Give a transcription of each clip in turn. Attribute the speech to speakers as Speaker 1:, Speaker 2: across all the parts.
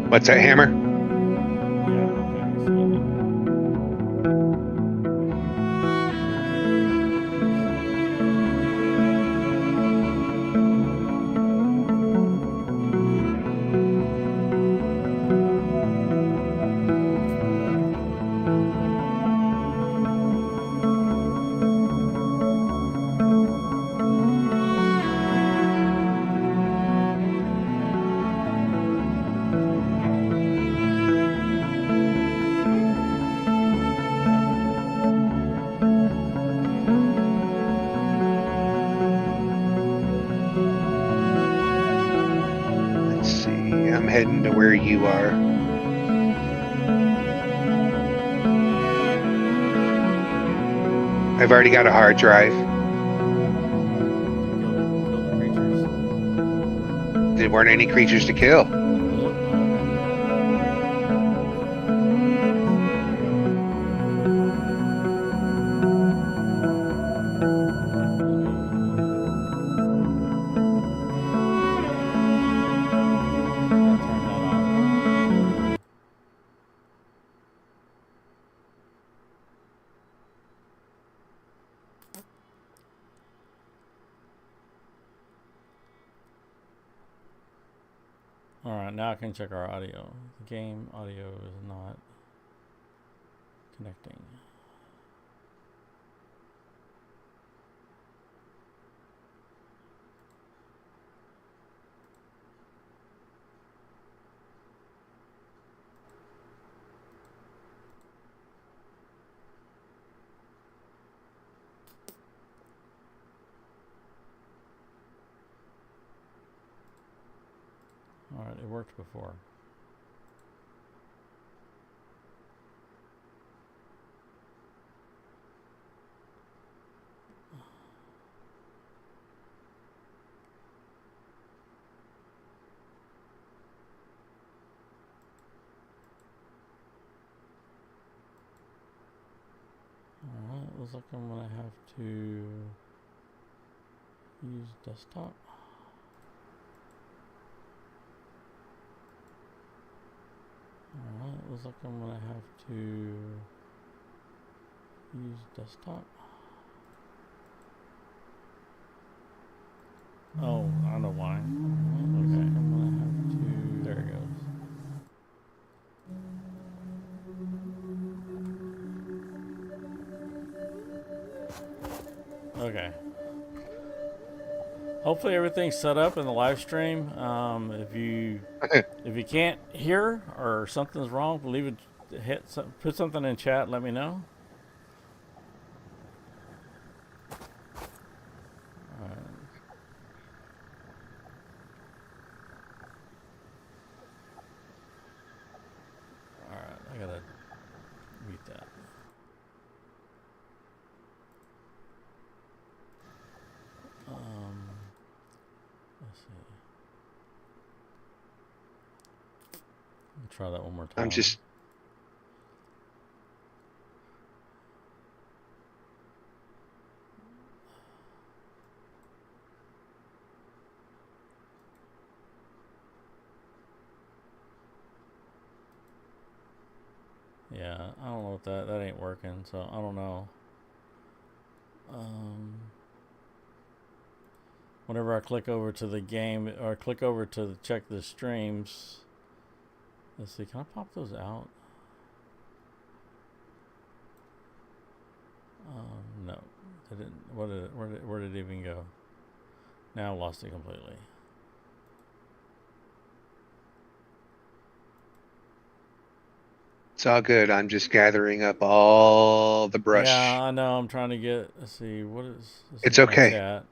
Speaker 1: What's that, Hammer? Heading to where you are. I've already got a hard drive. There weren't any creatures to kill.
Speaker 2: Alright, now I can check our audio. The game audio is not connecting. Alright, it worked before. looks like I'm gonna have to use desktop. Alright, looks like I'm gonna have to use desktop. Oh, I know why. Okay, I'm gonna have to. There it goes. Okay. Hopefully everything's set up in the live stream. If you can't hear or something's wrong, put something in chat. Let me know. All right, I gotta mute that. Let's see. I'll try that one more time.
Speaker 1: I'm just.
Speaker 2: Yeah, I don't know what that ain't working, so I don't know. Whenever I click over to the game or click over to check the streams, let's see, can I pop those out? No, it didn't. Where did it even go? Now I lost it completely.
Speaker 1: It's all good. I'm just gathering up all the brush.
Speaker 2: Yeah, I know. I'm trying to get. Let's see. What is?
Speaker 1: It's okay.
Speaker 2: Chat.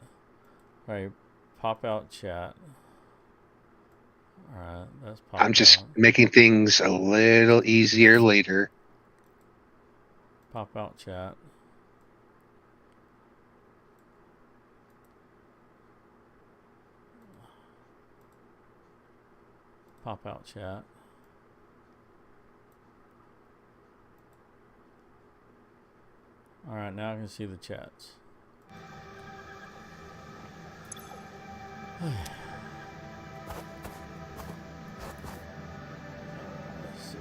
Speaker 2: All right, pop out chat. All right, that's popped
Speaker 1: I'm just
Speaker 2: out.
Speaker 1: making things a little easier later.
Speaker 2: Pop out chat. Pop out chat. All right, now I can see the chats. Let's see.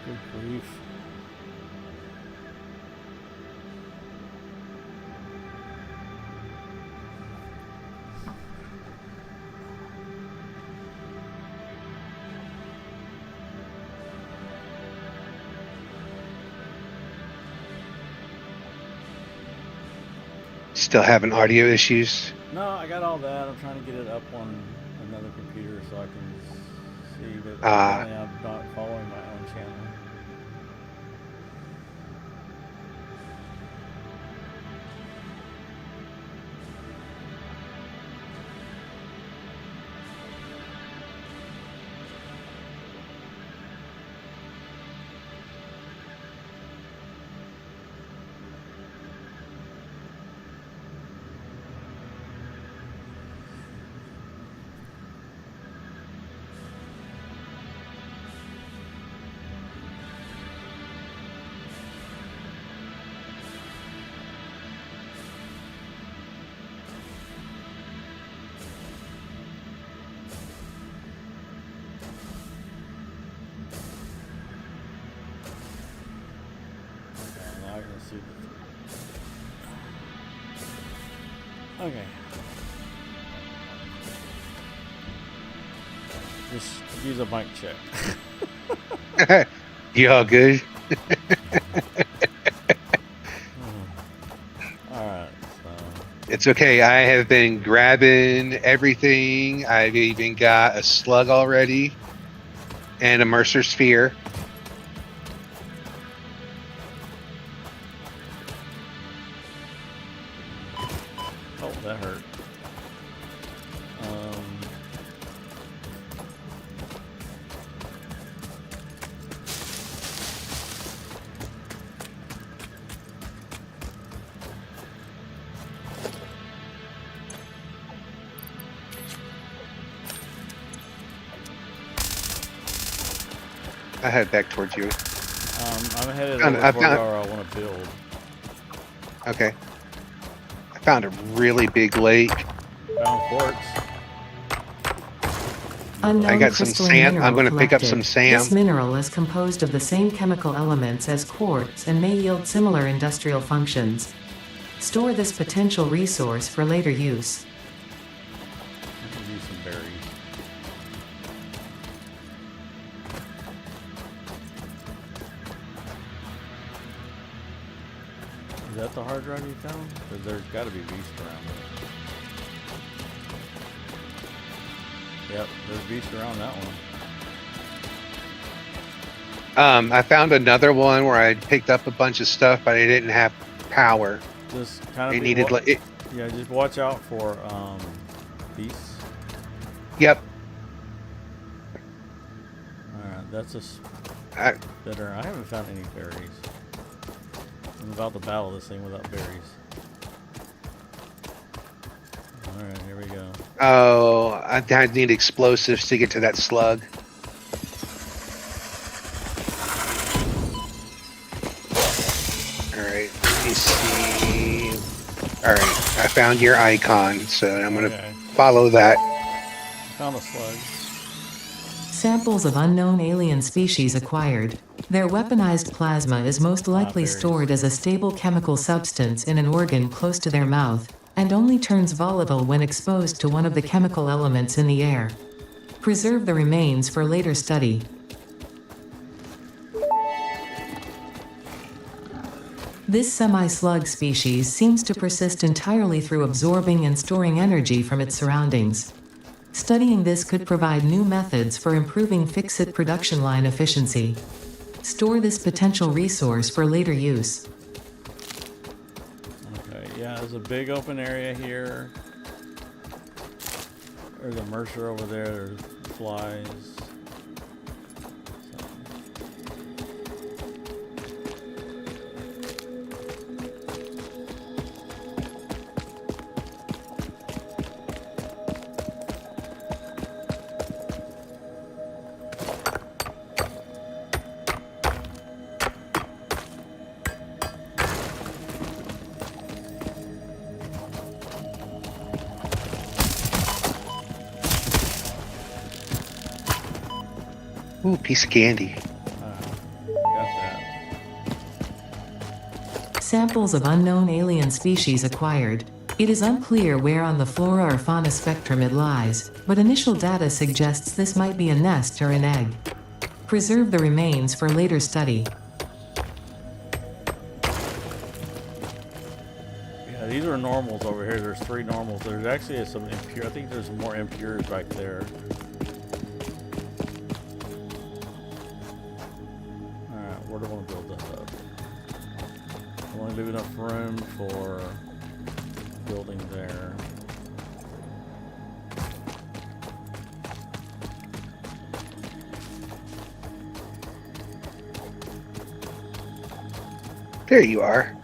Speaker 2: Good grief.
Speaker 1: Still having audio issues.
Speaker 2: No, I got all that. I'm trying to get it up on another computer so I can see, but
Speaker 1: Ah.
Speaker 2: apparently I'm not following my own channel. Now I can see the. Okay. Just use a mic check.
Speaker 1: You all good?
Speaker 2: Alright, so.
Speaker 1: It's okay. I have been grabbing everything. I've even got a slug already and a Mercer sphere.
Speaker 2: Oh, that hurt.
Speaker 1: I head back towards you.
Speaker 2: I'm headed
Speaker 1: Found-
Speaker 2: over
Speaker 1: I
Speaker 2: toward
Speaker 1: found-
Speaker 2: where I want to build.
Speaker 1: Okay. I found a really big lake.
Speaker 2: Found quartz.
Speaker 3: Unknown
Speaker 1: I got some
Speaker 3: crystalline
Speaker 1: sand.
Speaker 3: mineral
Speaker 1: I'm going to pick up
Speaker 3: collected.
Speaker 1: some sand.
Speaker 3: This mineral is composed of the same chemical elements as quartz and may yield similar industrial functions. Store this potential resource for later use.
Speaker 2: I can use some berries. Is that the hard drive you found? Because there's got to be beasts around it. Yep, there's beasts around that one.
Speaker 1: I found another one where I picked up a bunch of stuff, but I didn't have power.
Speaker 2: Just kind
Speaker 1: It
Speaker 2: of
Speaker 1: needed like it.
Speaker 2: yeah, just watch out for beasts.
Speaker 1: Yep.
Speaker 2: Alright, that's a
Speaker 1: I,
Speaker 2: better. I haven't found any berries. I'm about to battle this thing without berries. Alright, here we go.
Speaker 1: oh, I need explosives to get to that slug. Alright, let me see. Alright, I found your icon, so I'm going to
Speaker 2: Okay.
Speaker 1: follow that.
Speaker 2: Found a slug.
Speaker 3: Samples of unknown alien species acquired. Their weaponized plasma is most likely
Speaker 2: berries.
Speaker 3: stored as a stable chemical substance in an organ close to their mouth, and only turns volatile when exposed to one of the chemical elements in the air. Preserve the remains for later study. This semi-slug species seems to persist entirely through absorbing and storing energy from its surroundings. Studying this could provide new methods for improving fix-it production line efficiency. Store this potential resource for later use.
Speaker 2: Okay, yeah, there's a big open area here. There's a Mercer over there. There's flies.
Speaker 1: Ooh, piece of candy.
Speaker 3: Samples of unknown alien species acquired. It is unclear where on the flora or fauna spectrum it lies, but initial data suggests this might be a nest or an egg. Preserve the remains for later study.
Speaker 2: Yeah, these are normals over here. There's 3 normals. There's actually some impure. I think there's more impures back there. Alright, where do I want to build this up? I want to leave enough room for building there.
Speaker 1: There you are.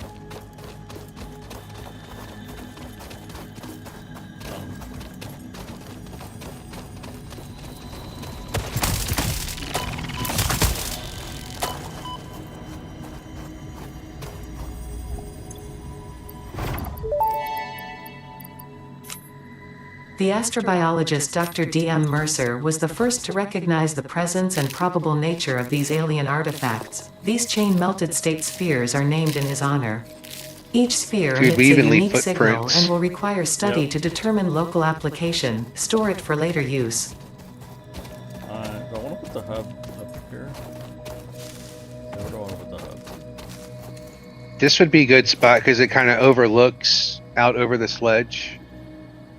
Speaker 3: The astrobiologist Dr. D.M. Mercer was the first to recognize the presence and probable nature of these alien artifacts. These chain-melted state spheres are named in his honor. Each sphere
Speaker 1: Dude,
Speaker 3: emits
Speaker 1: we
Speaker 3: a
Speaker 1: even leave
Speaker 3: unique signal
Speaker 1: footprints.
Speaker 3: and will require study to determine local application, store it for later use.
Speaker 2: Do I want to put the hub up here? Yeah, where do I want to put the hub?
Speaker 1: This would be a good spot because it kind of overlooks out over the sledge.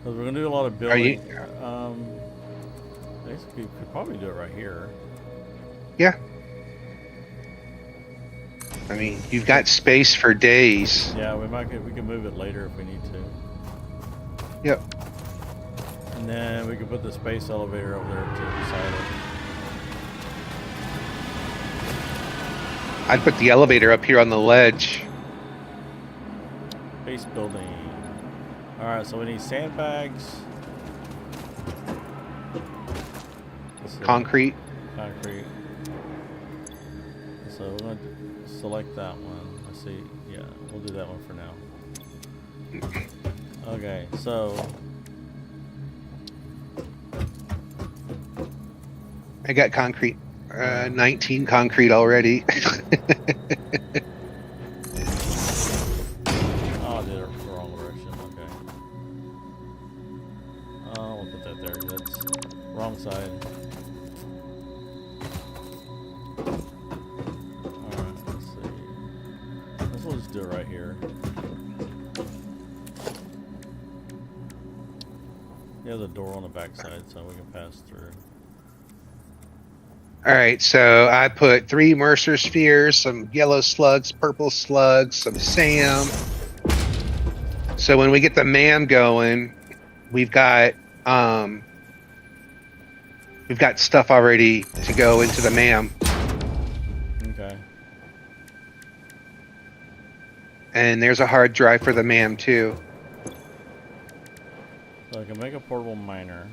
Speaker 2: Because we're going to do a lot of
Speaker 1: Are you?
Speaker 2: building. I guess we could probably do it right here.
Speaker 1: Yeah. I mean, you've got space for days.
Speaker 2: Yeah, we can move it later if we need to.
Speaker 1: Yep.
Speaker 2: And then we can put the space elevator over there to the side of it.
Speaker 1: I'd put the elevator up here on the ledge.
Speaker 2: Base building. Alright, so we need sandbags.
Speaker 1: Concrete.
Speaker 2: Concrete. So we're going to select that one. Let's see. Yeah, we'll do that one for now. Okay, so
Speaker 1: I got concrete. 19 concrete already.
Speaker 2: oh, I did it the wrong direction. Okay. We'll put that there. That's wrong side. Alright, let's see. Let's just do it right here. You have the door on the back side so we can pass through.
Speaker 1: All right, so I put 3 Mercer spheres, some yellow slugs, purple slugs, some SAM. So when we get the MAM going, we've got stuff already to go into the MAM.
Speaker 2: Okay.
Speaker 1: And there's a hard drive for the MAM too.
Speaker 2: So I can make a portable miner.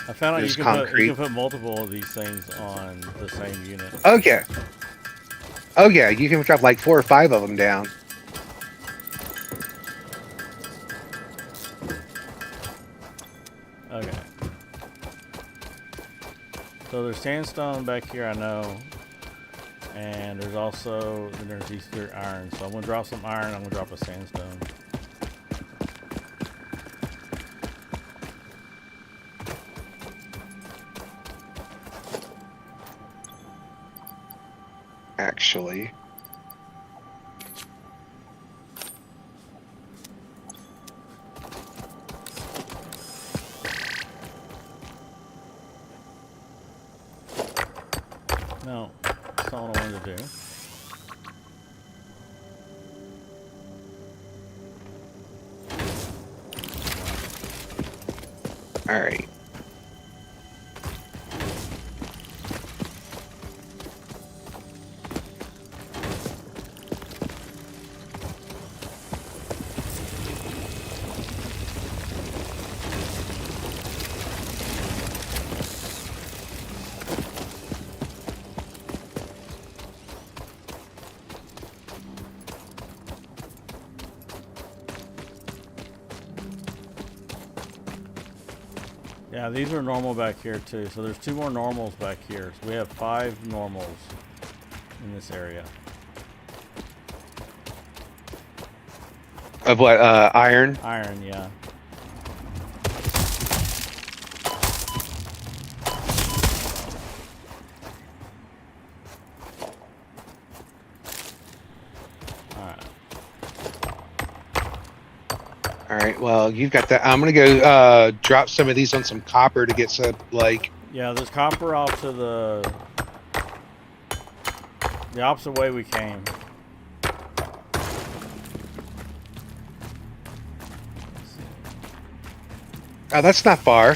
Speaker 2: I found out
Speaker 1: There's
Speaker 2: you
Speaker 1: concrete.
Speaker 2: can put multiple of these things on the same unit.
Speaker 1: Oh yeah. Oh yeah, you can drop like 4 or 5 of them down.
Speaker 2: Okay. So there's sandstone back here, I know. And there's also, there's these 3 iron. So I'm going to drop some iron, I'm going to drop a sandstone.
Speaker 1: Actually.
Speaker 2: No, that's not what I wanted to do.
Speaker 1: All right.
Speaker 2: Yeah, these are normal back here too. So there's 2 more normals back here. So we have 5 normals in this area.
Speaker 1: Of what? Iron.
Speaker 2: Iron, yeah.
Speaker 1: All right. Well, you've got that. I'm gonna go drop some of these on some copper to get some like.
Speaker 2: Yeah, there's copper off to the opposite way we came.
Speaker 1: Oh, that's not far.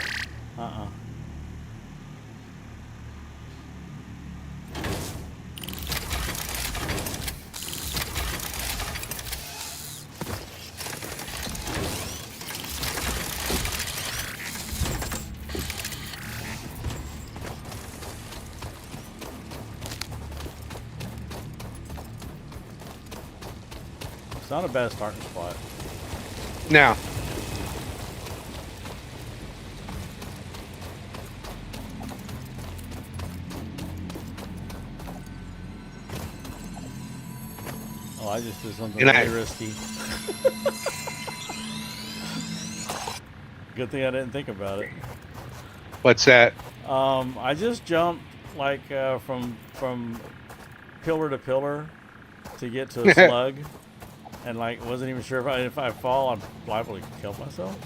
Speaker 2: It's not a bad starting spot.
Speaker 1: No.
Speaker 2: Oh, I just did something really risky. Good thing I didn't think about it.
Speaker 1: What's that?
Speaker 2: I just jumped like from pillar to pillar to get to a slug, and like wasn't even sure if I fall, I'm liable to kill myself.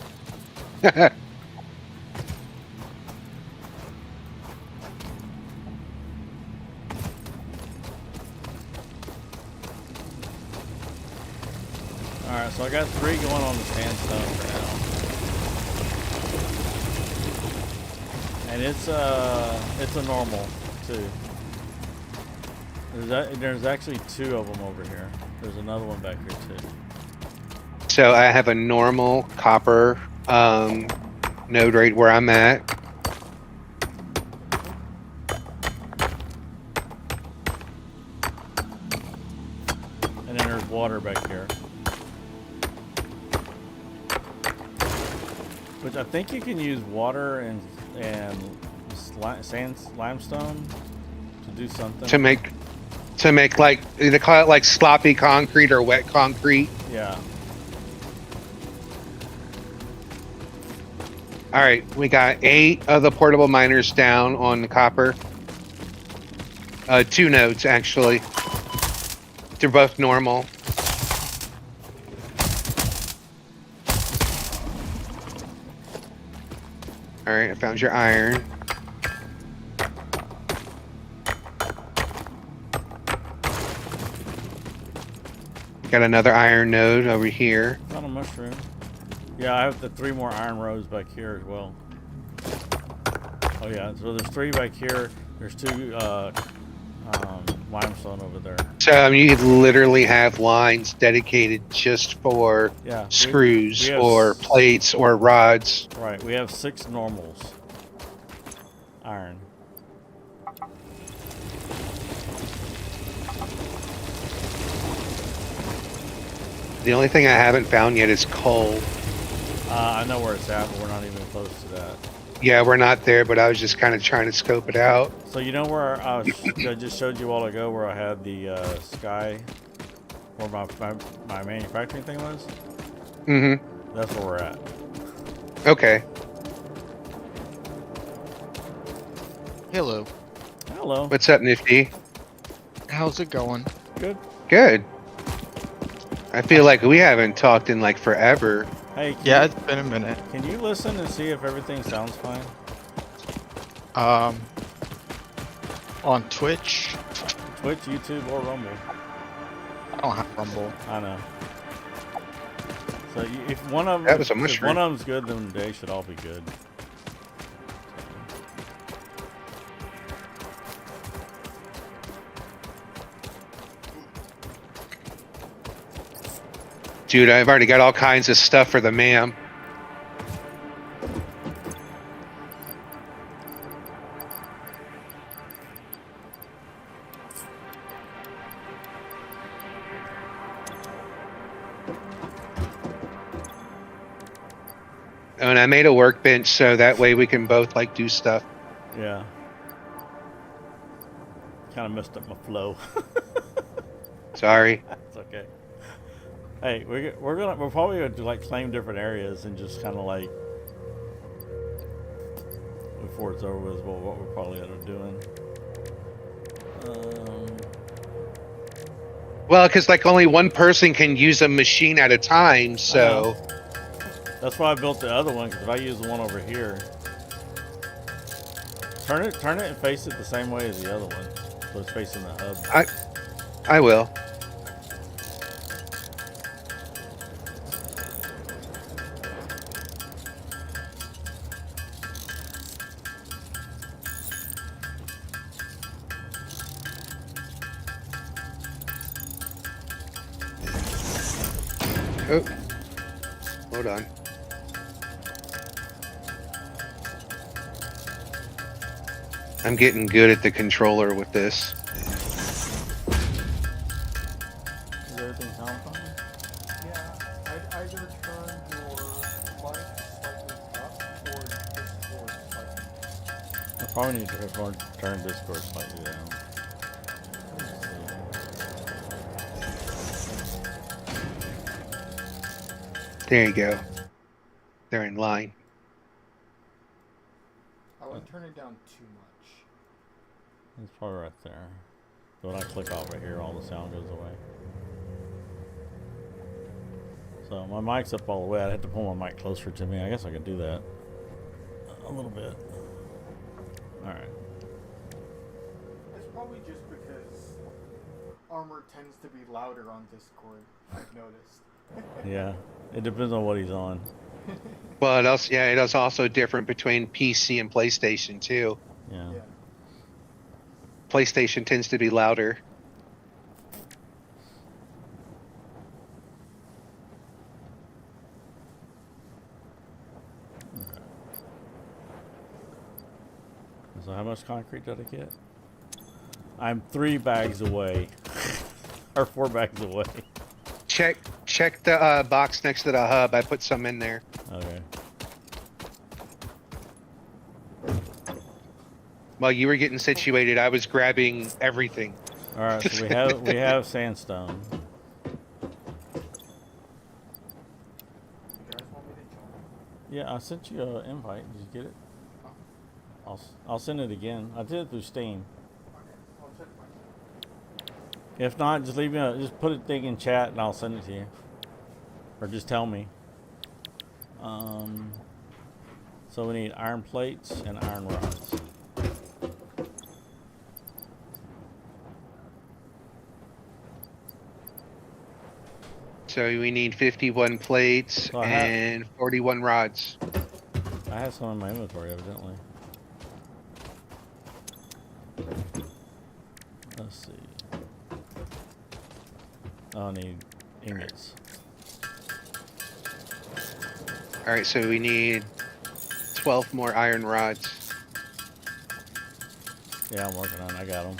Speaker 2: All right, so I got 3 going on the sandstone for now, and it's a normal too. There's actually 2 of them over here. There's another one back here too.
Speaker 1: So I have a normal copper node right where I'm at.
Speaker 2: And then there's water back here. Which I think you can use water and limestone to do something.
Speaker 1: To make like they call it like sloppy concrete or wet concrete.
Speaker 2: Yeah.
Speaker 1: All right, we got 8 of the portable miners down on the copper. 2 nodes actually. They're both normal. All right, I found your iron. Got another iron node over here.
Speaker 2: Not a mushroom. Yeah, I have the 3 more iron rows back here as well. Oh yeah, so there's 3 back here. There's 2 limestone over there.
Speaker 1: So you could literally have lines dedicated just for screws or plates or rods.
Speaker 2: Right, we have 6 normals. Iron.
Speaker 1: The only thing I haven't found yet is coal.
Speaker 2: I know where it's at, but we're not even close to that.
Speaker 1: Yeah, we're not there, but I was just kind of trying to scope it out.
Speaker 2: So you know where I just showed you a while ago where I had the sky, where my manufacturing thing was?
Speaker 1: Mm-hmm.
Speaker 2: That's where we're at.
Speaker 1: Okay.
Speaker 4: Hello.
Speaker 2: Hello.
Speaker 1: What's up, Nifty?
Speaker 4: How's it going?
Speaker 2: Good.
Speaker 1: Good. I feel like we haven't talked in like forever.
Speaker 2: Hey.
Speaker 4: Yeah, it's been a minute.
Speaker 2: Can you listen and see if everything sounds fine?
Speaker 4: On Twitch.
Speaker 2: Twitch, YouTube, or Rumble.
Speaker 4: I don't have Rumble.
Speaker 2: I know. So if one of
Speaker 1: That was a
Speaker 2: if
Speaker 1: mushroom.
Speaker 2: one of them's good, then they should all be good.
Speaker 1: Dude, I've already got all kinds of stuff for the ma'am. Oh, and I made a workbench so that way we can both like do stuff.
Speaker 2: Yeah. Kind of messed up my flow.
Speaker 1: Sorry.
Speaker 2: It's okay. Hey, we're probably gonna do, like, claim different areas and just kind of like before it's over with what we're probably end up doing.
Speaker 1: Well, because like only one person can use a machine at a time,
Speaker 2: I
Speaker 1: so
Speaker 2: know. That's why I built the other one, because if I use the one over here, turn it and face it the same way as the other one, so it's facing the hub.
Speaker 1: I will. Oh, hold on. I'm getting good at the controller with this.
Speaker 2: Is everything sound fine?
Speaker 5: Yeah, I'd either turn your light slightly up or Discord slightly.
Speaker 2: I probably need to turn Discord slightly down.
Speaker 1: There you go. They're in line.
Speaker 5: I wouldn't turn it down too much.
Speaker 2: It's probably right there. So when I click off right here, all the sound goes away. So my mic's up all the way. I'd have to pull my mic closer to me. I guess I could do that a little bit. All right.
Speaker 5: It's probably just because armor tends to be louder on Discord, I've noticed.
Speaker 2: Yeah, it depends on what he's on.
Speaker 1: Well, it is also different between PC and PlayStation too.
Speaker 2: Yeah.
Speaker 5: Yeah.
Speaker 1: PlayStation tends to be louder.
Speaker 2: So how much concrete did I get? I'm 3 bags away, or 4 bags away.
Speaker 1: Check the box next to the hub. I put some in there.
Speaker 2: Okay.
Speaker 1: While you were getting situated, I was grabbing everything.
Speaker 2: All right. So we have sandstone.
Speaker 5: You guys want me to join?
Speaker 2: Yeah, I sent you an invite. Did you get it? I'll send it again. I did it through Steam.
Speaker 5: Okay, I'll check my.
Speaker 2: If not, just leave me just put a thing in chat and I'll send it to you. Or just tell me. So we need iron plates and iron rods.
Speaker 1: So we need 51 plates
Speaker 2: So
Speaker 1: and 41 rods.
Speaker 2: I have some in my inventory, evidently. Let's see. I'll need ingots.
Speaker 1: All right, so we need 12 more iron rods.
Speaker 2: Yeah, I'm working on it. I got them.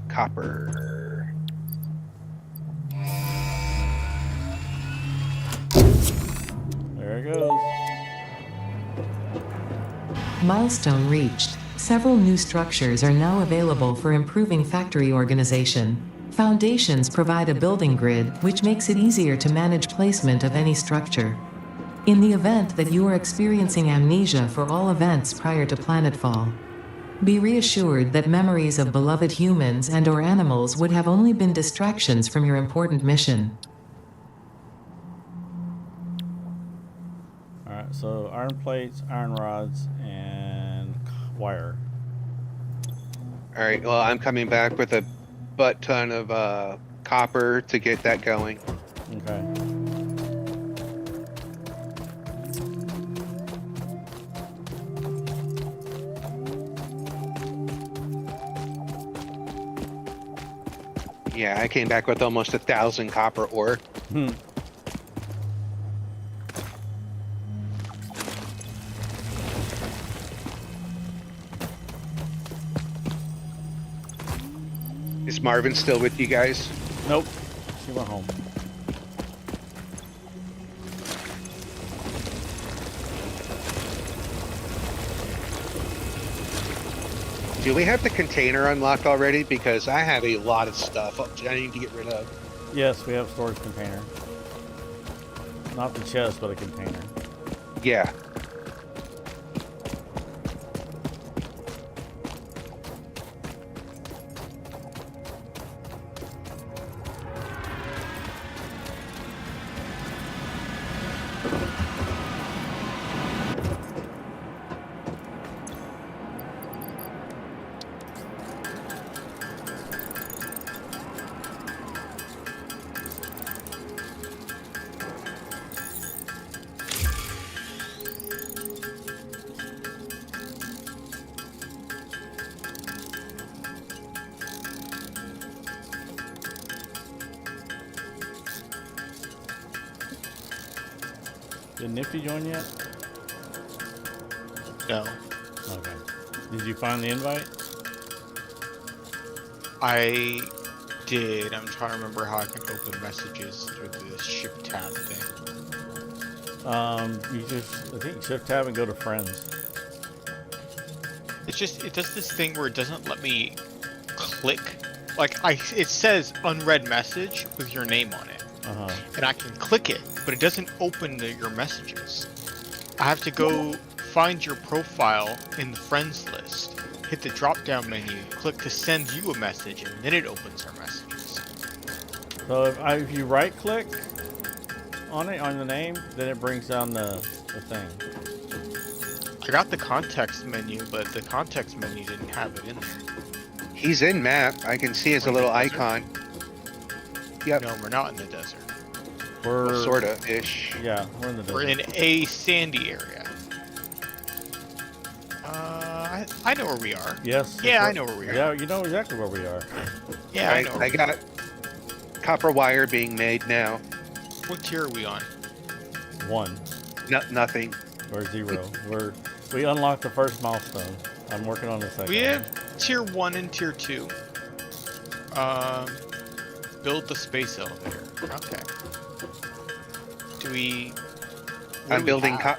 Speaker 1: Copper.
Speaker 2: There it goes.
Speaker 3: Milestone reached. Several new structures are now available for improving factory organization. Foundations provide a building grid, which makes it easier to manage placement of any structure. In the event that you are experiencing amnesia for all events prior to planetfall, be reassured that memories of beloved humans and/or animals would have only been distractions from your important mission.
Speaker 2: Alright, so iron plates, iron rods, and wire.
Speaker 1: All right, well, I'm coming back with a butt ton of copper to get that going.
Speaker 2: Okay.
Speaker 1: Yeah, I came back with almost 1,000 copper ore. Is Marvin still with you guys?
Speaker 2: Nope. She went home.
Speaker 1: Do we have the container unlocked already? Because I have a lot of stuff I need to get rid of.
Speaker 2: Yes, we have storage container. Not the chest, but a container.
Speaker 1: Yeah.
Speaker 2: Did Nifty join yet?
Speaker 4: No.
Speaker 2: Okay. Did you find the invite?
Speaker 4: I did. I'm trying to remember how I can open messages through the shift tab thing.
Speaker 2: You just, I think shift tab and go to friends.
Speaker 4: It's just, it does this thing where it doesn't let me click. Like, it says unread message with your name on it.
Speaker 2: Uh-huh.
Speaker 4: And I can click it, but it doesn't open your messages. I have to go find your profile in the friends list, hit the drop down menu, click to send you a message, and then it opens our messages.
Speaker 2: So if you right click on it, on the name, then it brings down the thing.
Speaker 4: I got the context menu, but the context menu didn't have it in there.
Speaker 1: He's in map. I can see his
Speaker 4: We're in
Speaker 1: little
Speaker 4: the desert?
Speaker 1: icon. Yep.
Speaker 4: No, we're not in the desert.
Speaker 2: We're
Speaker 1: Well, sorta ish.
Speaker 2: Yeah, we're in the desert.
Speaker 4: We're in a sandy area. I know where we are.
Speaker 2: Yes.
Speaker 4: Yeah, I know where we are.
Speaker 2: Yeah, you know exactly where we are.
Speaker 4: Yeah, I know.
Speaker 1: I got copper wire being made now.
Speaker 4: What tier are we on?
Speaker 2: 1
Speaker 1: Nothing.
Speaker 2: or 0. We unlocked the first milestone. I'm working on the second.
Speaker 4: We
Speaker 2: one.
Speaker 4: have tier 1 and tier 2. Build the space elevator. Okay. Do we? what
Speaker 1: I'm
Speaker 4: do we
Speaker 1: building
Speaker 4: have?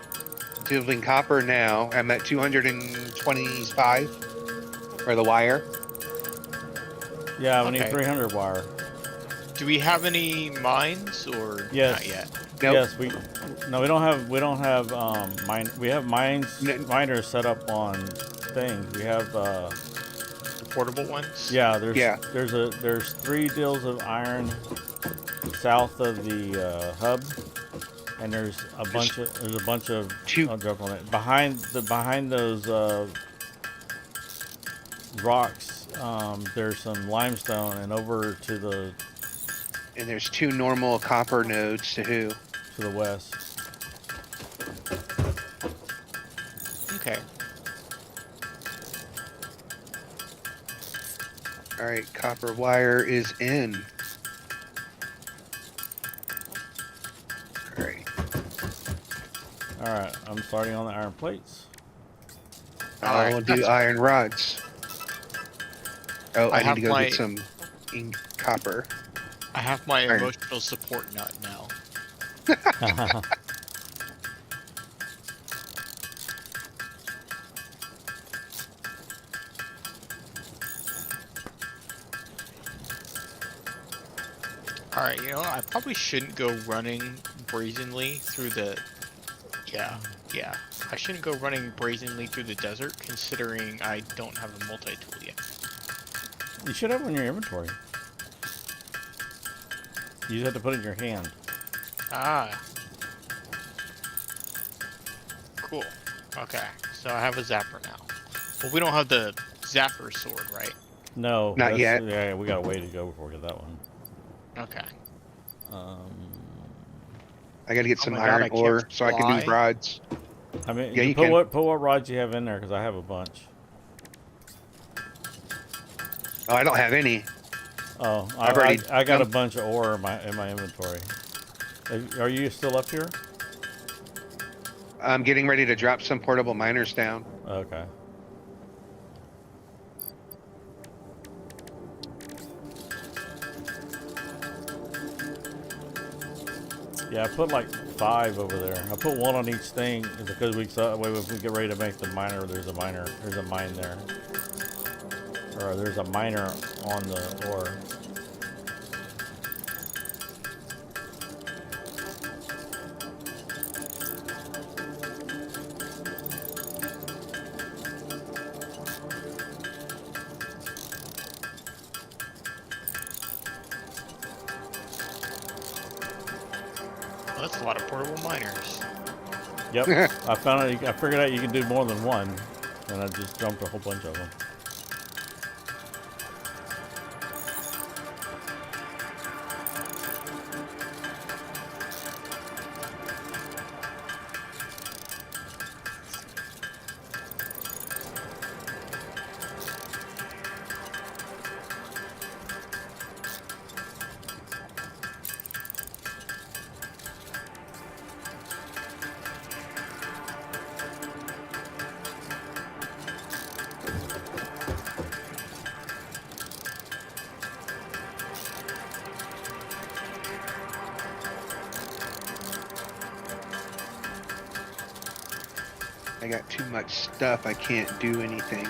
Speaker 1: building copper now. I'm at 225 for the wire.
Speaker 2: Yeah, we need
Speaker 4: Okay.
Speaker 2: 300 wire.
Speaker 4: Do we have any mines or
Speaker 2: Yes.
Speaker 4: not yet?
Speaker 1: Nope.
Speaker 2: Yes, we don't have mine. We have miners set up on things. We have
Speaker 4: The portable ones?
Speaker 2: yeah.
Speaker 1: Yeah.
Speaker 2: There's 3 deals of iron south of the hub, and there's a bunch of
Speaker 1: Two.
Speaker 2: I'll drop on it behind those rocks. There's some limestone, and over to the
Speaker 1: And there's 2 normal copper nodes to
Speaker 2: the west.
Speaker 4: Okay.
Speaker 1: All right, copper wire is in. All right.
Speaker 2: All right, I'm starting on the iron plates.
Speaker 1: I will do iron rods. Oh,
Speaker 4: I
Speaker 1: I need
Speaker 4: have
Speaker 1: to go
Speaker 4: my-
Speaker 1: get some copper.
Speaker 4: I have my
Speaker 1: Iron.
Speaker 4: emotional support nut now. Alright, you know, I probably shouldn't go running brazenly through the... Yeah. I shouldn't go running brazenly through the desert, considering I don't have a multi-tool yet.
Speaker 2: You should have one in your inventory. You just have to put it in your hand.
Speaker 4: Ah. Cool. Okay, so I have a zapper now. Well, we don't have the zapper sword, right?
Speaker 2: No,
Speaker 1: Not
Speaker 2: that's-
Speaker 1: yet.
Speaker 2: Yeah, we got a way to go before we get that one.
Speaker 4: Okay.
Speaker 1: I got to get
Speaker 4: Oh
Speaker 1: some
Speaker 4: my God, I
Speaker 1: iron
Speaker 4: can't
Speaker 1: ore so I can
Speaker 4: fly.
Speaker 1: do rods.
Speaker 2: I mean,
Speaker 1: Yeah, you
Speaker 2: put
Speaker 1: can.
Speaker 2: what rods you have in there because I have a bunch.
Speaker 1: Oh, I don't have any.
Speaker 2: Oh,
Speaker 1: I've already
Speaker 2: I got a
Speaker 1: done-
Speaker 2: bunch of ore in my inventory. Are you still up here?
Speaker 1: I'm getting ready to drop some portable miners down.
Speaker 2: Okay. Yeah, I put like 5 over there. I put 1 on each thing because that way if we get ready to make the miner, there's a mine there. or there's a miner on the ore.
Speaker 4: Well, that's a lot of portable miners.
Speaker 2: Yep, I found out. I figured out you can do more than one, and I just dumped a whole bunch of them.
Speaker 1: I got too much stuff. I can't do anything.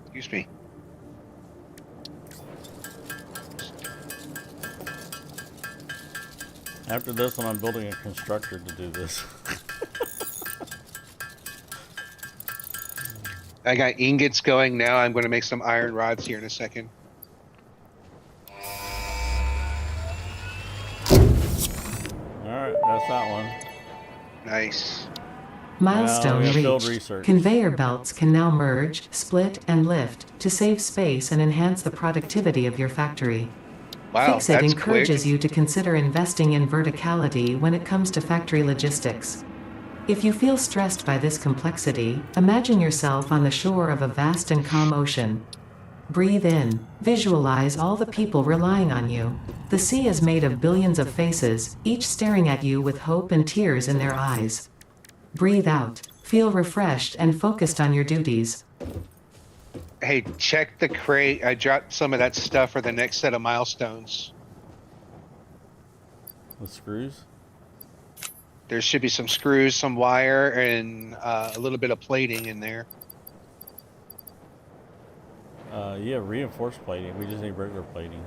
Speaker 1: Excuse me.
Speaker 2: After this one, I'm building a constructor to do this.
Speaker 1: I got ingots going now. I'm going to make some iron rods here in a second.
Speaker 2: Alright, that's that one.
Speaker 1: Nice.
Speaker 3: Milestone
Speaker 2: Now we gotta build
Speaker 3: reached.
Speaker 2: research.
Speaker 3: Conveyor belts can now merge, split, and lift to save space and enhance the productivity of your factory.
Speaker 1: Wow,
Speaker 3: Fixit
Speaker 1: that's
Speaker 3: encourages
Speaker 1: quick.
Speaker 3: you to consider investing in verticality when it comes to factory logistics. If you feel stressed by this complexity, imagine yourself on the shore of a vast and calm ocean. Breathe in. Visualize all the people relying on you. The sea is made of billions of faces, each staring at you with hope and tears in their eyes. Breathe out. Feel refreshed and focused on your duties.
Speaker 1: Hey, check the crate. I dropped some of that stuff for the next set of milestones.
Speaker 2: The screws?
Speaker 1: There should be some screws, some wire, and a little bit of plating in there.
Speaker 2: Yeah, reinforced plating. We just need regular plating.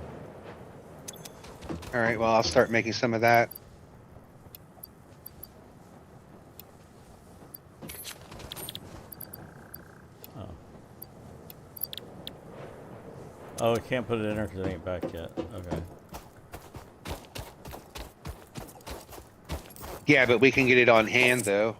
Speaker 1: All right, well, I'll start making some of that.
Speaker 2: Oh, I can't put it in there because it ain't back yet. Okay.
Speaker 1: Yeah, but we can get it on hand, though.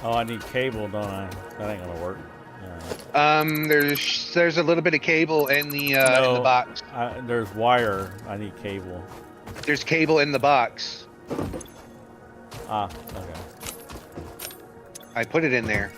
Speaker 2: Oh, I need cable, don't I? That ain't gonna work. Alright.
Speaker 1: There's a little bit of cable in the box.
Speaker 2: There's wire. I need cable.
Speaker 1: There's cable in the box.
Speaker 2: Ah, okay.
Speaker 1: I put it in there.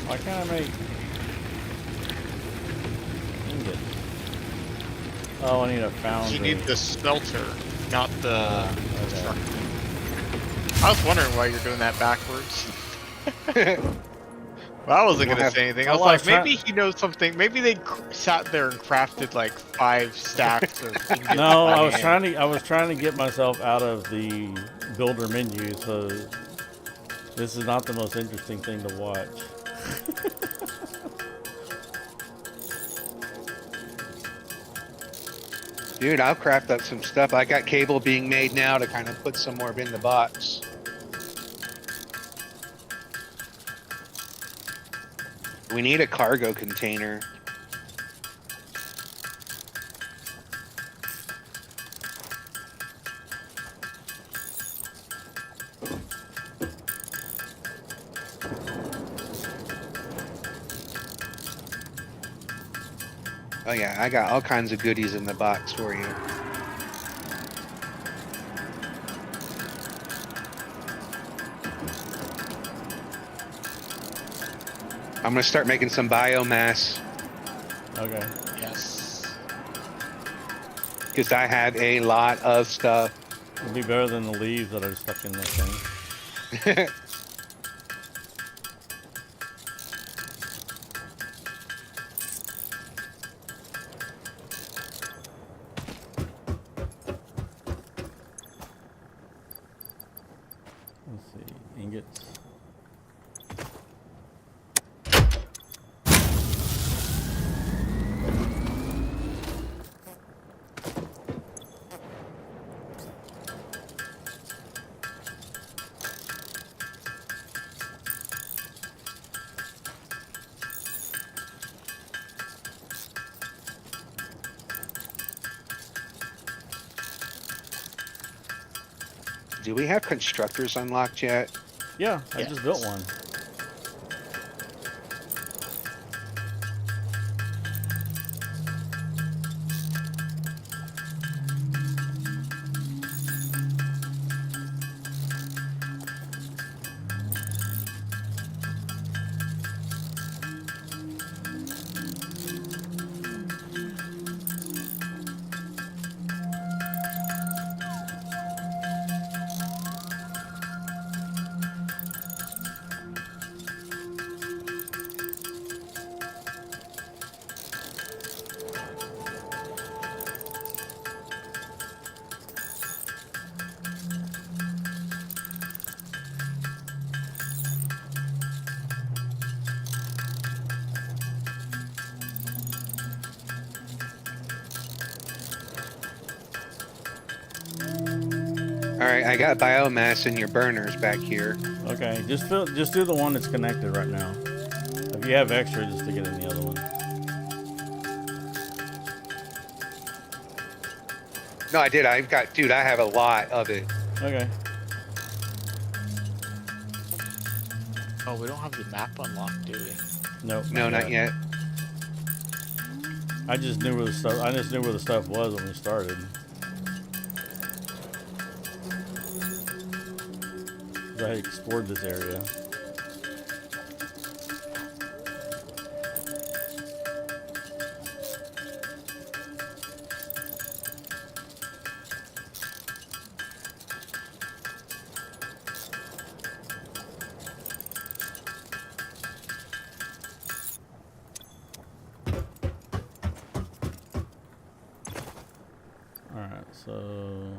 Speaker 2: Why can't I make ingots? Oh, I need a foundry.
Speaker 4: You need the smelter, not the
Speaker 2: okay.
Speaker 4: constructor. I was wondering why you're doing that backwards. Well, I wasn't
Speaker 1: don't
Speaker 4: gonna
Speaker 1: have-
Speaker 4: say anything. I
Speaker 2: Oh,
Speaker 4: was
Speaker 2: I
Speaker 4: like,
Speaker 2: was try-
Speaker 4: maybe he knows something. Maybe they sat there and crafted like 5 stacks of ingots.
Speaker 2: No,
Speaker 4: by
Speaker 2: I was
Speaker 4: hand.
Speaker 2: trying to get myself out of the builder menu, so this is not the most interesting thing to watch.
Speaker 1: Dude, I'll craft up some stuff. I got cable being made now to kind of put some more in the box. We need a cargo container. Oh yeah, I got all kinds of goodies in the box for you. I'm gonna start making some biomass
Speaker 2: Okay.
Speaker 4: Yes.
Speaker 1: because I have a lot of stuff.
Speaker 2: It'll be better than the leaves that are stuck in this thing. Let's see. Ingots.
Speaker 1: Do we have constructors unlocked yet?
Speaker 2: Yeah, I just built one.
Speaker 1: All right, I got biomass in your burners back here.
Speaker 2: Okay, just do the one that's connected right now. If you have extra, just stick it in the other one.
Speaker 1: No, I did. I've got, dude, I have a lot of it.
Speaker 2: Okay.
Speaker 4: Oh, we don't have the map unlocked, do we?
Speaker 2: Nope.
Speaker 1: No, not yet.
Speaker 2: I just knew where the stuff. I just knew where the stuff was when we started. I explored this area. All right, so.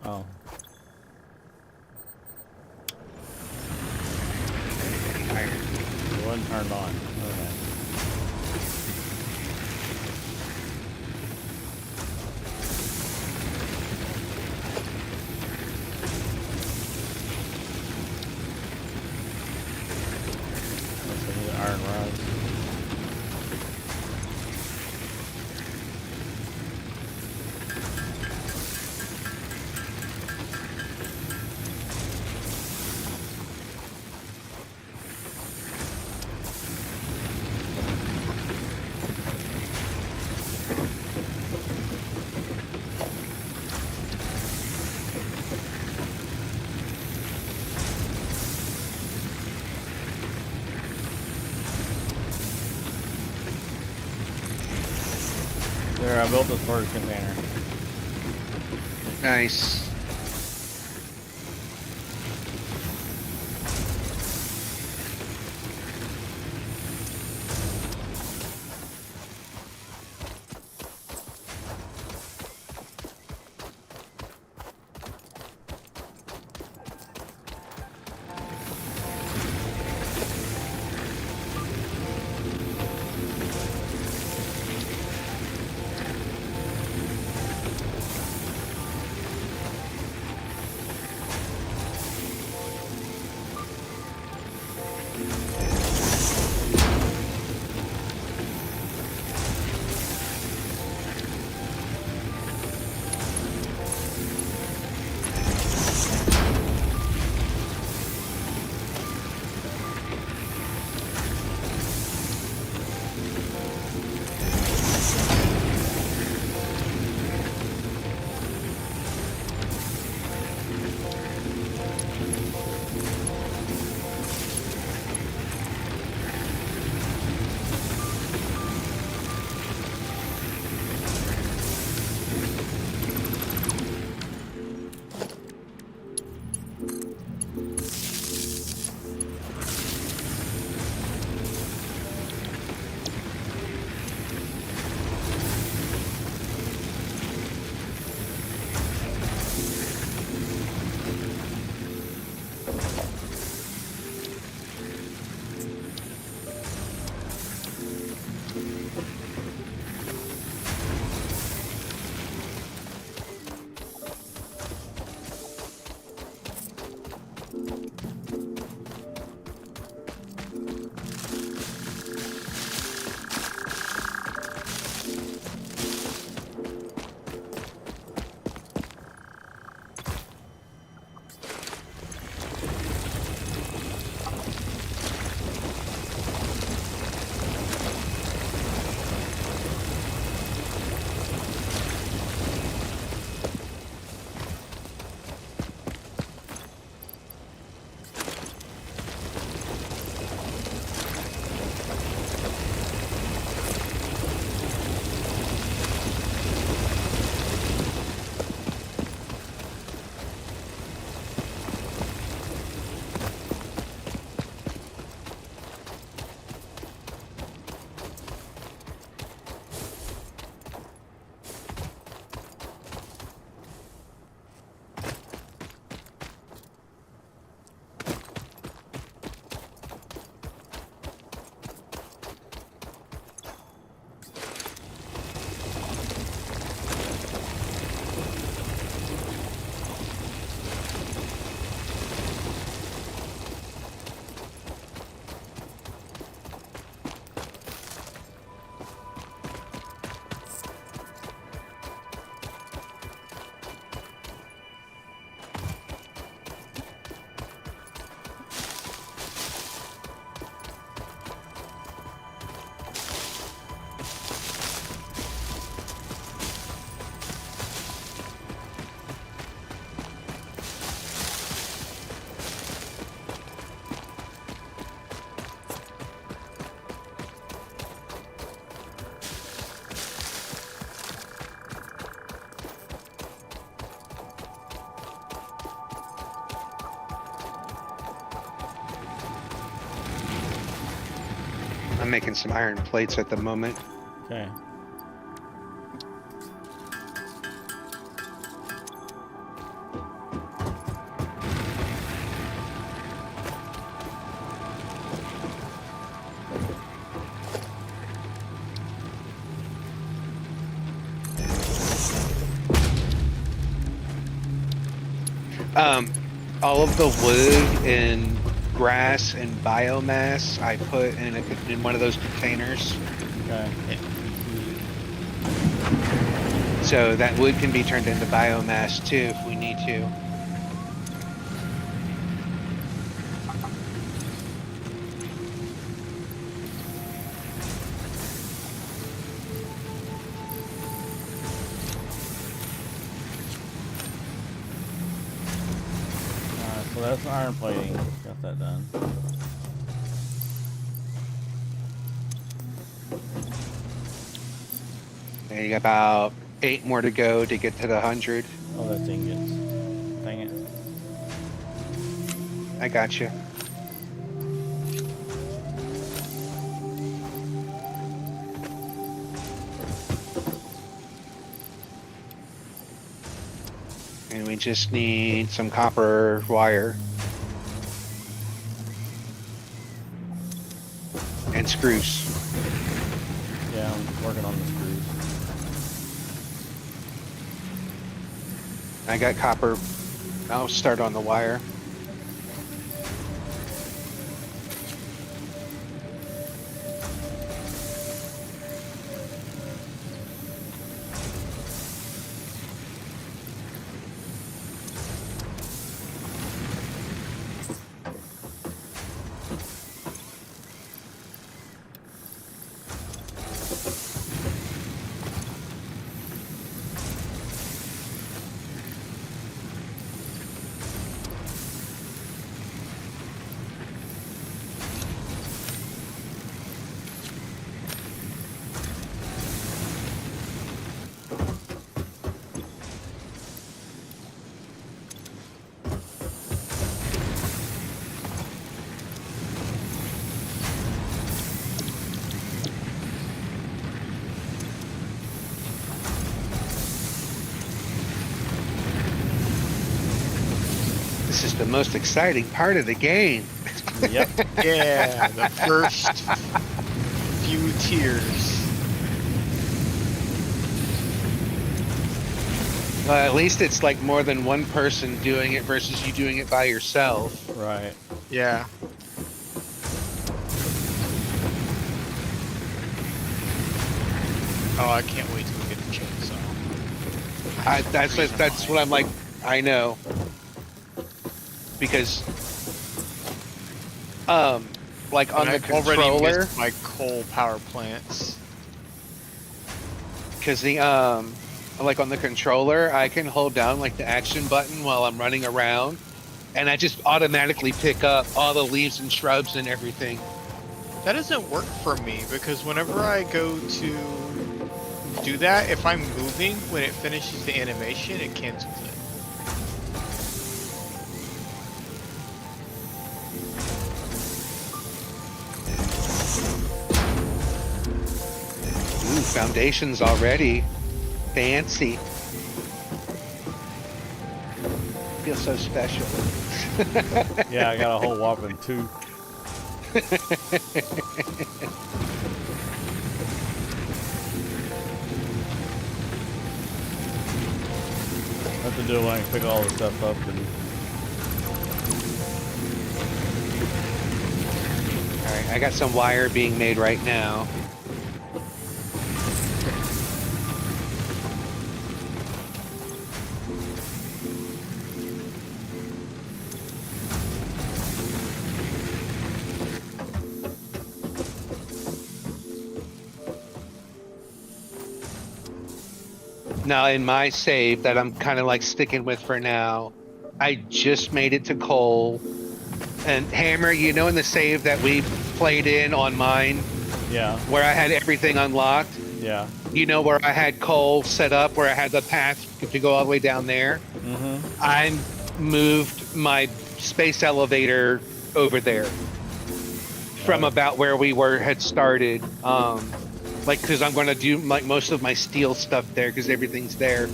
Speaker 2: Oh. It wasn't turned on. Okay. Let's see the iron rods. There, I built the storage container.
Speaker 1: Nice. I'm making some iron plates at the moment.
Speaker 2: Okay.
Speaker 1: All of the wood and grass and biomass I put in one of those containers,
Speaker 2: Okay.
Speaker 1: so that wood can be turned into biomass too if we need to.
Speaker 2: Alright, so that's iron plating. Got that done.
Speaker 1: And you got about 8 more to go to get to the 100.
Speaker 2: Oh, that's ingots. Dang it.
Speaker 1: I got you. And we just need some copper wire. And screws.
Speaker 2: Yeah, I'm working on the screws.
Speaker 1: I got copper. I'll start on the wire. This is the most exciting part of the game.
Speaker 2: Yep.
Speaker 4: Yeah, the first few tiers.
Speaker 1: Well, at least it's like more than one person doing it versus you doing it by yourself.
Speaker 2: Right.
Speaker 4: Yeah. Oh, I can't wait till we get the chainsaw.
Speaker 1: That's what I'm like. I know, because like on
Speaker 4: And
Speaker 1: the
Speaker 4: I've already
Speaker 1: controller,
Speaker 4: missed my coal power plants.
Speaker 1: because the like on the controller, I can hold down like the action button while I'm running around, and I just automatically pick up all the leaves and shrubs and everything.
Speaker 4: That doesn't work for me because whenever I go to do that, if I'm moving, when it finishes the animation, it cancels it.
Speaker 1: Ooh, foundations already. Fancy. Feel so special.
Speaker 2: Yeah, I got a whole whopping 2. Have to do when I can pick all the stuff up and
Speaker 1: Alright, I got some wire being made right now. Now, in my save that I'm kind of like sticking with for now, I just made it to coal. And Hammer, you know, in the save that we played in on mine,
Speaker 2: yeah,
Speaker 1: where I had everything unlocked,
Speaker 2: yeah.
Speaker 1: you know, where I had coal set up, where I had the path to go all the way down there.
Speaker 2: Mm-hmm.
Speaker 1: I moved my space elevator over there from about where we had started. Like, because I'm going to do like most of my steel stuff there because everything's there.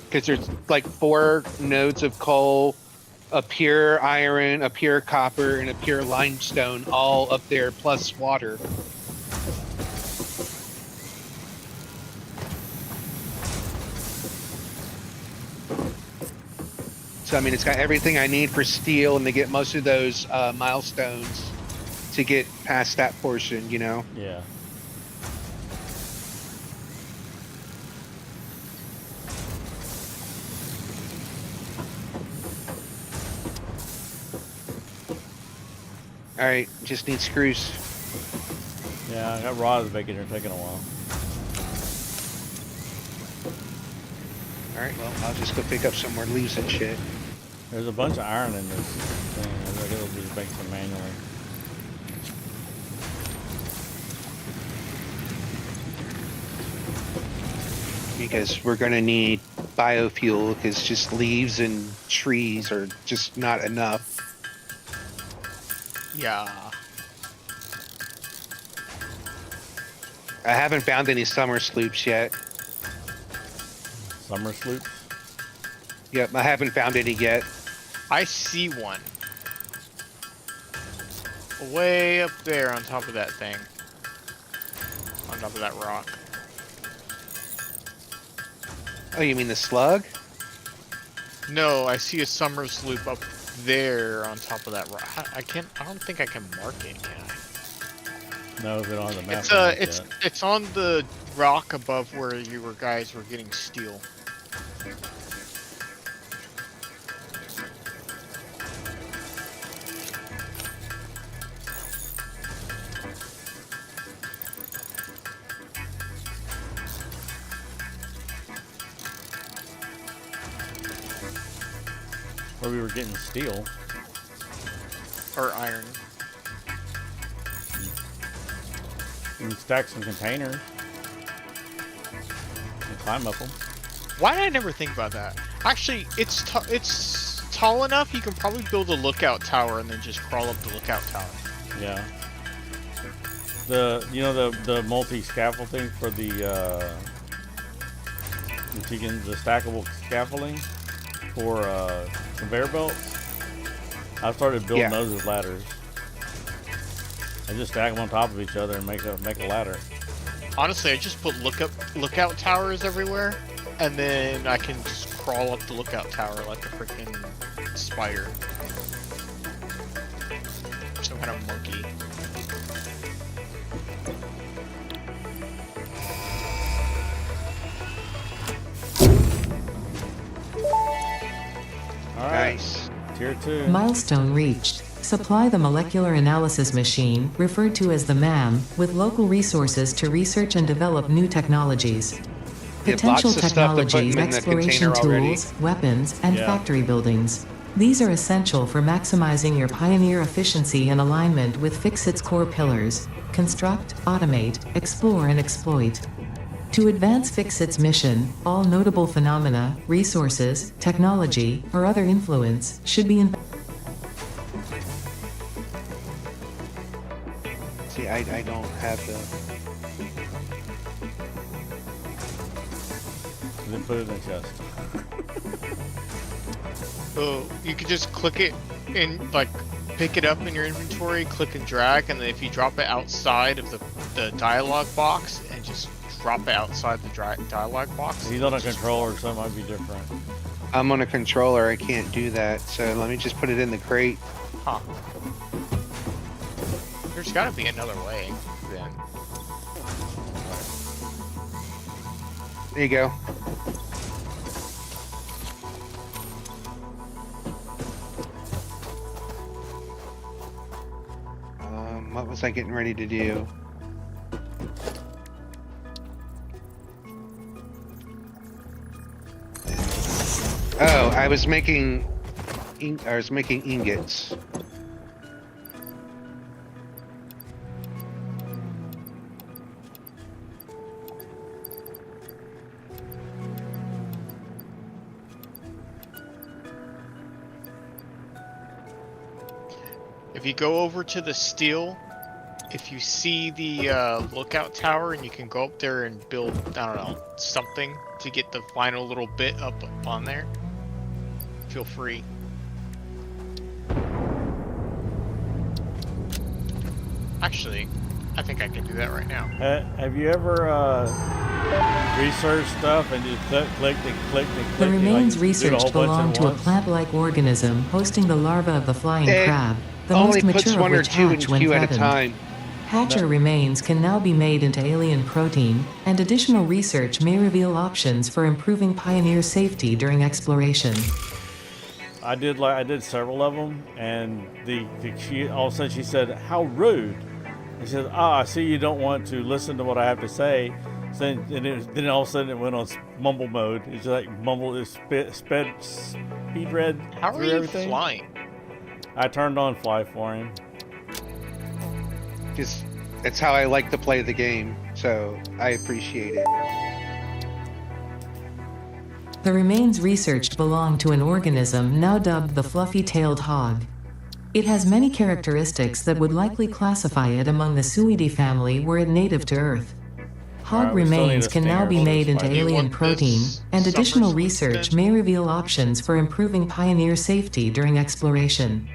Speaker 1: Because there's like 4 nodes of coal, a pure iron, a pure copper, and a pure limestone all up there, plus water. So I mean, it's got everything I need for steel and to get most of those milestones to get past that portion, you know?
Speaker 2: Yeah.
Speaker 1: All right, just need screws.
Speaker 2: Yeah, I got rods making here taking a while.
Speaker 1: All right, well, I'll just go pick up some more leaves and shit.
Speaker 2: There's a bunch of iron in this thing. I guess I'll just make some manually.
Speaker 1: Because we're gonna need biofuel because just leaves and trees are just not enough.
Speaker 4: Yeah.
Speaker 1: I haven't found any summer sloops yet.
Speaker 2: Summer sloops?
Speaker 1: Yep, I haven't found any yet.
Speaker 4: I see one. Way up there on top of that thing. On top of that rock.
Speaker 1: Oh, you mean the slug?
Speaker 4: No, I see a summer sloop up there on top of that rock. I don't think I can mark it, can I?
Speaker 2: No, if it on the map.
Speaker 4: It's on the rock above where you guys were getting steel.
Speaker 2: Where we were getting steel.
Speaker 4: Or iron.
Speaker 2: We can stack some containers. And climb up them.
Speaker 4: Why did I never think about that? Actually, it's tall enough you can probably build a lookout tower and then just crawl up the lookout tower.
Speaker 2: Yeah. The multi-scaffolding for the stackable scaffolding for conveyor belts. I've started building those as ladders. I just stack them on top of each other and make a ladder.
Speaker 4: Honestly, I just put lookout towers everywhere, and then I can just crawl up the lookout tower like a freaking spider. Some kind of monkey.
Speaker 2: All right.
Speaker 1: Nice.
Speaker 2: Tier 2.
Speaker 3: Milestone reached. Supply the molecular analysis machine, referred to as the MAM, with local resources to research and develop new technologies. Potential
Speaker 1: lots of stuff to put
Speaker 3: technologies,
Speaker 1: in the
Speaker 3: exploration
Speaker 1: container already.
Speaker 3: tools, weapons, and
Speaker 2: Yeah.
Speaker 3: factory buildings. These are essential for maximizing your Pioneer efficiency and alignment with Fixit's core pillars: construct, automate, explore, and exploit. To advance Fixit's mission, all notable phenomena, resources, technology, or other influence should be
Speaker 1: See, I don't have the...
Speaker 2: Then put it in the chest.
Speaker 4: So you could just click it and like pick it up in your inventory, click and drag, and then if you drop it outside of the dialog box and just drop it outside the dialog box.
Speaker 2: He's on a controller, so it might be different.
Speaker 1: I'm on a controller, I can't do that. So let me just put it in the crate.
Speaker 4: Huh. There's gotta be another way then.
Speaker 1: There you go. What was I getting ready to do? Oh, I was making ingots.
Speaker 4: If you go over to the steel, if you see the lookout tower and you can go up there and build, I don't know, something to get the final little bit up on there, feel free. Actually, I think I can do that right now.
Speaker 2: Have you ever researched stuff and you clicked and clicked and clicked?
Speaker 3: The remains
Speaker 2: like, do it a whole
Speaker 3: researched
Speaker 2: bunch
Speaker 3: belong
Speaker 2: at
Speaker 3: to a
Speaker 2: once?
Speaker 3: plant-like organism hosting the larva of the flying
Speaker 1: It
Speaker 3: crab, the
Speaker 1: only
Speaker 3: most
Speaker 1: puts
Speaker 3: mature of
Speaker 1: one or
Speaker 3: which
Speaker 1: two in
Speaker 3: hatch when
Speaker 1: queue at a
Speaker 3: threatened.
Speaker 1: time.
Speaker 3: Hatcher remains can now be made into alien protein, and additional research may reveal options for improving pioneer safety during exploration.
Speaker 2: I did several of them, and she all of a sudden she said, "How rude!" She said, I see you don't want to listen to what I have to say." So then all of a sudden it went on mumble mode. It's like mumble is speed read
Speaker 4: How are
Speaker 2: through
Speaker 4: you
Speaker 2: everything.
Speaker 4: flying?
Speaker 2: I turned on fly for him.
Speaker 1: Because it's how I like to play the game, so I appreciate it.
Speaker 3: The remains researched belong to an organism now dubbed the fluffy-tailed hog. It has many characteristics that would likely classify it among the Suidae family were it native to Earth. Hog
Speaker 2: Alright, we still need
Speaker 3: remains
Speaker 2: a
Speaker 3: can now
Speaker 2: stinger
Speaker 3: be
Speaker 2: for
Speaker 3: made
Speaker 2: this
Speaker 3: into
Speaker 2: fight.
Speaker 4: Do you
Speaker 3: alien
Speaker 4: want
Speaker 3: protein,
Speaker 4: this
Speaker 3: and additional
Speaker 4: SummerSlam
Speaker 3: research
Speaker 4: extension?
Speaker 3: may reveal options for improving pioneer safety during exploration.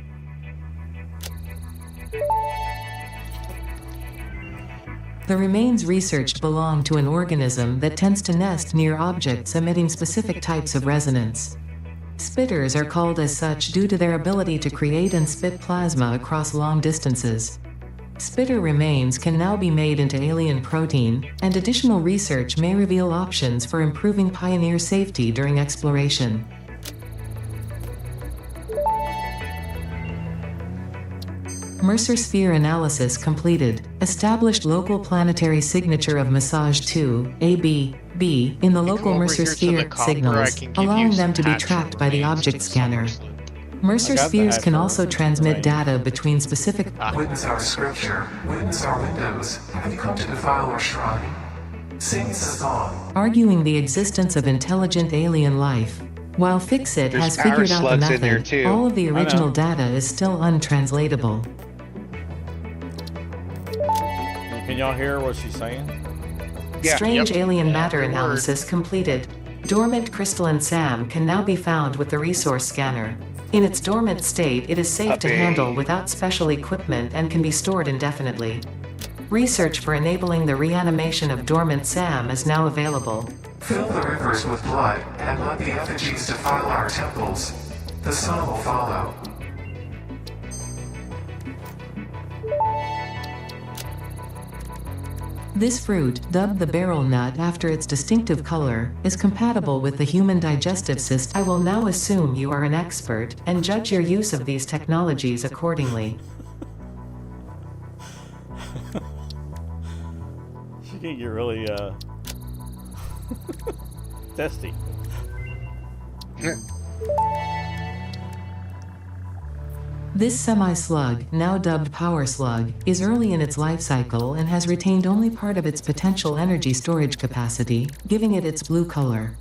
Speaker 3: The remains researched belong to an organism that tends to nest near objects emitting specific types of resonance. Spitters are called as such due to their ability to create and spit plasma across long distances. Spitter remains can now be made into alien protein, and additional research may reveal options for improving pioneer safety during exploration. Mercer sphere analysis completed. Established local planetary signature of Massage 2, AB, B, in the
Speaker 4: You
Speaker 3: local
Speaker 4: come over
Speaker 3: Mercer
Speaker 4: here to the
Speaker 3: sphere
Speaker 4: cop where I
Speaker 3: signals,
Speaker 4: can give
Speaker 3: allowing
Speaker 4: you
Speaker 3: them to be
Speaker 4: hatcher
Speaker 3: tracked by the
Speaker 4: remains
Speaker 3: object
Speaker 4: to the
Speaker 3: scanner.
Speaker 4: SummerSlam.
Speaker 3: Mercer
Speaker 2: I got the
Speaker 3: spheres can
Speaker 2: hatcher
Speaker 3: also transmit
Speaker 2: remains.
Speaker 3: data between specific
Speaker 6: Witness our scripture, witness our windows. Have you come to defile our shrine? Sing us a song.
Speaker 3: arguing the existence of intelligent alien life. While Fixit
Speaker 1: There's
Speaker 3: has
Speaker 1: power
Speaker 3: figured out the
Speaker 1: slugs in there,
Speaker 3: method,
Speaker 1: too.
Speaker 3: all of the
Speaker 2: I
Speaker 3: original
Speaker 2: know.
Speaker 3: data is still untranslatable.
Speaker 2: Can y'all hear what she's saying?
Speaker 1: Yeah.
Speaker 3: Strange
Speaker 4: Yep.
Speaker 3: alien matter
Speaker 4: Every word.
Speaker 3: analysis completed. Dormant crystalline SAM can now be found with the resource scanner. In its dormant state, it is safe to
Speaker 1: Puppy.
Speaker 3: handle without special equipment and can be stored indefinitely. Research for enabling the reanimation of dormant SAM is now available.
Speaker 6: Fill the rivers with blood, and let the effigies defile our temples. The sun will follow.
Speaker 3: This fruit, dubbed the beryl nut after its distinctive color, is compatible with the human digestive system. I will now assume you are an expert and judge your use of these technologies accordingly.
Speaker 2: She can get really testy.
Speaker 3: This semi-slug, now dubbed power slug, is early in its life cycle and has retained only part of its potential energy storage capacity, giving it its blue color.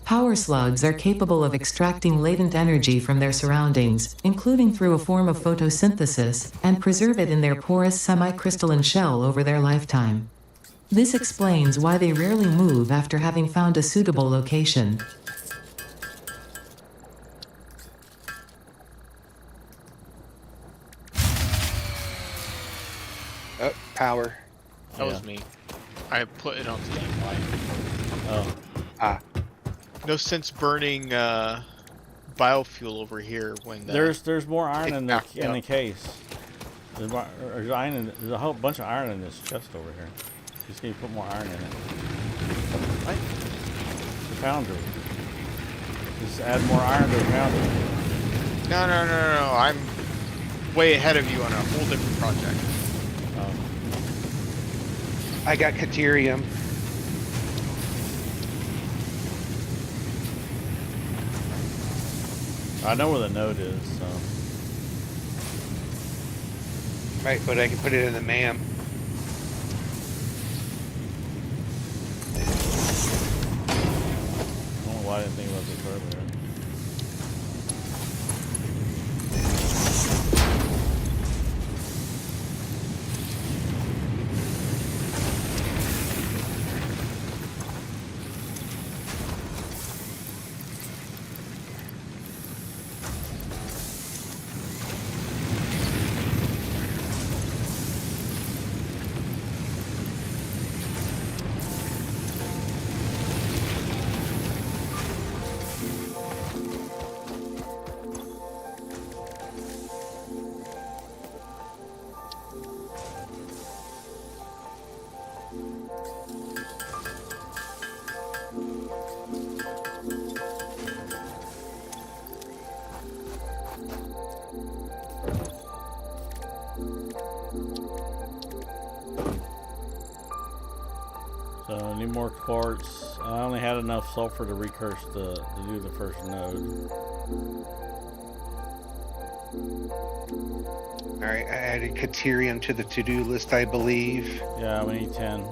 Speaker 3: Power slugs are capable of extracting latent energy from their surroundings, including through a form of photosynthesis, and preserve it in their porous semi-crystalline shell over their lifetime. This explains why they rarely move after having found a suitable location.
Speaker 1: Oh, power.
Speaker 4: That was me. I put it on standby.
Speaker 2: Oh,
Speaker 1: Ah.
Speaker 4: No sense burning biofuel over here when
Speaker 2: there's more iron in the
Speaker 4: back up.
Speaker 2: case. There's iron there's a whole bunch of iron in this chest over here. Just need to put more iron in it.
Speaker 4: What?
Speaker 2: The foundry. Just add more iron to the foundry.
Speaker 4: No. I'm way ahead of you on a whole different project.
Speaker 2: Oh.
Speaker 1: I got Caterium.
Speaker 2: I know where the node is, so.
Speaker 1: Right, but I can put it in the MAM.
Speaker 2: I don't know why I didn't think about this earlier. So I need more quartz. I only had enough sulfur to recurse to do the first node.
Speaker 1: All right, I added Caterium to the to-do list, I believe.
Speaker 2: Yeah, we need 10.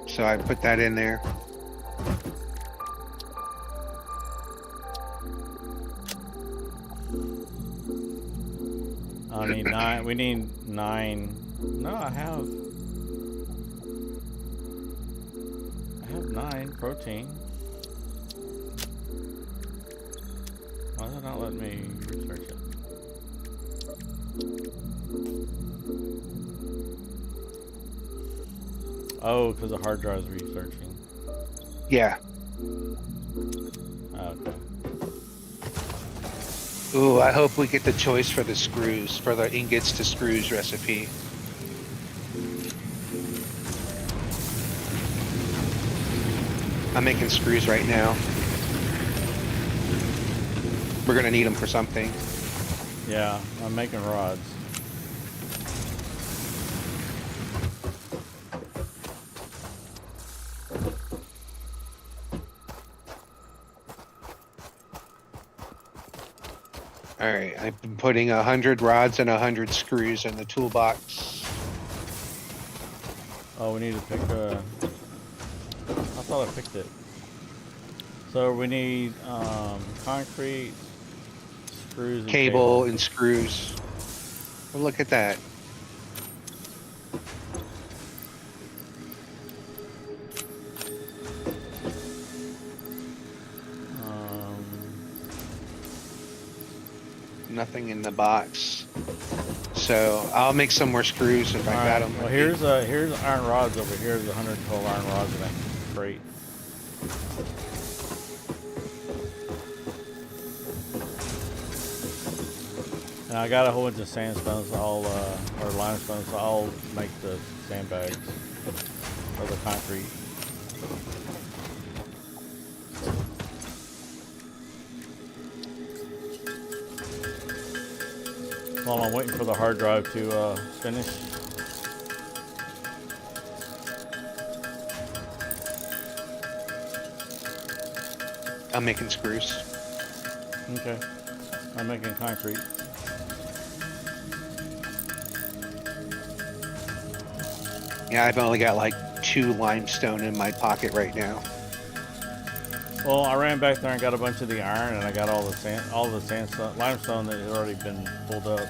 Speaker 1: So I put that in there.
Speaker 2: I need 9. We need 9. No, I have 9 protein. Why is it not letting me research it? Oh, because the hard drive is researching.
Speaker 1: Yeah.
Speaker 2: Okay.
Speaker 1: Ooh, I hope we get the choice for the screws, for the ingots to screws recipe. I'm making screws right now. We're gonna need them for something.
Speaker 2: Yeah, I'm making rods.
Speaker 1: All right, I've been putting 100 rods and 100 screws in the toolbox.
Speaker 2: Oh, we need to pick a... I thought I picked it. So we need concrete, screws, and
Speaker 1: Cable and screws. Well, look at that. Nothing in the box. So I'll make some more screws if I got them.
Speaker 2: Well, here's iron rods over here. There's 112 iron rods in that crate. And I got a whole bunch of sandstones, or limestones. So I'll make the sandbags or the concrete. While I'm waiting for the hard drive to finish.
Speaker 1: I'm making screws.
Speaker 2: Okay. I'm making concrete.
Speaker 1: Yeah, I've only got like 2 limestone in my pocket right now.
Speaker 2: Well, I ran back there and got a bunch of the iron, and I got all the sandstone, limestone that had already been pulled up.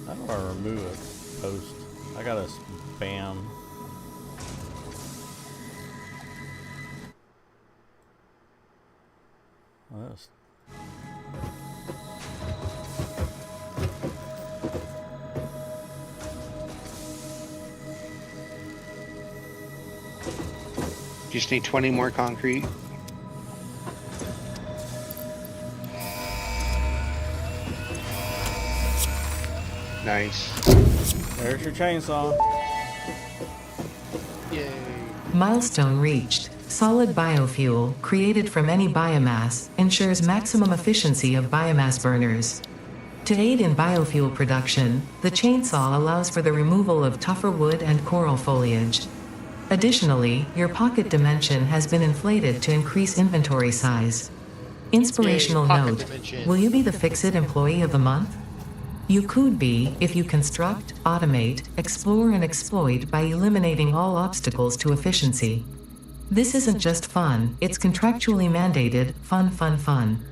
Speaker 2: How do I remove a post? I got a spam. Well, that's...
Speaker 1: Just need 20 more concrete. Nice.
Speaker 2: There's your chainsaw.
Speaker 1: Yay.
Speaker 3: Milestone reached. Solid biofuel, created from any biomass, ensures maximum efficiency of biomass burners. To aid in biofuel production, the chainsaw allows for the removal of tougher wood and coral foliage. Additionally, your pocket dimension has been inflated to increase inventory size. Inspirational
Speaker 4: Yay, pocket
Speaker 3: note:
Speaker 4: dimension.
Speaker 3: will you be the Fix-It Employee of the Month? You could be, if you construct, automate, explore and exploit by eliminating all obstacles to efficiency. This isn't just fun, it's contractually mandated, fun, fun, fun.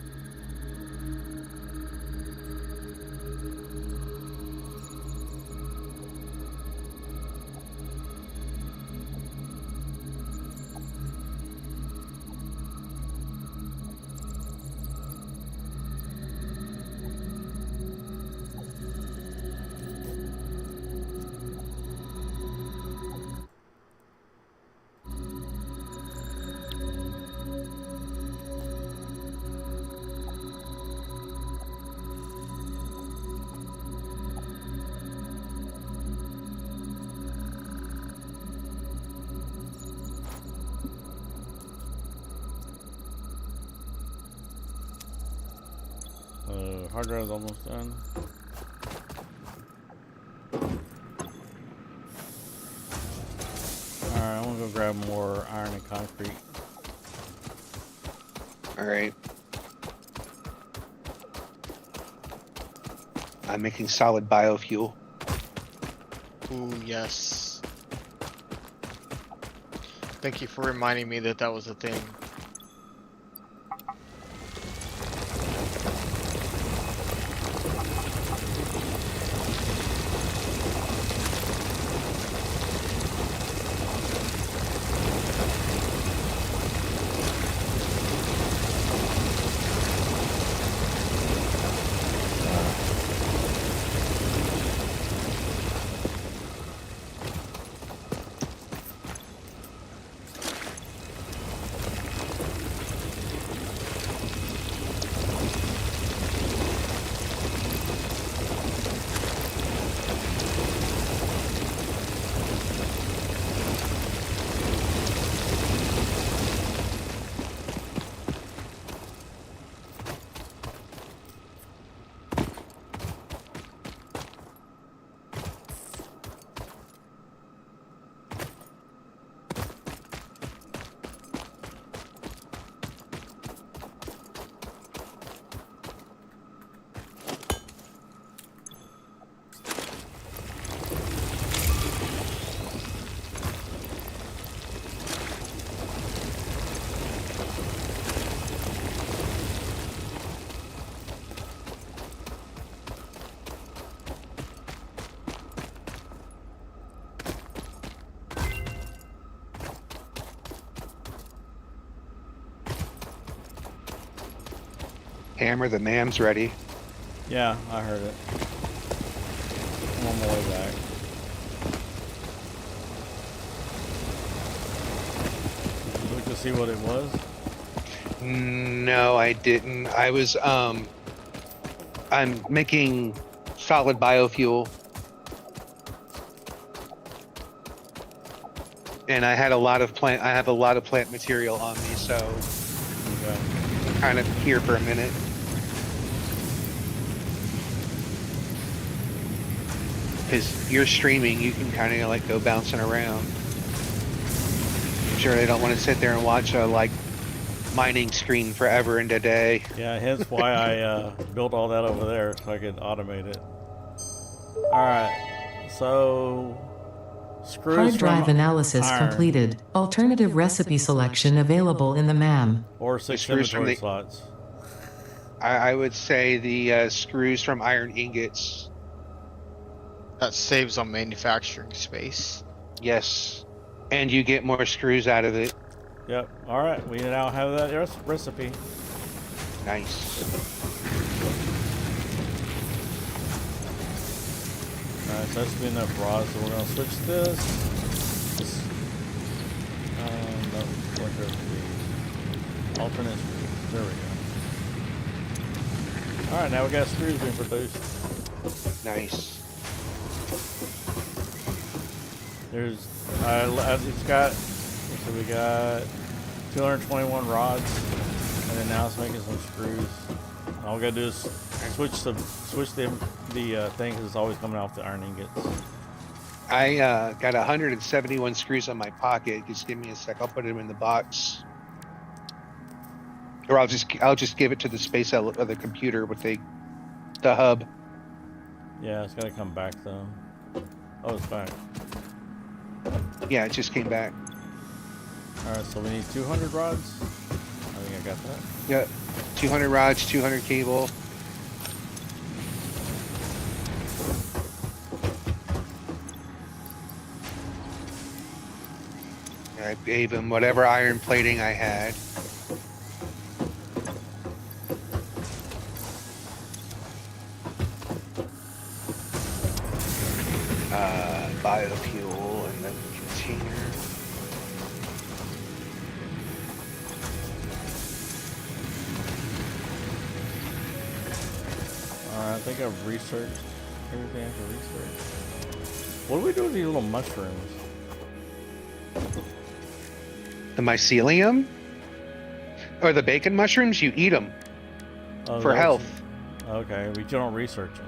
Speaker 2: Hard drive's almost done. Alright, I'm gonna go grab more iron and concrete.
Speaker 1: All right. I'm making solid biofuel.
Speaker 4: Ooh, yes. Thank you for reminding me that that was a thing.
Speaker 1: Hammer, the mam's ready.
Speaker 2: Yeah, I heard it. I'm on my way back. Did you look to see what it was?
Speaker 1: No, I didn't. I'm making solid biofuel. And I have a lot of plant material on me, so
Speaker 2: Okay.
Speaker 1: I'm kind of here for a minute. Because you're streaming, you can kind of like go bouncing around. I'm sure they don't want to sit there and watch a like mining screen forever and a day.
Speaker 2: Yeah, hence why I built all that over there so I could automate it. Alright, so screws
Speaker 3: Hard drive
Speaker 2: from
Speaker 3: analysis
Speaker 2: iron
Speaker 3: completed. Alternative recipe selection available in the MAM.
Speaker 2: or 6
Speaker 1: screws from
Speaker 2: inventory
Speaker 1: the-
Speaker 2: slots.
Speaker 1: I would say the screws from iron ingots.
Speaker 4: That saves on manufacturing space.
Speaker 1: Yes. And you get more screws out of it.
Speaker 2: Yep. Alright, we now have that recipe.
Speaker 1: Nice.
Speaker 2: Alright, so that's be enough rods, so we're gonna switch this. No, what does the alternate screws? There we go. Alright, now we got screws being produced.
Speaker 1: Nice.
Speaker 2: There's, it's got, so we got 221 rods, and then now it's making some screws. All we gotta do is switch the thing, because it's always coming off the iron ingots.
Speaker 1: I got 171 screws on my pocket. Just give me a sec. I'll put them in the box, or I'll just give it to the space of the computer with the hub.
Speaker 2: Yeah, it's gotta come back though. Oh, it's back.
Speaker 1: Yeah, it just came back.
Speaker 2: Alright, so we need 200 rods. I think I got that.
Speaker 1: Yep. 200 rods, 200 cable. I gave him whatever iron plating I had. Biofuel and then container.
Speaker 2: Alright, I think I've researched everything I have to research. What do we do with these little mushrooms?
Speaker 1: The mycelium? Or the bacon mushrooms? You eat them
Speaker 2: Oh,
Speaker 1: for
Speaker 2: is that what
Speaker 1: health.
Speaker 2: Okay, we don't research them.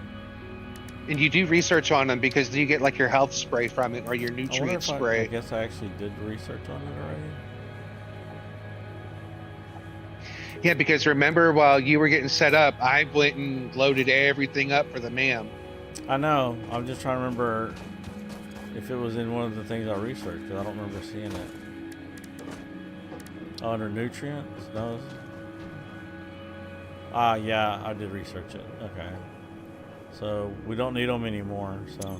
Speaker 1: And you do research on them because you get like your health spray from it or your
Speaker 2: I wonder
Speaker 1: nutrient
Speaker 2: if I
Speaker 1: spray.
Speaker 2: guess I actually did research on it already.
Speaker 1: Yeah, because remember while you were getting set up, I went and loaded everything up for the ma'am.
Speaker 2: I know. I'm just trying to remember if it was in one of the things I researched, because I don't remember seeing it. Oh, under nutrients? No. Ah, yeah, I did research it. Okay. So we don't need them anymore. So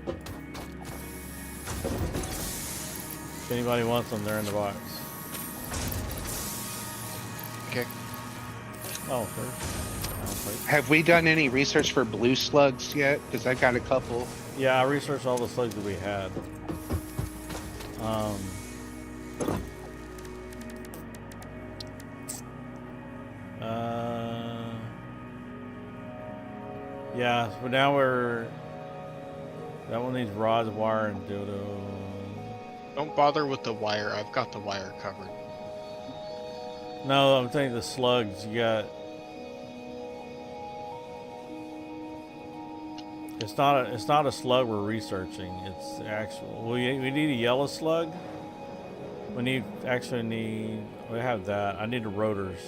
Speaker 2: if anybody wants them, they're in the box.
Speaker 4: Okay.
Speaker 2: Oh, first.
Speaker 1: Have we done any research for blue slugs yet? Because I've got a couple.
Speaker 2: Yeah, I researched all the slugs that we had. Yeah, but now that one needs rods, wire, and dildo.
Speaker 4: Don't bother with the wire. I've got the wire covered.
Speaker 2: No, I'm saying the slugs. You got. It's not a slug we're researching. It's actual. We need a yellow slug. We have that. I need the rotors.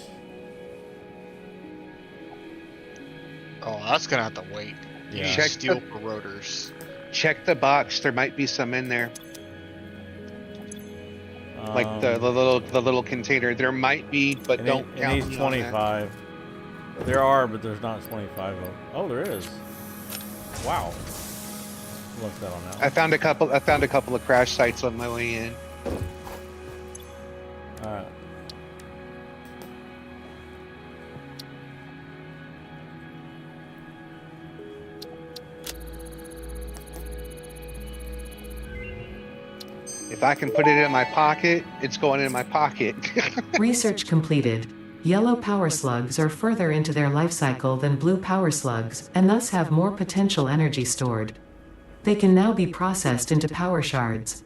Speaker 4: Oh, that's gonna have to wait. You
Speaker 2: Yeah.
Speaker 4: need
Speaker 1: Check
Speaker 4: steel
Speaker 1: the-
Speaker 4: for rotors.
Speaker 1: Check the box. There might be some in there. Like the little container. There might be, but don't
Speaker 2: It
Speaker 1: count
Speaker 2: needs
Speaker 1: me on that.
Speaker 2: 25. There are, but there's not 25 of them. Oh, there is. Wow. Look that on that.
Speaker 1: I found a couple of crash sites on my way in.
Speaker 2: All right.
Speaker 1: If I can put it in my pocket, it's going in my pocket.
Speaker 3: Research completed. Yellow power slugs are further into their life cycle than blue power slugs, and thus have more potential energy stored. They can now be processed into power shards.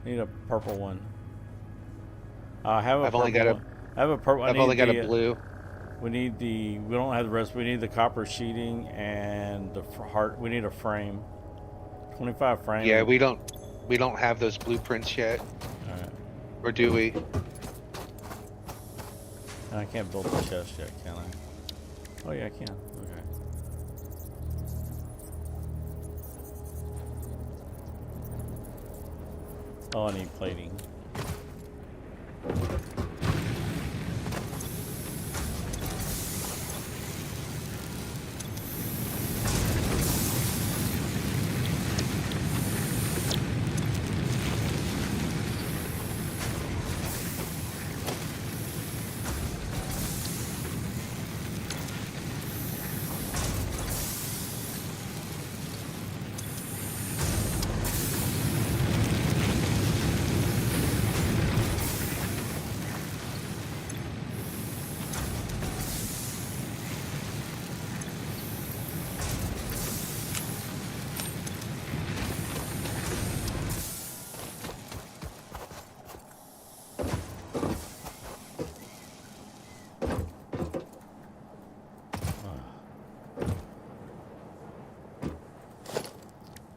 Speaker 2: Need a purple one. I have a
Speaker 1: I've only
Speaker 2: purple
Speaker 1: got a-
Speaker 2: one. I have a purple.
Speaker 1: I've only got a blue.
Speaker 2: We don't have the rest. We need the copper sheeting and the heart. We need a frame. 25 frame.
Speaker 1: Yeah, we don't have those blueprints yet.
Speaker 2: Alright.
Speaker 1: Or do we?
Speaker 2: I can't build the chest yet, can I? Oh yeah, I can. Okay. Oh, I need plating.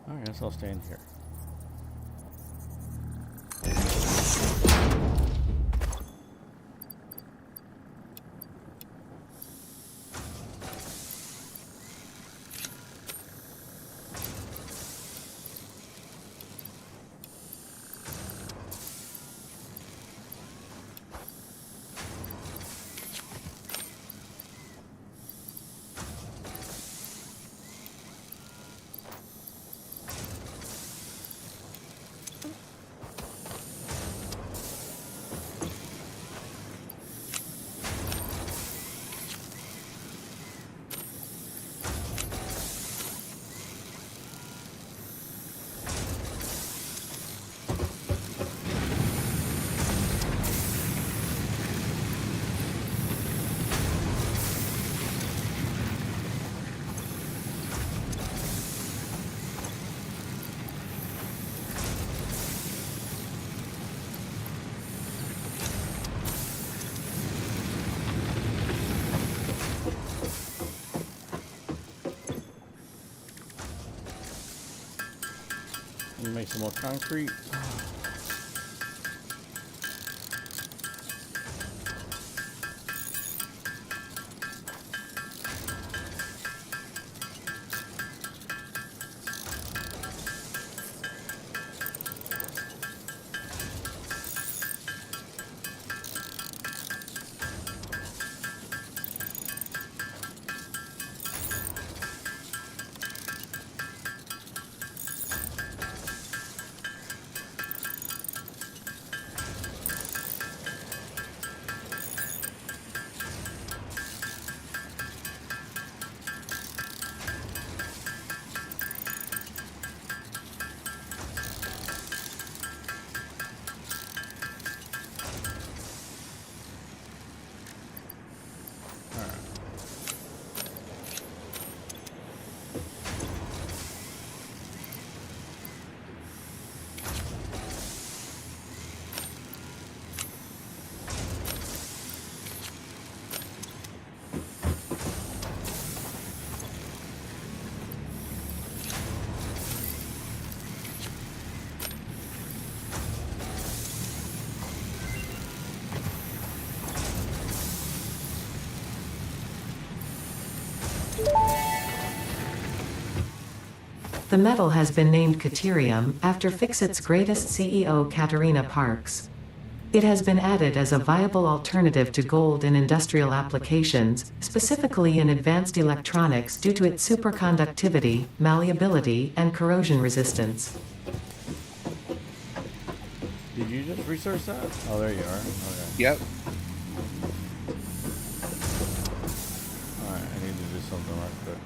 Speaker 2: I guess I'll stand here. Let me make some more concrete.
Speaker 3: The metal has been named Caterium after Fixit's greatest CEO Katerina Parks. It has been added as a viable alternative to gold in industrial applications, specifically in advanced electronics due to its superconductivity, malleability, and corrosion resistance.
Speaker 2: Did you just research that? Oh, there you are. Okay.
Speaker 1: Yep.
Speaker 2: Alright, I need to do something right quick.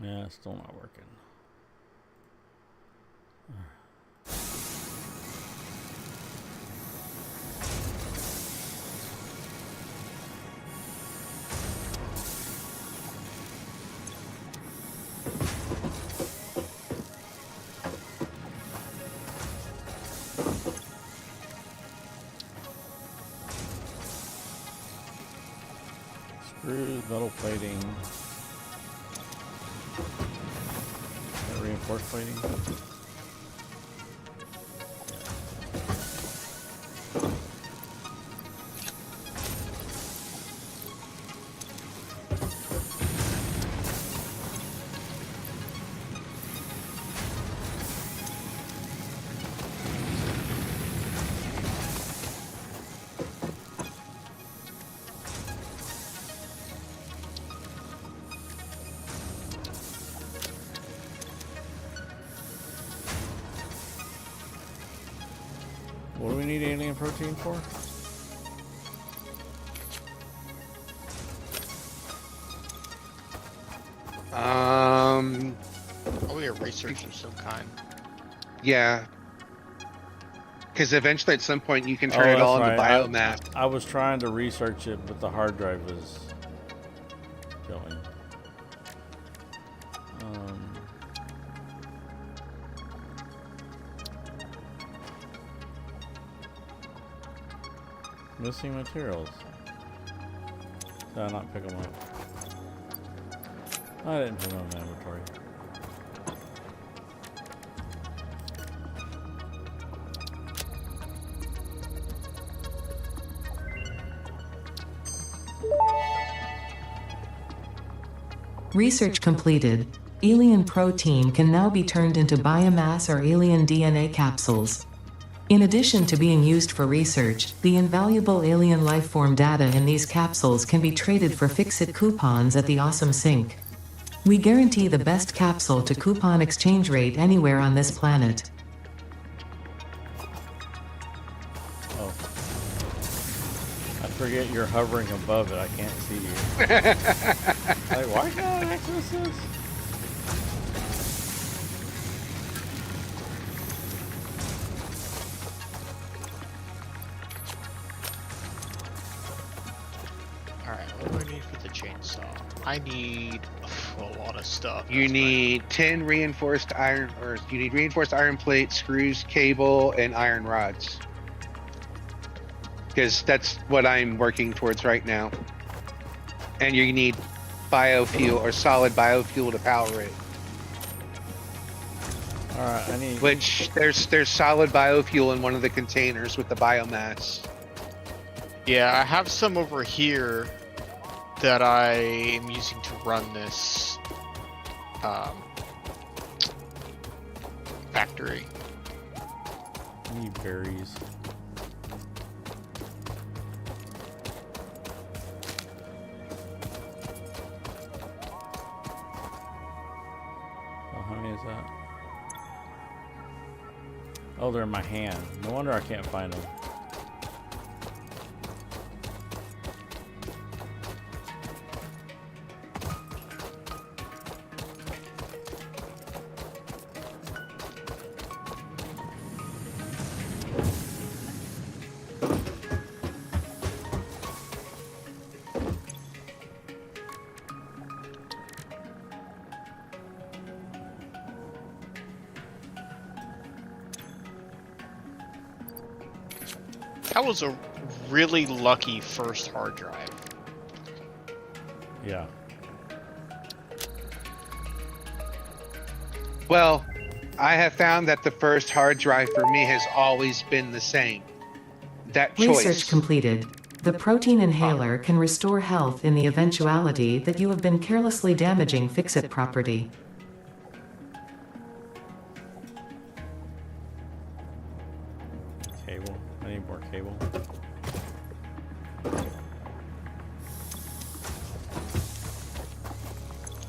Speaker 2: Yeah, it's still not working. Screws, metal plating. Reinforced plating. What do we need alien protein for?
Speaker 4: Probably a research of some kind.
Speaker 1: Yeah. Because eventually at some point you can turn it all into biomass.
Speaker 2: I was trying to research it, but the hard drive was going. Missing materials. Did I not pick them up? I didn't put them in the inventory.
Speaker 3: Research completed. Alien protein can now be turned into biomass or alien DNA capsules. In addition to being used for research, the invaluable alien lifeform data in these capsules can be traded for Fixit coupons at the Awesome Sink. We guarantee the best capsule to coupon exchange rate anywhere on this planet.
Speaker 2: Oh. I forget you're hovering above it. I can't see you. Like, why can't I access this?
Speaker 4: Alright, what do I need for the chainsaw? I need a lot of stuff.
Speaker 1: You
Speaker 4: That's
Speaker 1: need 10 reinforced iron, or you need reinforced iron plates, screws, cable, and iron rods. Because that's what I'm working towards right now. And you need biofuel or solid biofuel to power it.
Speaker 2: Alright, I need...
Speaker 1: Which there's solid biofuel in one of the containers with the biomass.
Speaker 4: Yeah, I have some over here that I am using to run this factory.
Speaker 2: I need berries. How many is that? Oh, they're in my hand. No wonder I can't find them.
Speaker 4: That was a really lucky first hard drive.
Speaker 2: Yeah.
Speaker 1: Well, I have found that the first hard drive for me has always been the same. That choice.
Speaker 3: Research completed. The protein inhaler can restore health in the eventuality that you have been carelessly damaging fix-it property.
Speaker 2: Cable. I need more cable.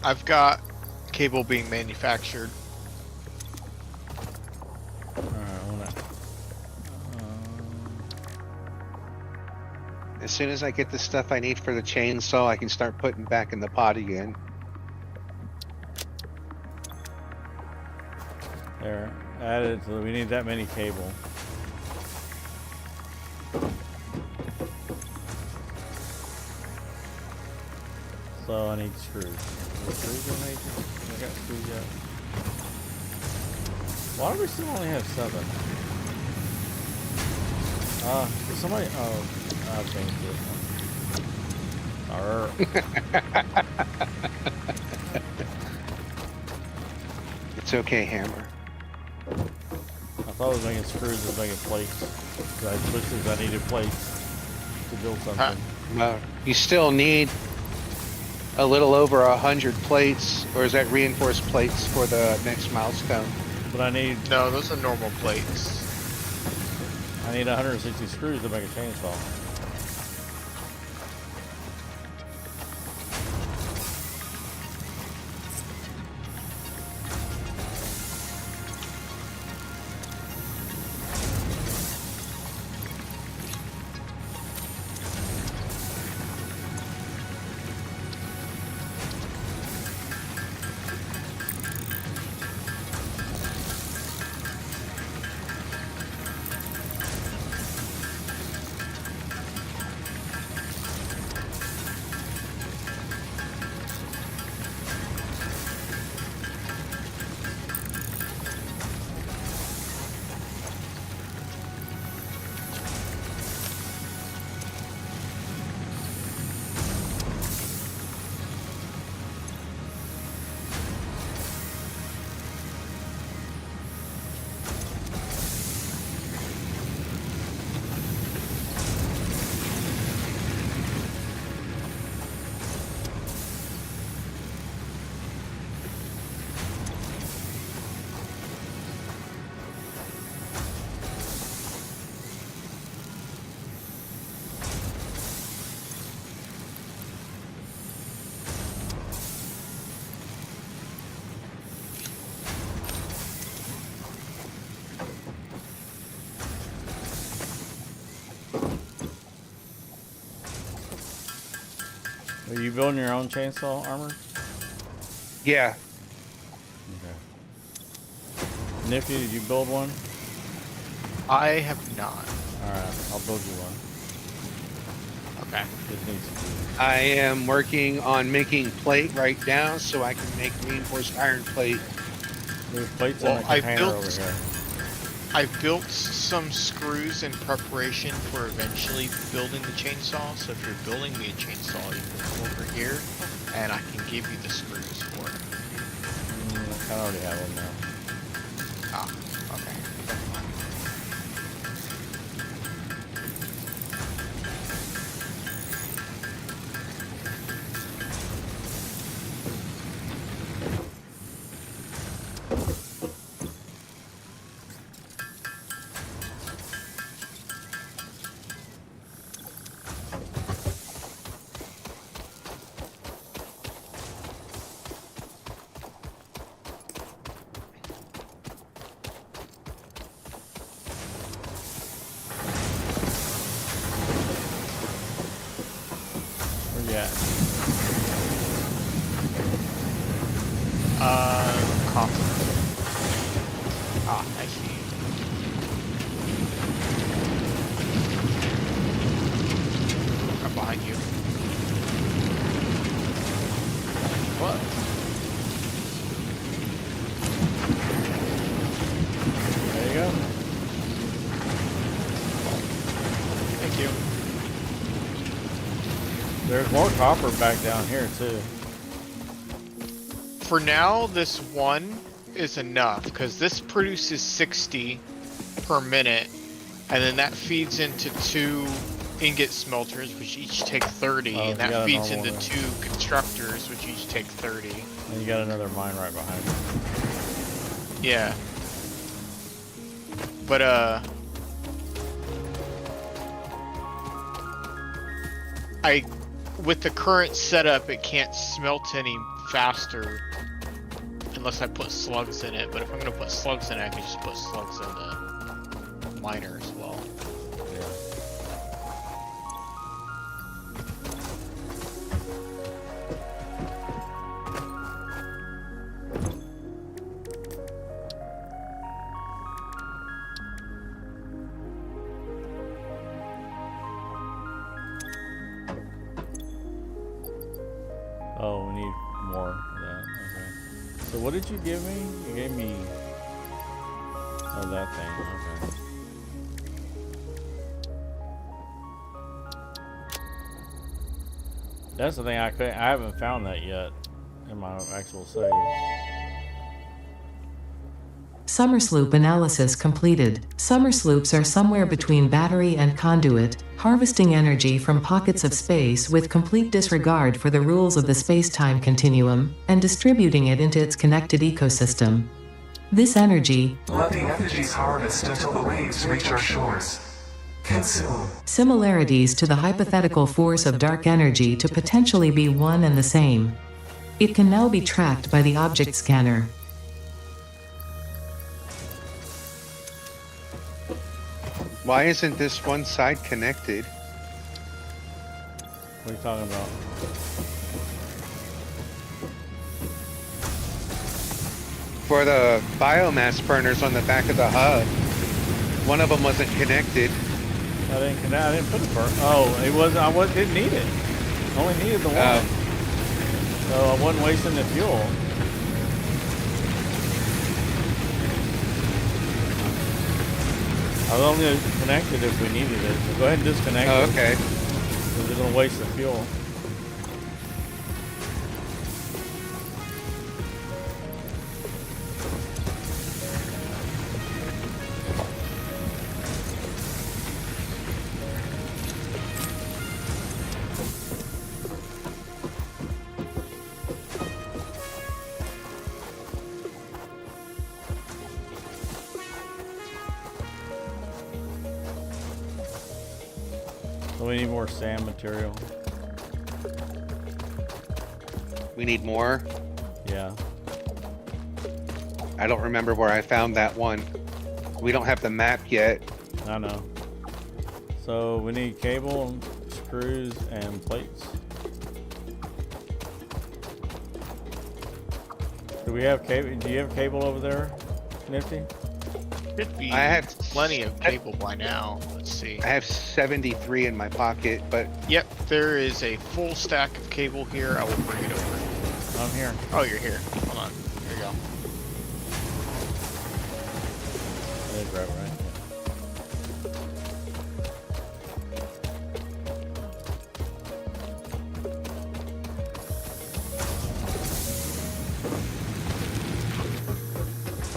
Speaker 4: I've got cable being manufactured.
Speaker 2: Alright, I wanna...
Speaker 1: As soon as I get the stuff I need for the chainsaw, I can start putting back in the pot again.
Speaker 2: There. Added, so we need that many cable. So I need screws. Are there screws I need? I got screws yet. Why do we still only have 7? Somebody, I changed it.
Speaker 1: It's okay, Hammer.
Speaker 2: I thought I was making screws, I was making plates. So I switched because I needed plates to build something.
Speaker 1: Well, you still need a little over 100 plates, or is that reinforced plates for the next milestone?
Speaker 2: But I need
Speaker 4: No, those are normal plates.
Speaker 2: 160 screws to make a chainsaw. Are you building your own chainsaw armor?
Speaker 1: Yeah.
Speaker 2: Okay. Nifty, did you build one?
Speaker 4: I have not.
Speaker 2: Alright, I'll build you one.
Speaker 4: Okay.
Speaker 2: It needs to be.
Speaker 1: I am working on making plate right now so I can make reinforced iron plate.
Speaker 2: There's plates
Speaker 4: Well,
Speaker 2: in the
Speaker 4: I
Speaker 2: container
Speaker 4: built-
Speaker 2: over here.
Speaker 4: I built some screws in preparation for eventually building the chainsaw. So if you're building me a chainsaw, you can come over here and I can give you the screws for it.
Speaker 2: I already have one now.
Speaker 4: Ah, okay. Never mind.
Speaker 2: Where you at?
Speaker 4: Coffee. Ah, I see. I'm behind you. What?
Speaker 2: There you go.
Speaker 4: Thank you.
Speaker 2: There's more copper back down here too.
Speaker 4: For now, this one is enough because this produces 60 per minute, and then that feeds into 2 ingot smelters, which each take 30,
Speaker 2: Oh,
Speaker 4: and
Speaker 2: you
Speaker 4: that
Speaker 2: got a
Speaker 4: feeds
Speaker 2: normal
Speaker 4: into
Speaker 2: one.
Speaker 4: 2 constructors, which each take 30.
Speaker 2: And you got another mine right behind you.
Speaker 4: Yeah. But with the current setup, it can't smelt any faster unless I put slugs in it. But if I'm gonna put slugs in it, I can just put slugs in the miner as well.
Speaker 2: Yeah. Oh, we need more of that. Okay. So what did you give me? You gave me... Oh, that thing. Okay. That's the thing I haven't found that yet in my actual save.
Speaker 3: Summer sloop analysis completed. Summer sloops are somewhere between battery and conduit, harvesting energy from pockets of space with complete disregard for the rules of the space-time continuum, and distributing it into its connected ecosystem. This energy,
Speaker 6: Let the effigies harvest until the waves reach our shores. Consume.
Speaker 3: similarities to the hypothetical force of dark energy to potentially be one and the same. It can now be tracked by the object scanner.
Speaker 1: Why isn't this one side connected?
Speaker 2: What are you talking about?
Speaker 1: For the biomass burners on the back of the hub, one of them wasn't connected.
Speaker 2: I didn't put it for. Oh, it wasn't. Didn't need it. Only needed the one. So I wasn't wasting the fuel. I was only connected if we needed it. So go ahead and disconnect
Speaker 1: Oh,
Speaker 2: it.
Speaker 1: okay.
Speaker 2: Because it's gonna waste the fuel. So we need more sand material.
Speaker 1: We need more.
Speaker 2: Yeah.
Speaker 1: I don't remember where I found that one. We don't have the map yet.
Speaker 2: I know. So we need cable, screws, and plates. Do we have cable? Do you have cable over there, Nifty?
Speaker 4: Should be
Speaker 1: I have
Speaker 4: plenty of cable by now. Let's see.
Speaker 1: I have 73 in my pocket, but
Speaker 4: Yep, there is a full stack of cable here. I will bring it over.
Speaker 2: I'm here.
Speaker 4: Oh, you're here. Hold on. Here you go.
Speaker 2: I did grab it, right?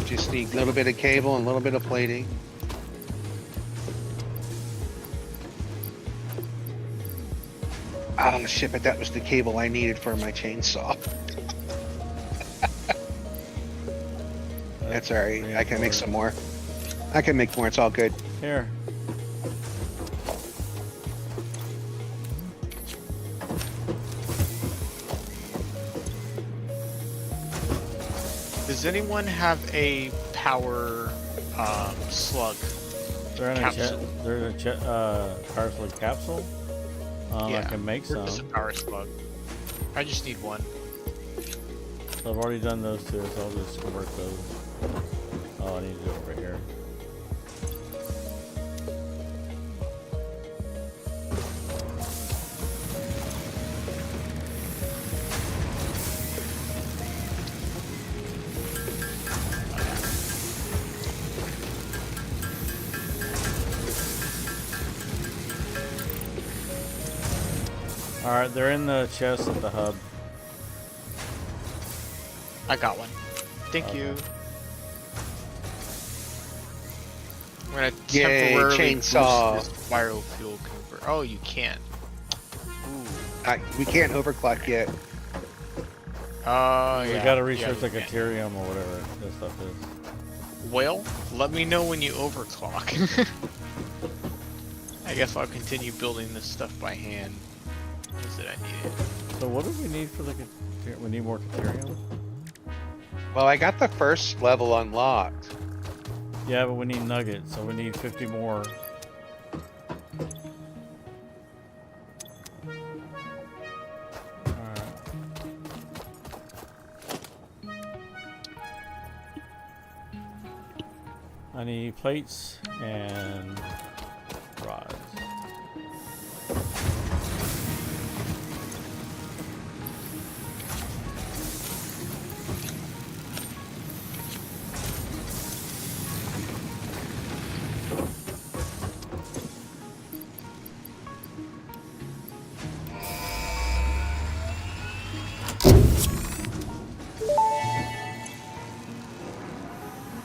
Speaker 1: just need a little bit of cable and a little bit of plating. Oh shit, but that was the cable I needed for my chainsaw. That's alright, I can make some more. I can make more, it's all good.
Speaker 2: Here.
Speaker 4: Does anyone have a power slug?
Speaker 2: They're in a
Speaker 4: Capsule.
Speaker 2: power slug capsule. I can make
Speaker 4: Where
Speaker 2: some.
Speaker 4: is a power slug? I just need one.
Speaker 2: So I've already done those two, so I'll just convert those. Oh, I need to do it over here. Alright, they're in the chest at the hub.
Speaker 4: I got one. Thank you. I'm gonna
Speaker 1: Yay,
Speaker 4: temporarily
Speaker 1: chainsaw.
Speaker 4: boost this biofuel convert. Oh, you can't. Ooh.
Speaker 1: We can't overclock yet.
Speaker 4: Oh,
Speaker 2: We
Speaker 4: yeah.
Speaker 2: gotta research
Speaker 4: yeah,
Speaker 2: the Caterium or whatever this stuff is.
Speaker 4: Well, let me know when you overclock. I guess I'll continue building this stuff by hand. What is it I needed?
Speaker 2: So what do we need for the Caterium? We need more Caterium?
Speaker 1: Well, I got the first level unlocked.
Speaker 2: Yeah, but we need nuggets, so we need 50 more. Alright. I need plates and rods.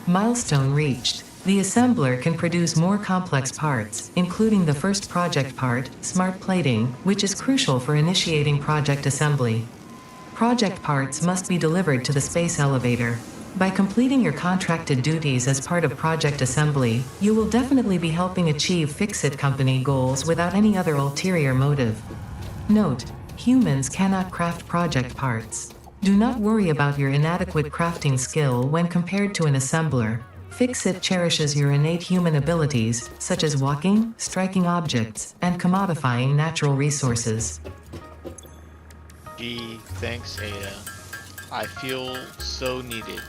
Speaker 3: Milestone reached. The assembler can produce more complex parts, including the first project part, smart plating, which is crucial for initiating project assembly. Project parts must be delivered to the space elevator. By completing your contracted duties as part of project assembly, you will definitely be helping achieve Fix-It Company goals without any other ulterior motive. Note: humans cannot craft project parts. Do not worry about your inadequate crafting skill when compared to an assembler. Fix-It cherishes your innate human abilities, such as walking, striking objects, and commodifying natural resources.
Speaker 4: Gee, thanks, Ada. I feel so needed.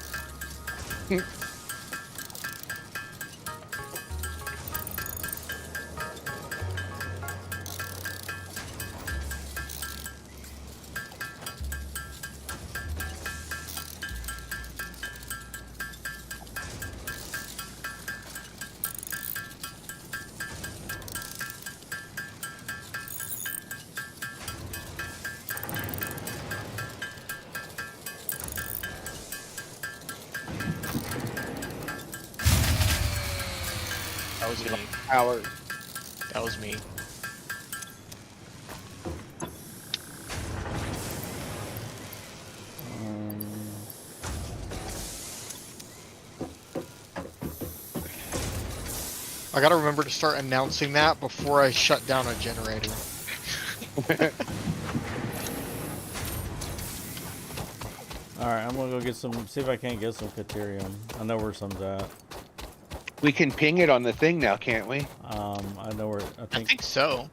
Speaker 4: That was me.
Speaker 1: Power.
Speaker 4: That was me. I gotta remember to start announcing that before I shut down a generator.
Speaker 2: Alright, I'm gonna go get some, see if I can't get some Caterium. I know where some's at.
Speaker 1: We can ping it on the thing now, can't we?
Speaker 2: I know where, I
Speaker 4: I
Speaker 2: think,
Speaker 4: think so.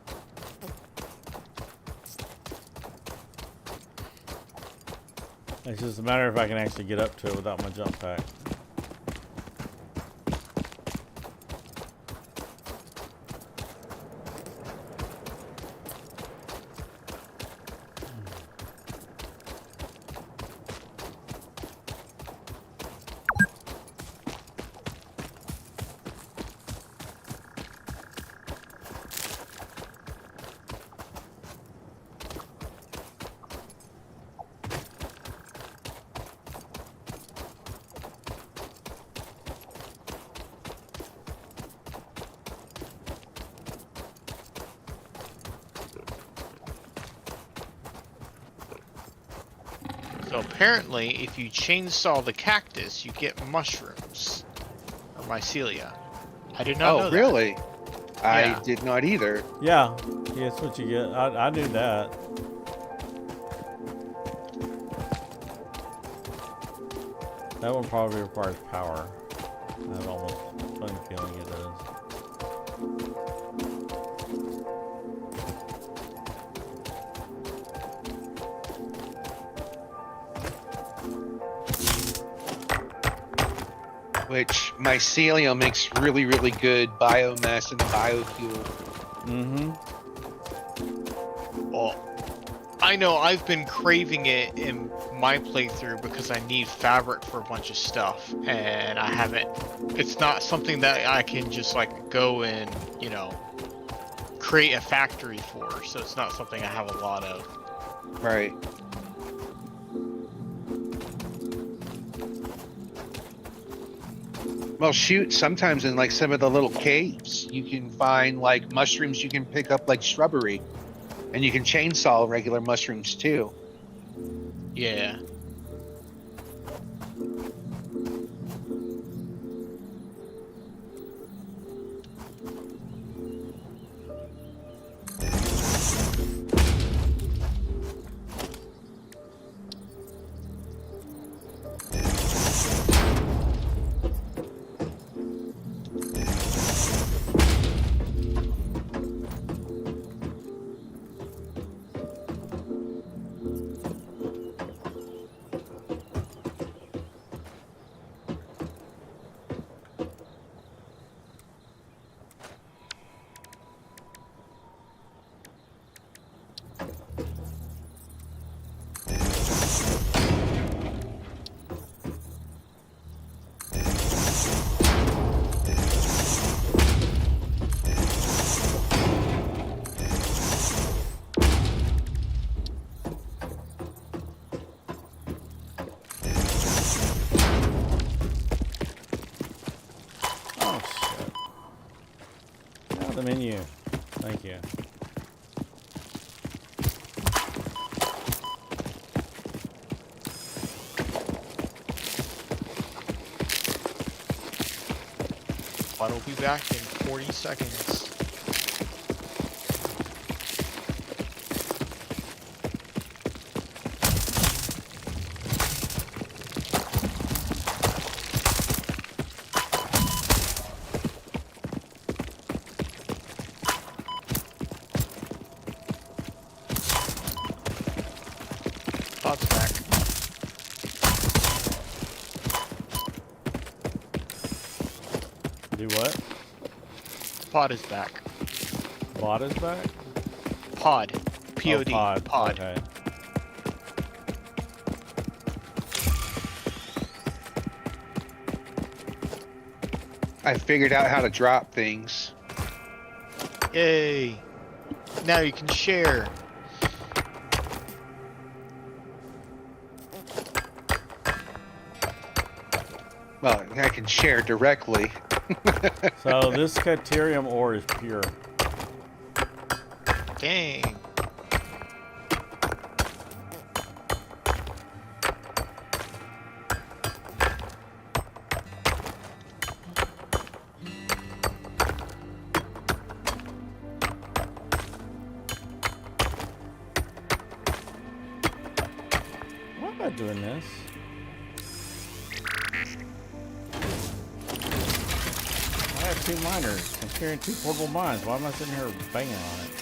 Speaker 2: It's just a matter if I can actually get up to it without my jump pack.
Speaker 4: So apparently, if you chainsaw the cactus, you get mushrooms or mycelia. I did not know
Speaker 1: Oh,
Speaker 4: that.
Speaker 1: really?
Speaker 4: Yeah.
Speaker 1: I did not either.
Speaker 2: Yeah, that's what you get. I knew that. That one probably requires power. I have almost a funny feeling it does.
Speaker 1: Which mycelium makes really, really good biomass and biofuel.
Speaker 2: Mm-hmm.
Speaker 4: Well, I know I've been craving it in my playthrough because I need fabric for a bunch of stuff, and I haven't. It's not something that I can just like go and, you know, create a factory for, so it's not something I have a lot of.
Speaker 1: Right. Well, shoot, sometimes in like some of the little caves, you can find like mushrooms you can pick up like shrubbery. And you can chainsaw regular mushrooms too.
Speaker 4: Yeah.
Speaker 2: The menu. Thank you.
Speaker 4: I'll be back in 40 seconds. Pod's back.
Speaker 2: Do what?
Speaker 4: Pod is back.
Speaker 2: Bot is back?
Speaker 4: Pod. P-O-D.
Speaker 2: Oh, pod.
Speaker 4: Pod.
Speaker 2: Okay.
Speaker 1: I figured out how to drop things.
Speaker 4: Yay. Now you can share.
Speaker 1: Well, I can share directly.
Speaker 2: So this Caterium ore is pure.
Speaker 4: Dang.
Speaker 2: Why am I doing this? I have two miners. I'm carrying two portable mines. Why am I sitting here banging on it?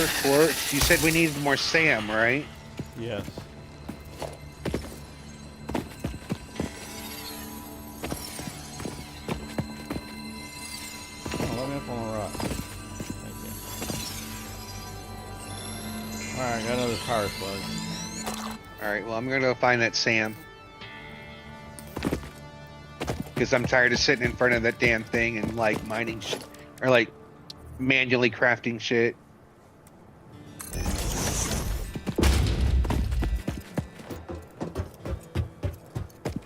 Speaker 1: quartz. You said we needed more Sam, right?
Speaker 2: Yes. Oh, let me up on the rock. Thank you. Alright, got another power slug.
Speaker 1: Alright, well, I'm gonna go find that Sam. Because I'm tired of sitting in front of that damn thing and, like, mining shit. Or, like, manually crafting shit.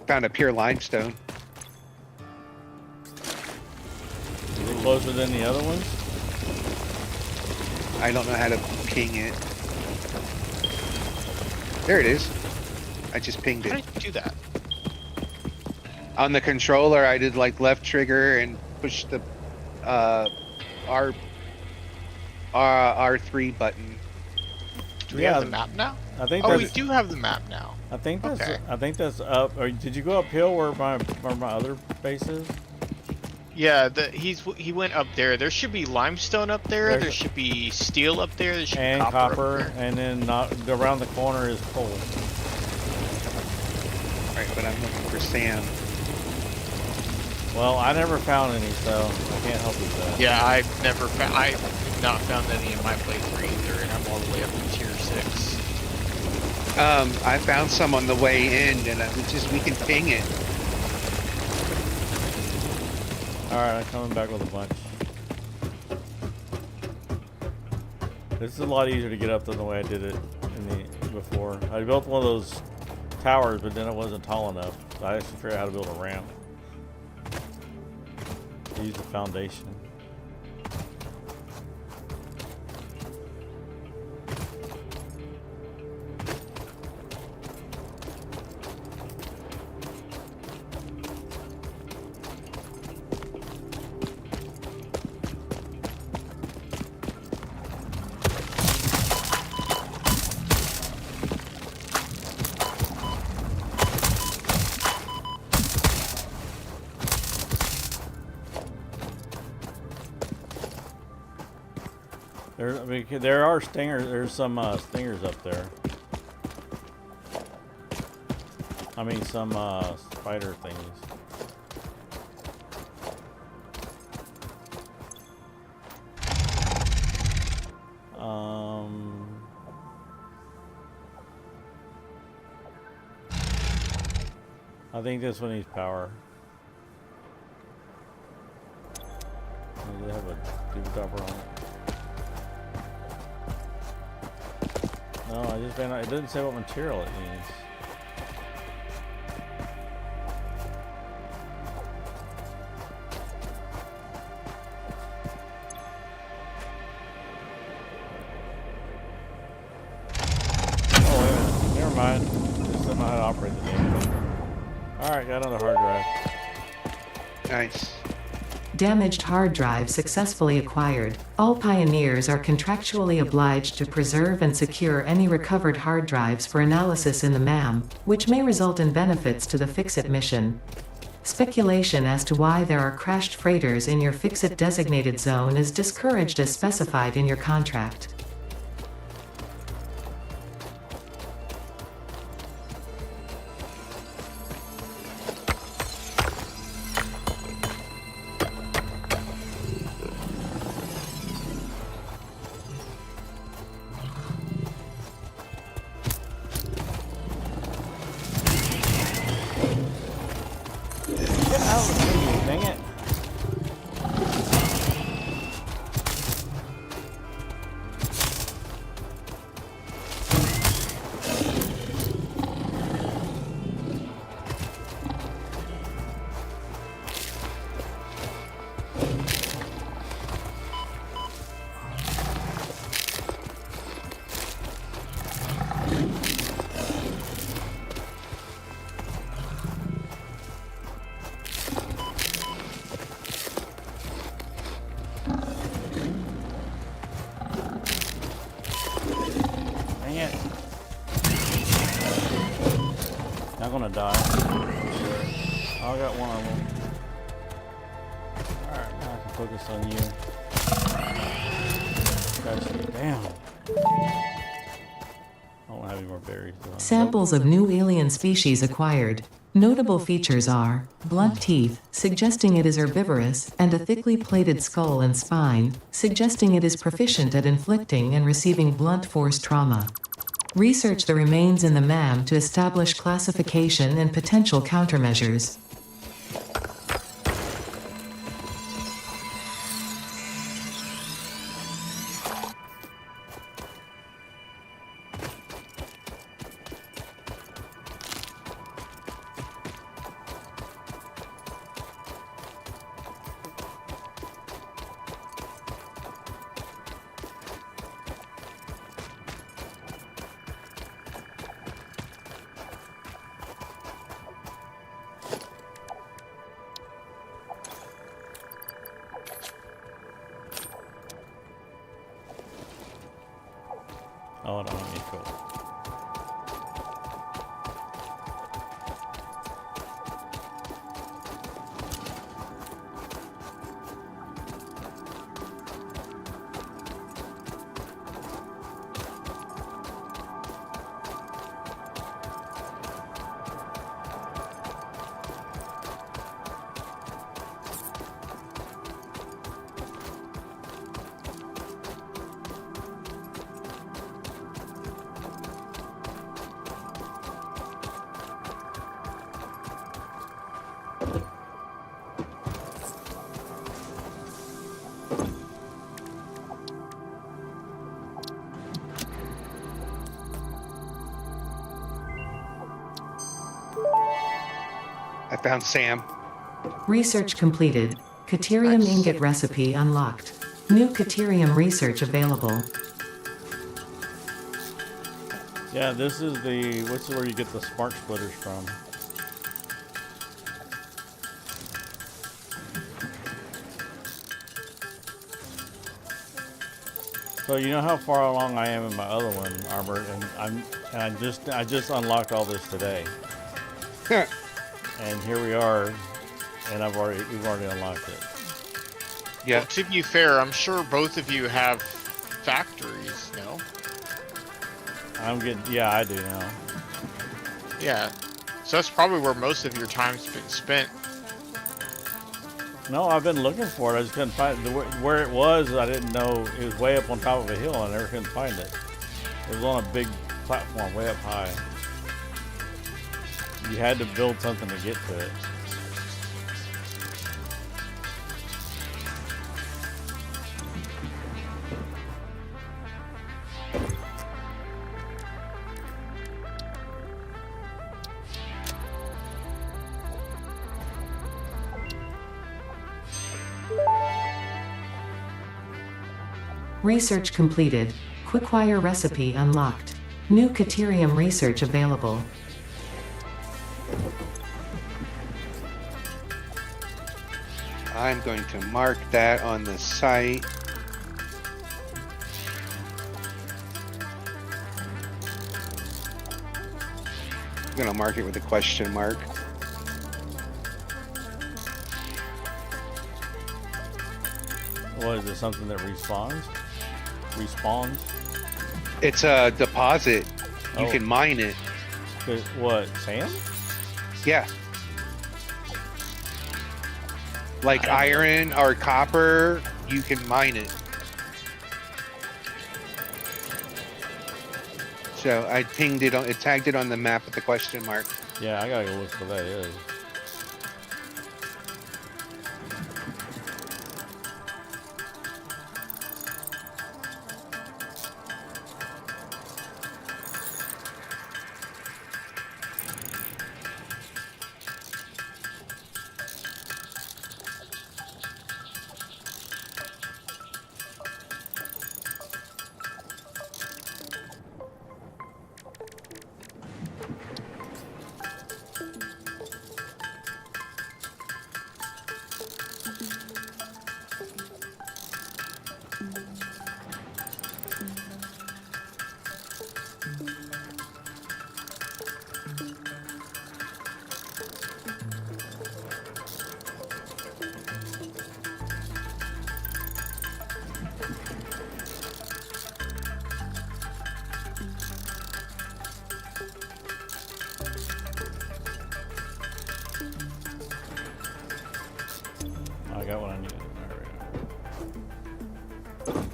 Speaker 1: Found a pure limestone.
Speaker 2: Is it closer than the other ones?
Speaker 1: I don't know how to ping it. There it is. I just pinged
Speaker 4: How
Speaker 1: it.
Speaker 4: did you do that?
Speaker 1: On the controller, I did like left trigger and push the R3 button.
Speaker 4: Do we
Speaker 2: Yeah,
Speaker 4: have the map now?
Speaker 2: I think
Speaker 4: Oh, we
Speaker 2: that's,
Speaker 4: do have the map now.
Speaker 2: I think that's
Speaker 4: Okay.
Speaker 2: I think that's up. Or did you go uphill where my other base is?
Speaker 4: Yeah, he went up there. There should be limestone up there.
Speaker 2: There's-
Speaker 4: There should be steel up there. There should be
Speaker 2: And
Speaker 4: copper,
Speaker 2: copper,
Speaker 4: up there.
Speaker 2: and then not around the corner is coal.
Speaker 1: Right, but I'm looking for Sam.
Speaker 2: Well, I never found any, so I can't help you with that.
Speaker 4: Yeah, I've not found any in my playthrough either, and I'm all the way up to tier 6.
Speaker 1: I found some on the way in, and we can ping it.
Speaker 2: Alright, I'm coming back with a bunch. This is a lot easier to get up than the way I did it before. I built one of those towers, but then it wasn't tall enough. So I actually figured out how to build a ramp. Use the foundation. There are stingers. There's some stingers up there. I mean, some spider things. I think this one needs power. Does it have a doober on it? No, I just found out it doesn't say what material it needs. Oh, wait a minute. Never mind. Just don't know how to operate the damn thing. Alright, got another hard drive.
Speaker 1: Nice.
Speaker 3: Damaged hard drive successfully acquired. All pioneers are contractually obliged to preserve and secure any recovered hard drives for analysis in the MAM, which may result in benefits to the Fix-It mission. Speculation as to why there are crashed freighters in your Fix-It designated zone is discouraged as specified in your contract.
Speaker 2: Get out of the menu, dang it. Dang it. Not gonna die. I got one of them. Alright, now I can focus on you. Damn. I don't have any more berries. Do I?
Speaker 3: Samples of new alien species acquired. Notable features are blunt teeth, suggesting it is herbivorous, and a thickly plated skull and spine, suggesting it is proficient at inflicting and receiving blunt force trauma. Research the remains in the MAM to establish classification and potential countermeasures.
Speaker 2: Oh, I don't have any cool.
Speaker 1: I found Sam.
Speaker 3: Research completed. Caterium
Speaker 4: Nice.
Speaker 3: ingot recipe unlocked. New caterium research available.
Speaker 2: Yeah, this is the, what's where you get the spark splitters from. So you know how far along I am in my other one, Armor, and I just unlocked all this today. And here we are, and we've already unlocked it.
Speaker 1: Yeah.
Speaker 4: Well, to be fair, I'm sure both of you have factories, no?
Speaker 2: Yeah, I do now.
Speaker 4: Yeah. So that's probably where most of your time's been spent.
Speaker 2: No, I've been looking for it. I just couldn't find it. Where it was. I didn't know it was way up on top of a hill, and I never couldn't find it. It was on a big platform, way up high. You had to build something to get to it.
Speaker 3: Research completed. Quickwire recipe unlocked. New caterium research available.
Speaker 1: I'm going to mark that on the site. I'm going to mark it with a question mark.
Speaker 2: What is it? Something that respawns? Respawns?
Speaker 1: It's a deposit. You
Speaker 2: Oh.
Speaker 1: can mine it.
Speaker 2: What? Sand?
Speaker 1: Yeah. Like iron or copper, you can mine it. So I pinged it on, it tagged it on the map with the question mark.
Speaker 2: Yeah, I gotta go look where that is. got what I needed. There we go.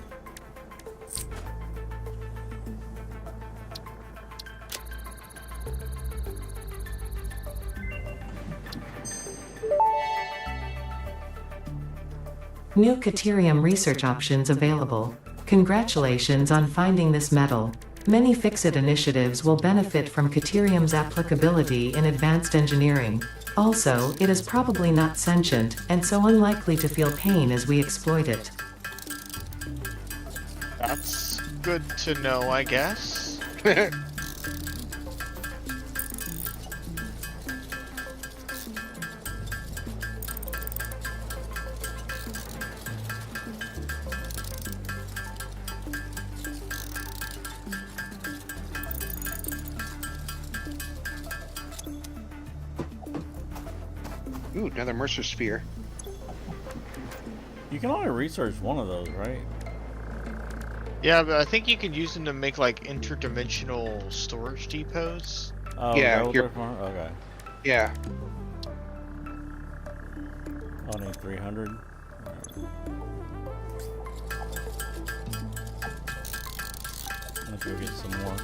Speaker 3: New Caterium research options available. Congratulations on finding this metal. Many Fix-It initiatives will benefit from Caterium's applicability in advanced engineering. Also, it is probably not sentient, and so unlikely to feel pain as we exploit it.
Speaker 4: That's good to know, I guess.
Speaker 1: Ooh, another Mercer sphere.
Speaker 2: You can only research one of those, right?
Speaker 4: Yeah, but I think you can use them to make like interdimensional storage depots.
Speaker 2: Oh,
Speaker 1: Yeah,
Speaker 2: is that what
Speaker 1: you're-
Speaker 2: they're for? Okay.
Speaker 1: Yeah.
Speaker 2: Only 300. Let's go get some more.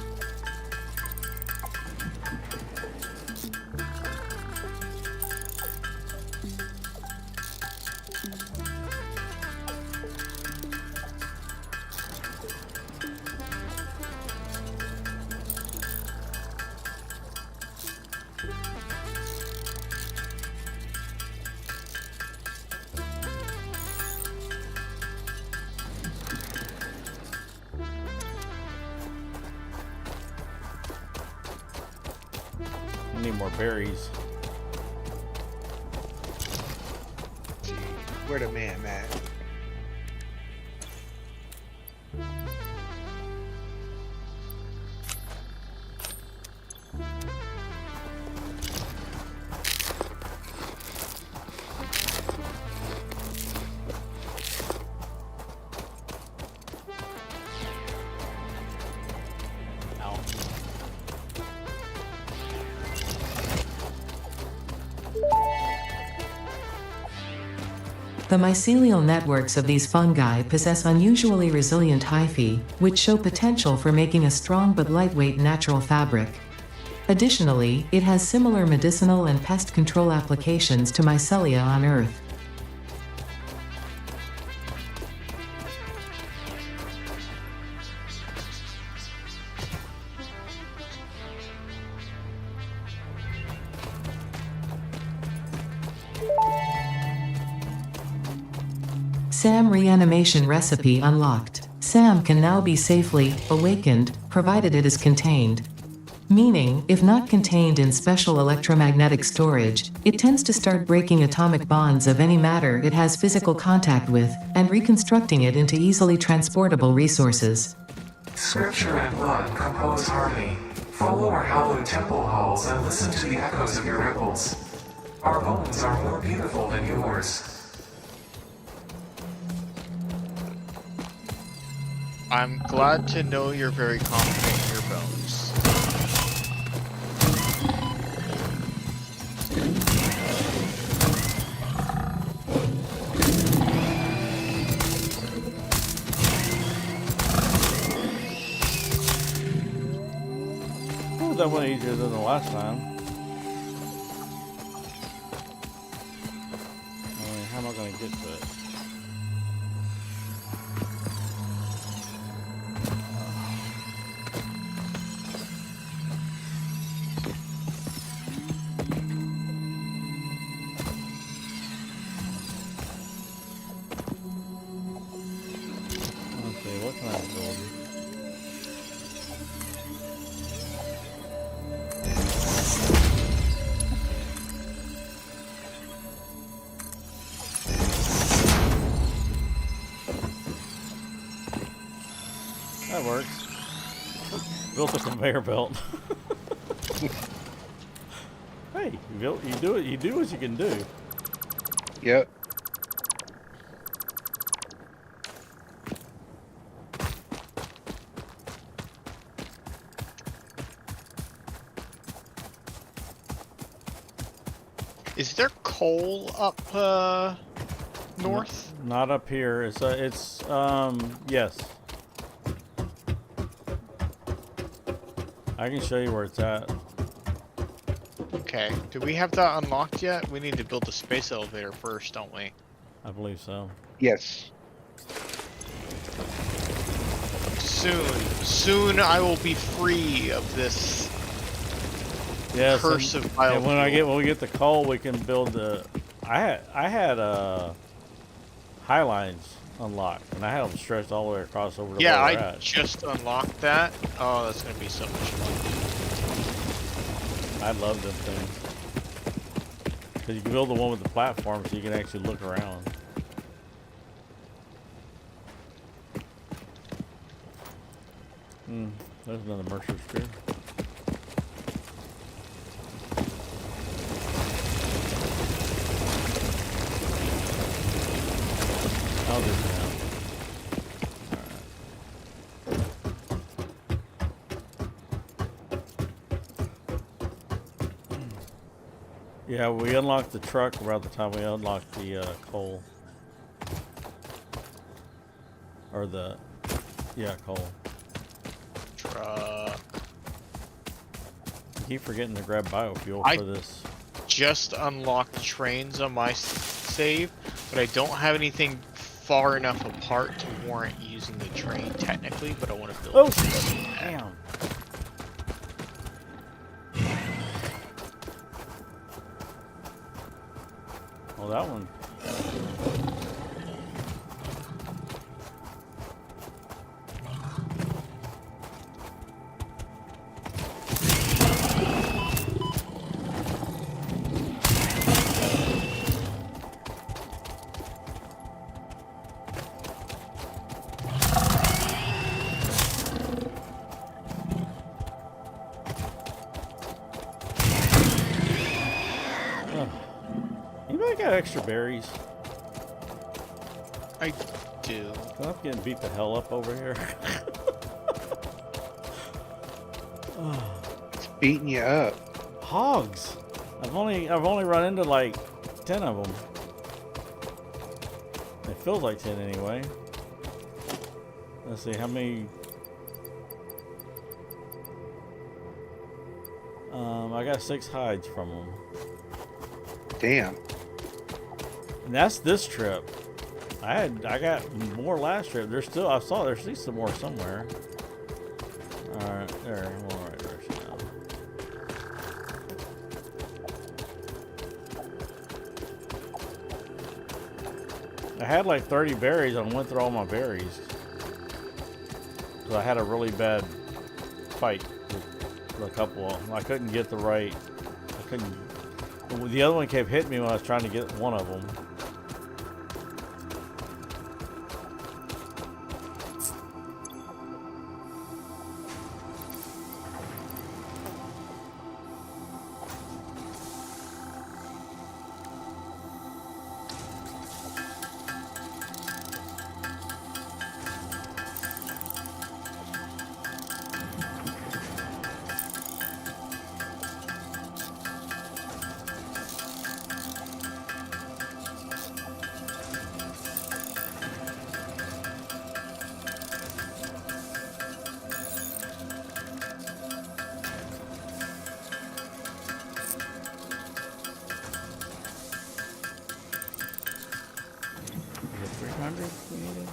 Speaker 2: I need more berries.
Speaker 1: Let's see. Where the man at?
Speaker 2: Ow.
Speaker 3: The mycelial networks of these fungi possess unusually resilient hyphae, which show potential for making a strong but lightweight natural fabric. Additionally, it has similar medicinal and pest control applications to mycelia on Earth. SAM reanimation recipe unlocked. SAM can now be safely awakened, provided it is contained. Meaning, if not contained in special electromagnetic storage, it tends to start breaking atomic bonds of any matter it has physical contact with, and reconstructing it into easily transportable resources.
Speaker 6: Scripture and blood compose harmony. Follow our hallowed temple halls and listen to the echoes of your ripples. Our bones are more beautiful than yours.
Speaker 4: I'm glad to know you're very confident in your bones.
Speaker 2: Ooh, that went easier than the last time. I mean, how am I going to get to it? Let's see, what can I build? That works. Built a conveyor belt. Hey, you do it. You do what you can do.
Speaker 1: Yep.
Speaker 4: Is there coal up north?
Speaker 2: Not up here. It's yes. I can show you where it's at.
Speaker 4: Okay. Do we have that unlocked yet? We need to build the space elevator first, don't we?
Speaker 2: I believe so.
Speaker 1: Yes.
Speaker 4: Soon I will be free of this
Speaker 2: Yeah.
Speaker 4: curse of
Speaker 2: And
Speaker 4: biofuel.
Speaker 2: when we get the coal, we can build the. I had high lines unlocked, and I had them stretched all the way across over to
Speaker 4: Yeah,
Speaker 2: where we're
Speaker 4: I
Speaker 2: at.
Speaker 4: just unlocked that. Oh, that's gonna be so much fun.
Speaker 2: I love them things. Because you can build the one with the platform so you can actually look around. There's another Mercer spear. I'll do it now. Yeah, we unlocked the truck around the time we unlocked the coal. Or the, yeah, coal.
Speaker 4: Truck.
Speaker 2: I keep forgetting to grab biofuel
Speaker 4: I-
Speaker 2: for this.
Speaker 4: Just unlocked trains on my save, but I don't have anything far enough apart to warrant using the train technically, but I want to build
Speaker 2: Oh,
Speaker 4: it.
Speaker 2: damn. Well, that one. Anybody got extra berries?
Speaker 4: I do.
Speaker 2: I'm getting beat the hell up over here.
Speaker 1: It's beating you up.
Speaker 2: Hogs. I've only run into like 10 of them. It feels like 10 anyway. Let's see how many. I got 6 hides from them,
Speaker 1: Damn.
Speaker 2: and that's this trip. I got more last trip. There's still there's some more somewhere. All right, there, I'm in the right direction now. I had like 30 berries. I went through all my berries. So I had a really bad fight with a couple of them. I couldn't get the right. I couldn't. The other one kept hitting me when I was trying to get one of them. Is it 300 we needed?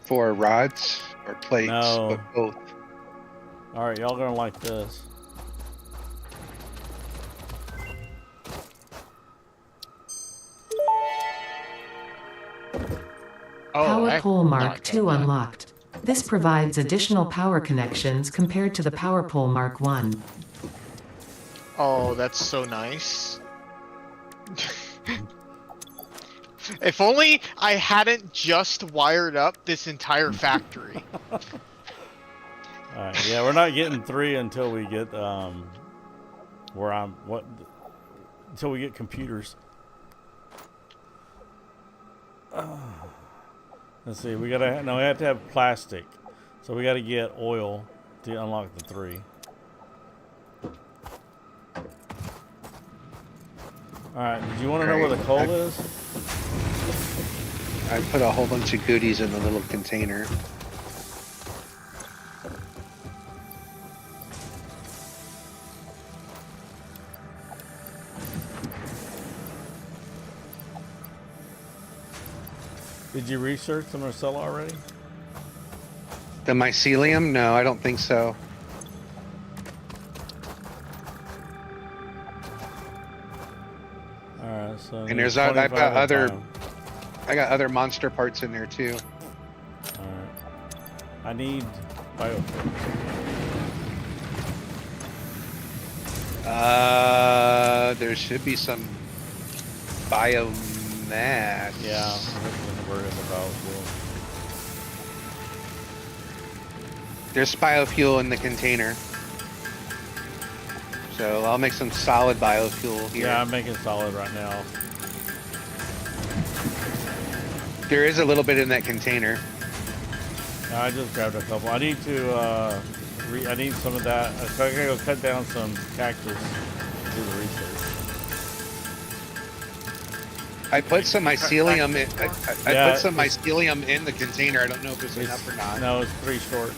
Speaker 1: For rods or plates,
Speaker 2: No.
Speaker 1: but both.
Speaker 2: All right, y'all gonna like this.
Speaker 4: Oh,
Speaker 3: Power
Speaker 4: I
Speaker 3: pole Mark
Speaker 4: not
Speaker 3: II
Speaker 4: done that.
Speaker 3: unlocked. This provides additional power connections compared to the Power Pole Mark I.
Speaker 4: Oh, that's so nice. If only I hadn't just wired up this entire factory.
Speaker 2: All right, yeah, we're not getting 3 until we get until we get computers. Let's see, we have to have plastic, so we gotta get oil to unlock the 3. Alright, did you want to know where the coal is?
Speaker 1: I put a whole bunch of goodies in the little container.
Speaker 2: Did you research the Marcella already?
Speaker 1: The mycelium? No, I don't think so.
Speaker 2: Alright, so
Speaker 1: And there's I've got
Speaker 2: 25
Speaker 1: other
Speaker 2: time.
Speaker 1: I got other monster parts in there too.
Speaker 2: Alright. I need biofuel.
Speaker 1: There should be some biomass.
Speaker 2: Yeah, we're in the biofuel.
Speaker 1: There's biofuel in the container. So I'll make some solid biofuel here.
Speaker 2: Yeah, I'm making solid right now.
Speaker 1: There is a little bit in that container.
Speaker 2: No, I just grabbed a couple. I need to, I need some of that. So I gotta go cut down some cactus to do the research.
Speaker 1: I put some mycelium in. I
Speaker 2: Yeah,
Speaker 1: put some mycelium in the container. I don't know if it's enough or not.
Speaker 2: No, it's pretty short.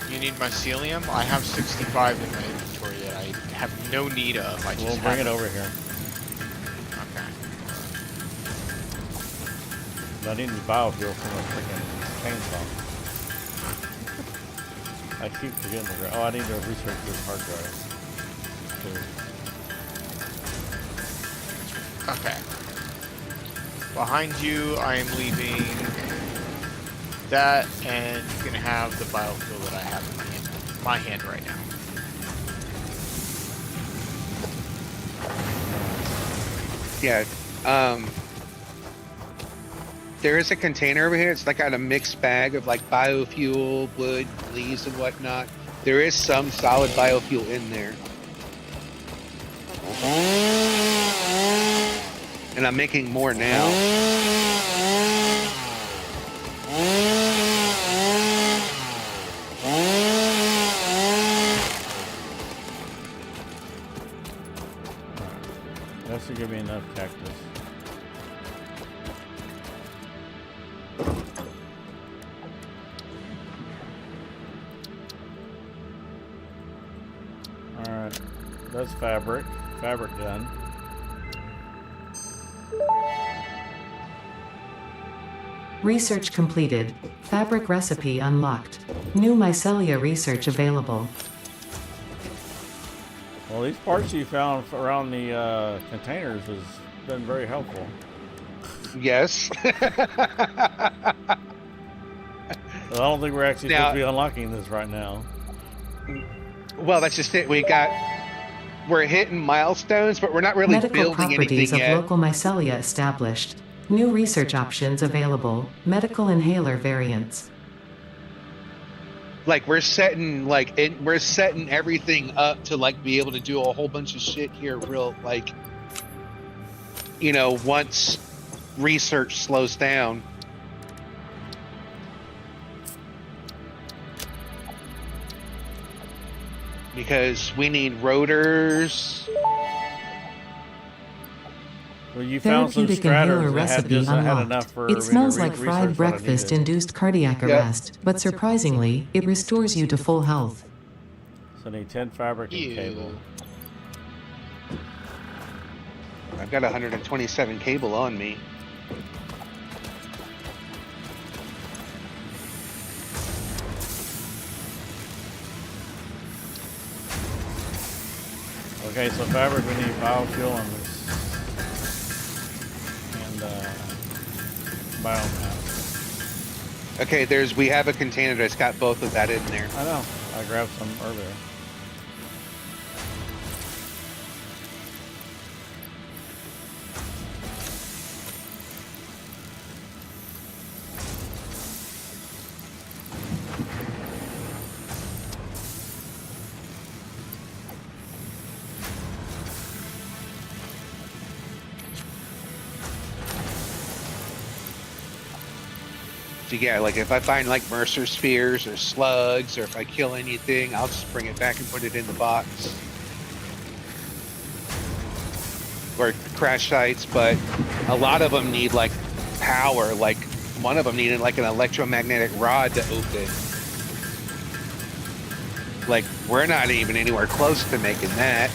Speaker 4: You need mycelium? I have 65 in my inventory that I have no need of. I just
Speaker 2: We'll bring it
Speaker 4: haven't.
Speaker 2: over here.
Speaker 4: Okay.
Speaker 2: I need the biofuel from a freaking chainsaw. I keep forgetting to grab. Oh, I need to research this hard drive.
Speaker 4: Okay. Behind you, I am leaving that, and you can have the biofuel that I have in my hand right now.
Speaker 1: Yeah. There is a container over here. It's like got a mixed bag of like biofuel, wood, leaves, and whatnot. There is some solid biofuel in there. And I'm making more now.
Speaker 2: That should give me enough cactus. Alright, that's fabric. Fabric done.
Speaker 3: Research completed. Fabric recipe unlocked. New mycelia research available.
Speaker 2: Well, these parts you found around the containers has been very helpful.
Speaker 1: Yes.
Speaker 2: But I don't think we're actually
Speaker 1: Now-
Speaker 2: supposed to be unlocking this right now.
Speaker 1: Well, that's just it. We're hitting milestones, but we're not really
Speaker 3: Medical
Speaker 1: building
Speaker 3: properties
Speaker 1: anything
Speaker 3: of
Speaker 1: yet.
Speaker 3: local mycelia established. New research options available. Medical inhaler variants.
Speaker 1: Like we're setting everything up to like be able to do a whole bunch of shit here real like, you know, once research slows down. Because we need rotors.
Speaker 2: Well, you found some
Speaker 3: Therapeutic inhaler
Speaker 2: stratters that had
Speaker 3: recipe
Speaker 2: just had enough
Speaker 3: unlocked.
Speaker 2: for
Speaker 3: It
Speaker 2: me to
Speaker 3: smells like
Speaker 2: research
Speaker 3: fried
Speaker 2: what I
Speaker 3: breakfast
Speaker 2: needed.
Speaker 3: induced cardiac arrest, but surprisingly, it restores you to full health.
Speaker 2: So I need 10 fabric and
Speaker 4: Ew.
Speaker 2: cable.
Speaker 1: I've got 127 cable on me.
Speaker 2: Okay, so fabric, we need biofuel and biomass.
Speaker 1: Okay, we have a container that's got both of that in there.
Speaker 2: I know. I grabbed some earlier.
Speaker 1: So yeah, like if I find like Mercer spheres or slugs, or if I kill anything, I'll just bring it back and put it in the box. or crash sites, but a lot of them need like power. Like one of them needed like an electromagnetic rod to open. Like we're not even anywhere close to making that.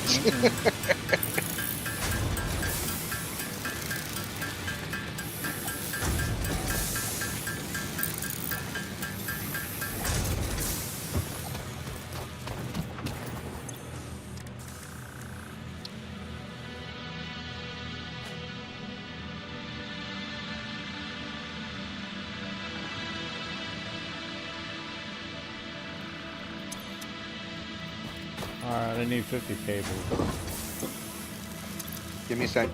Speaker 2: Alright, I need 50 cables.
Speaker 1: Give me a sec.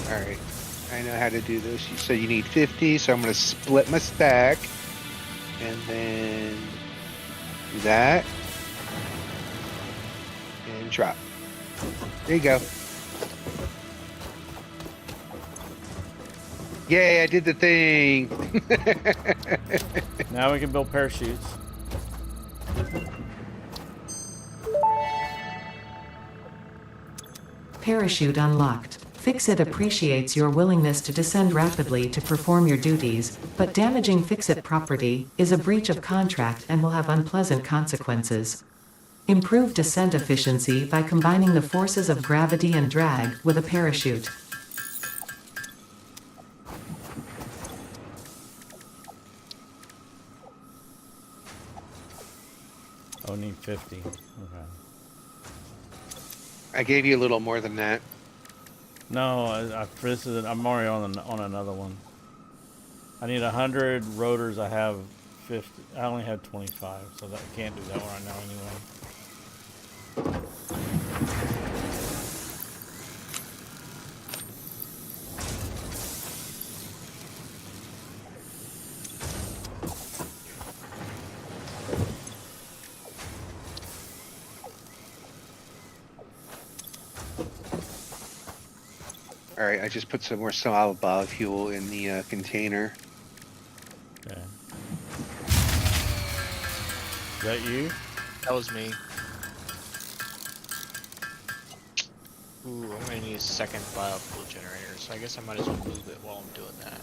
Speaker 1: All right, I know how to do this. So you need 50, so I'm gonna split my stack, and then do that, and drop. There you go. Yay, I did the thing.
Speaker 2: Now we can build parachutes.
Speaker 3: Parachute unlocked. Fix-It appreciates your willingness to descend rapidly to perform your duties, but damaging Fix-It property is a breach of contract and will have unpleasant consequences. Improve descent efficiency by combining the forces of gravity and drag with a parachute.
Speaker 2: Oh, need 50. Okay.
Speaker 1: I gave you a little more than that.
Speaker 2: No, I'm already on another one. I need 100 rotors. I have 50. I only have 25, so that I can't do that one right now anyway.
Speaker 1: All right, I just put some more solid biofuel in the container.
Speaker 2: Okay. Is that you?
Speaker 4: That was me. Ooh, I'm gonna need a second biofuel generator, so I guess I might as well move it while I'm doing that.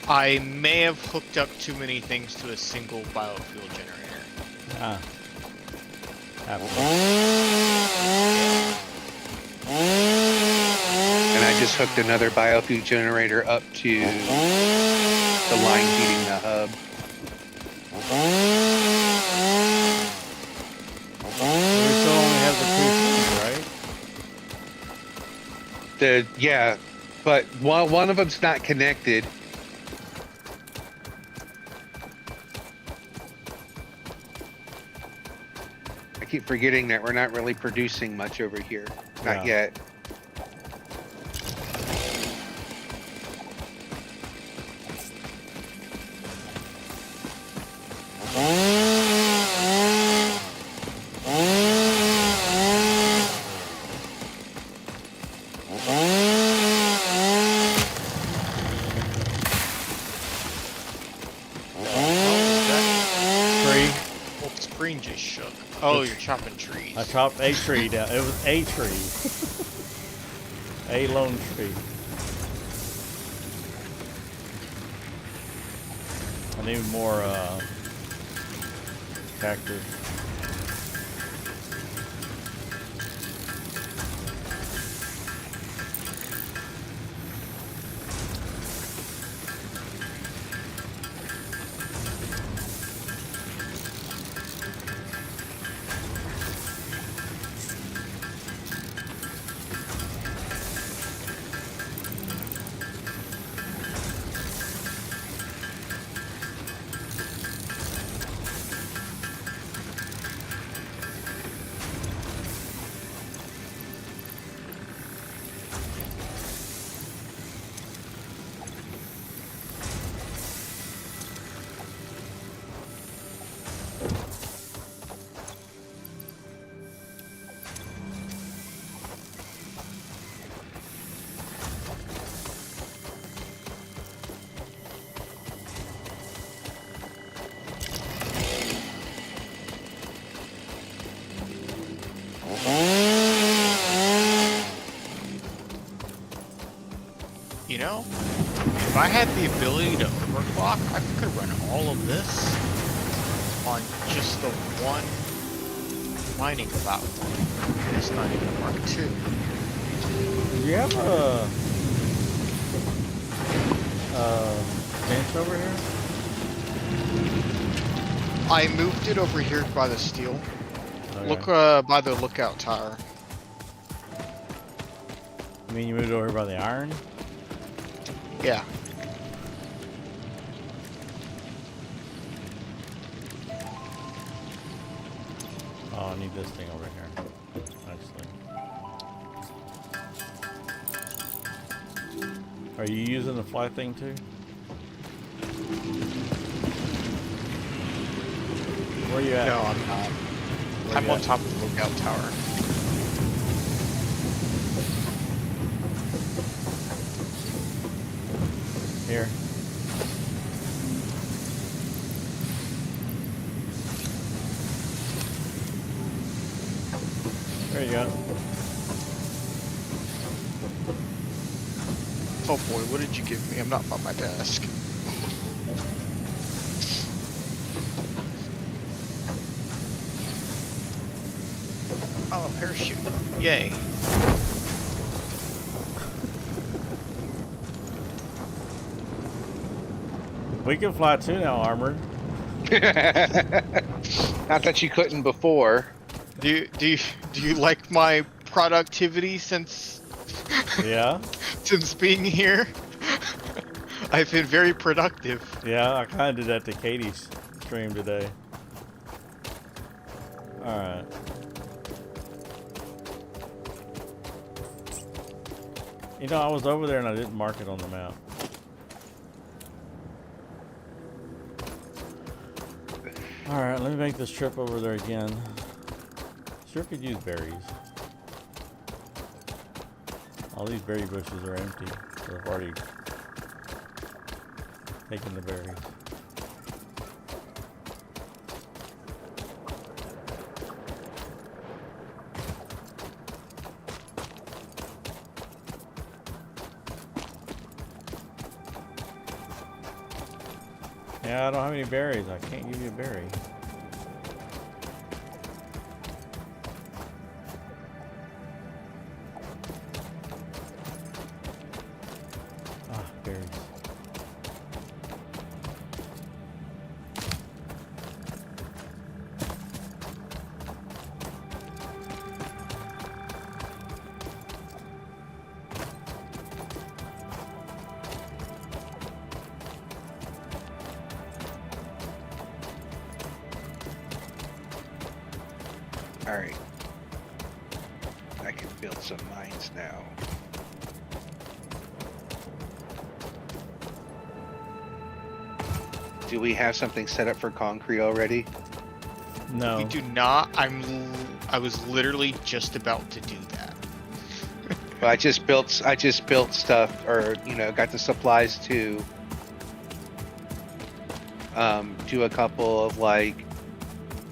Speaker 4: I may have hooked up too many things to a single biofuel generator.
Speaker 2: Ah.
Speaker 1: And I just hooked another biofuel generator up to the line feeding the hub.
Speaker 2: We still only have the 2 things, right?
Speaker 1: Yeah, but one of them's not connected. I keep forgetting that we're not really producing much over here. Not yet.
Speaker 4: Screen just shook. Oh, you're chopping trees.
Speaker 2: I chopped a tree down. It was a tree. A lone tree. I need more cactus.
Speaker 4: know, if I had the ability to overclock, I could run all of this on just the one mining platform. And it's not even Mark II.
Speaker 2: Do you have a bench over here?
Speaker 4: I moved it over here by the steel.
Speaker 2: Okay.
Speaker 4: Look by the lookout tower.
Speaker 2: You mean you moved over by the iron?
Speaker 4: Yeah.
Speaker 2: Oh, I need this thing over here. Actually. Are you using the fly thing too? Where are you at?
Speaker 4: No, I'm not.
Speaker 2: Where
Speaker 4: I'm
Speaker 2: you
Speaker 4: on
Speaker 2: at?
Speaker 4: top of the lookout tower.
Speaker 2: Here. There you go.
Speaker 4: Oh boy, what did you give me? I'm not by my desk. Oh, a parachute. Yay.
Speaker 2: We can fly too now, armored.
Speaker 1: Not that you couldn't before.
Speaker 4: Do you like my productivity since
Speaker 2: Yeah.
Speaker 4: since being here? I've been very productive.
Speaker 2: Yeah, I kind of did that to Katie's stream today. Alright. You know, I was over there and I didn't mark it on the map. Alright, let me make this trip over there again. Sure could use berries. All these berry bushes are empty. So I've already taken the berries. Yeah, I don't have any berries. I can't give you a berry. Ah, berries.
Speaker 1: All right. I can build some mines now. Do we have something set up for concrete already?
Speaker 2: No.
Speaker 4: We do not. I was literally just about to do that.
Speaker 1: Well, I just built stuff, or got the supplies to do a couple of like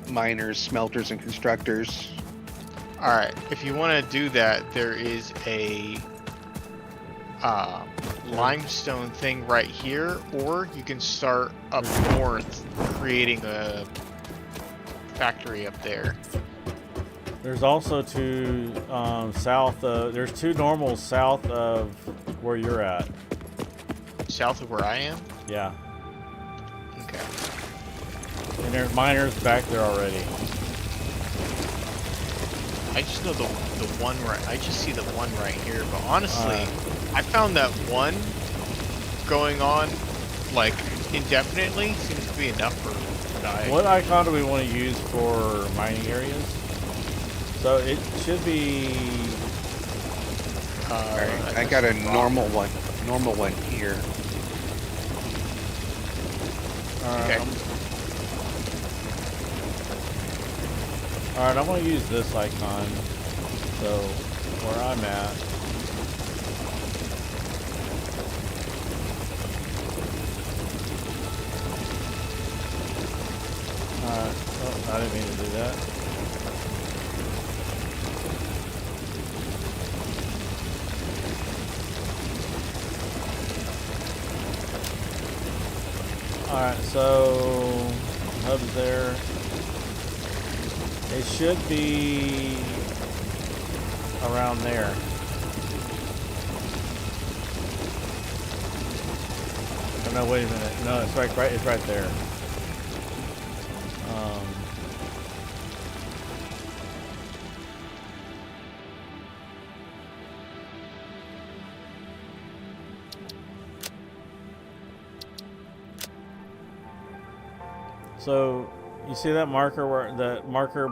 Speaker 1: miners, smelters, and constructors.
Speaker 4: All right. If you want to do that, there is a limestone thing right here, or you can start up north, creating a factory up there.
Speaker 2: There's also two south. There's two normals south of where you're at.
Speaker 4: South of where I am.
Speaker 2: Yeah,
Speaker 4: Okay.
Speaker 2: and there's miners back there already.
Speaker 4: I just know the one right. I just see the one right here. But honestly, I found that one going on like indefinitely seems to be enough for dying.
Speaker 2: What icon do we want to use for mining areas? So it should be.
Speaker 1: All right, I got a normal one here.
Speaker 4: Okay.
Speaker 2: Alright, I'm going to use this icon. So, where I'm at. Alright, oh, I didn't mean to do that. So hub's there. It should be around there. Oh, no, wait a minute. No, it's right. It's right there. So, you see that marker where the marker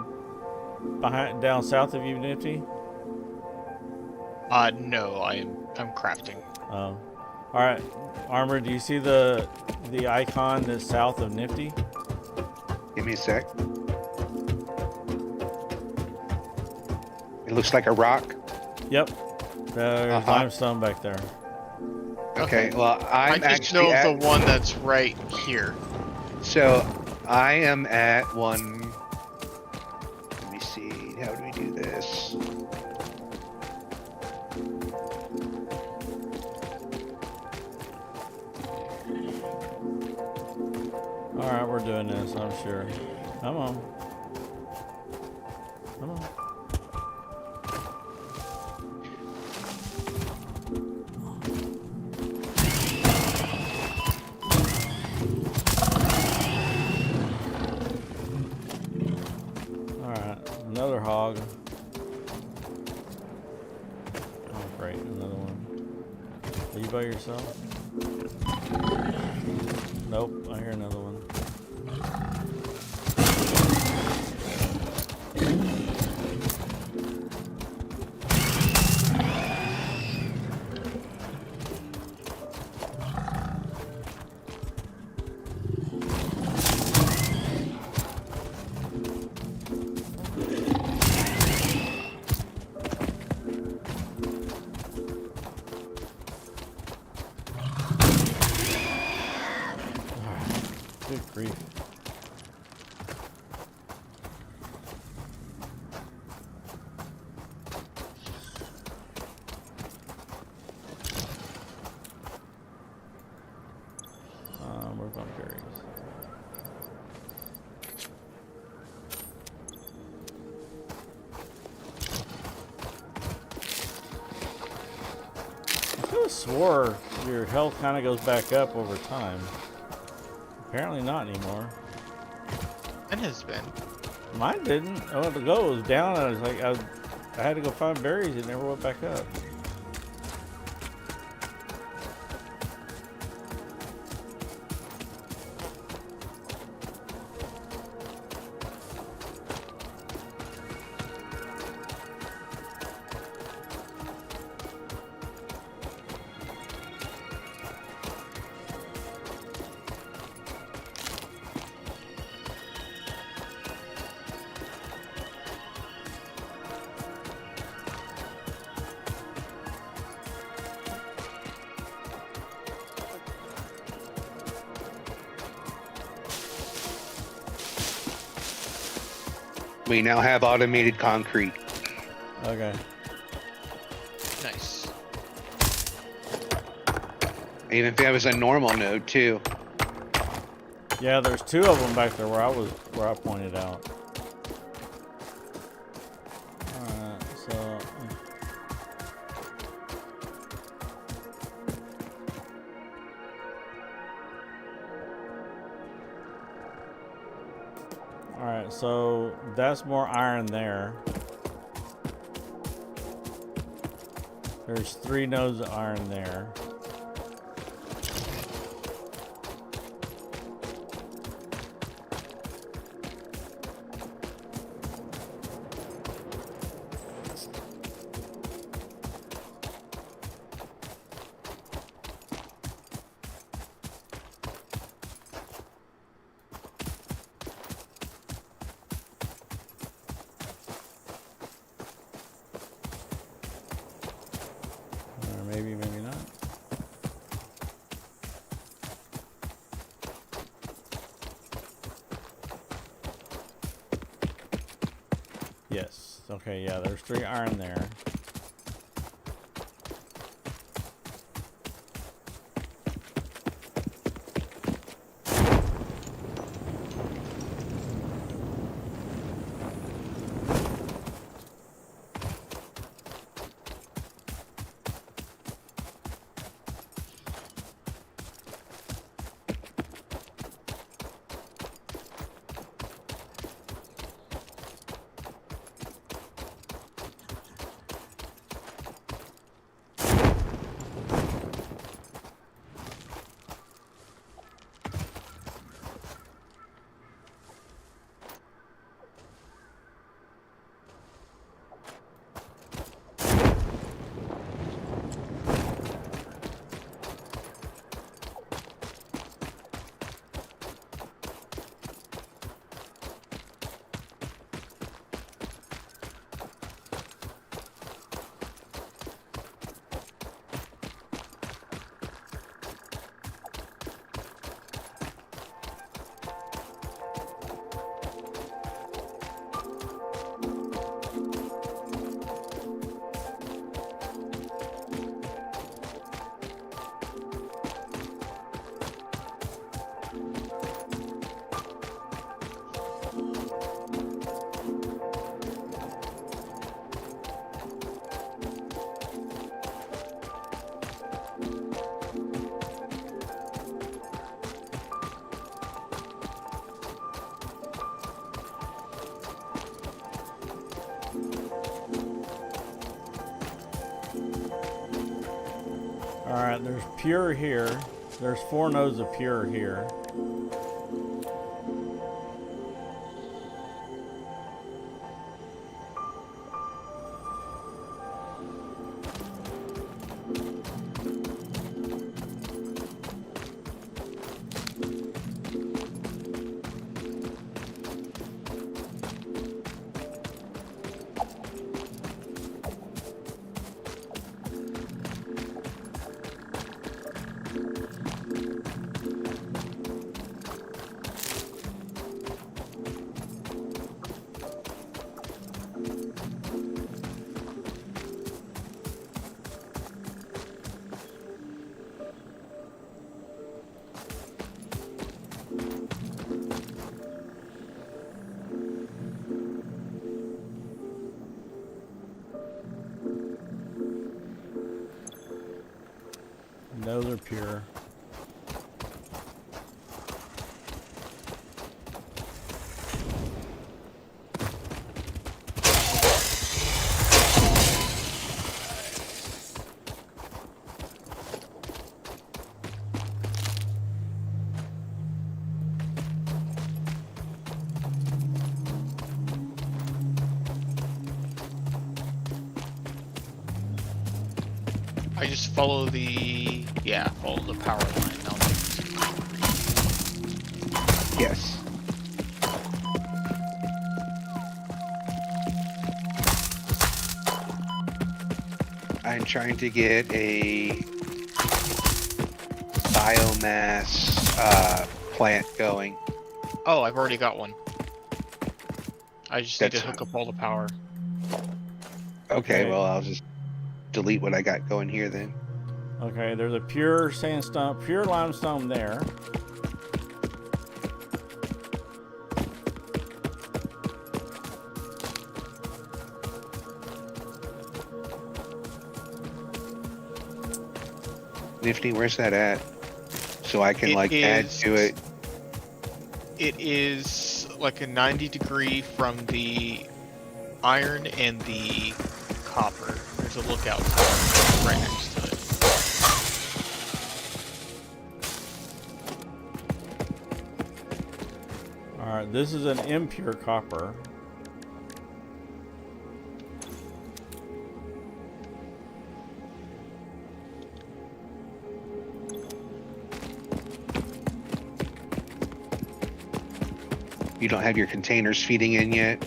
Speaker 2: behind down south of you, Nifty?
Speaker 4: No, I'm crafting.
Speaker 2: Oh. All right, Armor. Do you see the icon that's south of Nifty?
Speaker 1: Give me a sec. It looks like a rock.
Speaker 2: Yep. There's limestone back there.
Speaker 1: Okay, well,
Speaker 4: I
Speaker 1: I'm
Speaker 4: just
Speaker 1: actually
Speaker 4: know
Speaker 1: at,
Speaker 4: the one that's right here.
Speaker 1: so I am at one. Let me see. How do we do this?
Speaker 2: All right, we're doing this. I'm sure. Come on. Come on. Another hog. Oh, great. Another one. Are you by yourself? Nope. I hear another one. Good grief. Where's my berries? I could have swore your health kind of goes back up over time. Apparently not anymore.
Speaker 4: It has been.
Speaker 2: Mine didn't. I went to go. It was down. I was like, I had to go find berries. It never went back up.
Speaker 1: We now have automated concrete.
Speaker 2: Okay.
Speaker 4: Nice.
Speaker 1: Even if that was a normal node too.
Speaker 2: Yeah, there's two of them back there where I pointed out. Alright, so alright, so that's more iron there. There's 3 nodes of iron there. Maybe, maybe not. Yes. Okay, yeah, there's 3 iron there. Alright, there's pure here. There's 4 nodes of pure here. Those are pure.
Speaker 4: I just follow the follow the power line.
Speaker 1: Yes. I'm trying to get a biomass plant going.
Speaker 4: Oh, I've already got one. I just need to
Speaker 1: That's
Speaker 4: hook up all the power.
Speaker 1: Okay, well, I'll just delete what I got going here then.
Speaker 2: Okay, there's a pure sandstone, pure limestone there.
Speaker 1: Nifty, where's that at? So I can add to it.
Speaker 4: It is like a 90-degree from the iron and the copper. There's a lookout tower right next to it.
Speaker 2: Alright, this is an impure copper.
Speaker 1: You don't have your containers feeding in yet?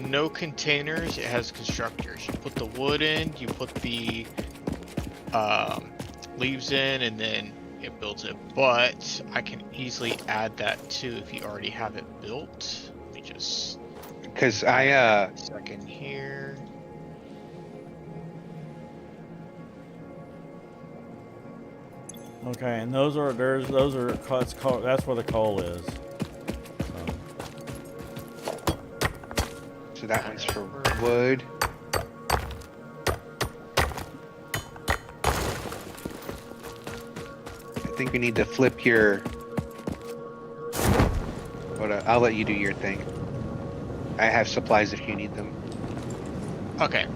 Speaker 4: No containers, it has constructors. You put the wood in, you put the leaves in, and then it builds it. But I can easily add that too if you already have it built. Let me just...
Speaker 1: Because
Speaker 4: a second here.
Speaker 2: Okay, and those are that's coal, that's where the coal is.
Speaker 1: So that one's for wood. I think we need to flip your... I'll let you do your thing. I have supplies if you need them.
Speaker 4: Okay.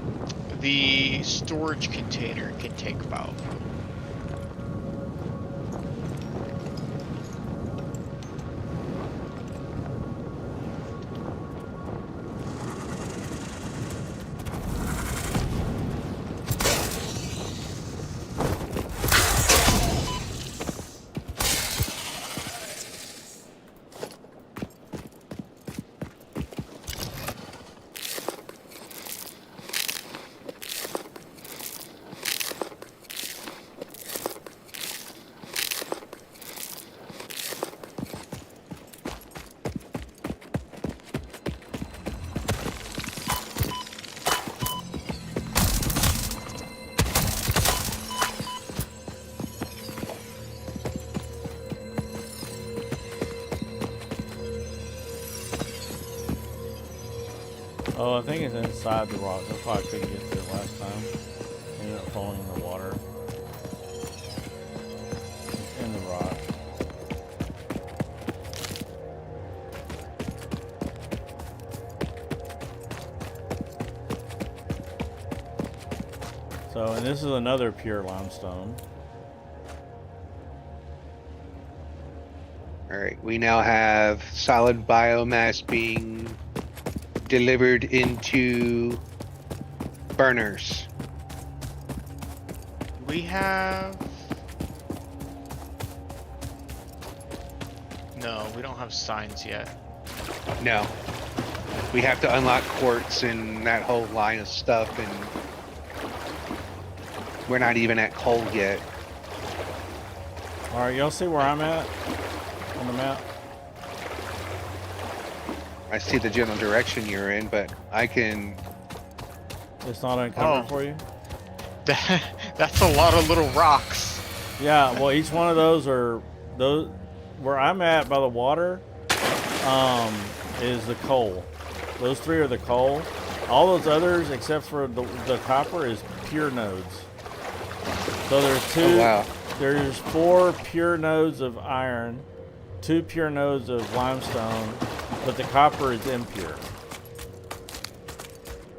Speaker 4: The storage container can take about...
Speaker 2: Oh, I think it's inside the rock. That's why I couldn't get to it last time. Ended up falling in the water. It's in the rock. So, and this is another pure limestone.
Speaker 1: All right, we now have solid biomass being delivered into burners.
Speaker 4: We have... No, we don't have signs yet.
Speaker 1: No. We have to unlock quartz and that whole line of stuff, and we're not even at coal yet.
Speaker 2: All right, y'all see where I'm at on the map?
Speaker 1: I see the general direction you're in, but I can...
Speaker 2: It's not encumbered for you?
Speaker 4: That's a lot of little rocks.
Speaker 2: Yeah, well, each one of those are those. Where I'm at by the water, is the coal. Those three are the coal. All those others, except for the copper, is pure nodes. So there's two.
Speaker 1: Oh, wow.
Speaker 2: There's 4 pure nodes of iron, 2 pure nodes of limestone, but the copper is impure.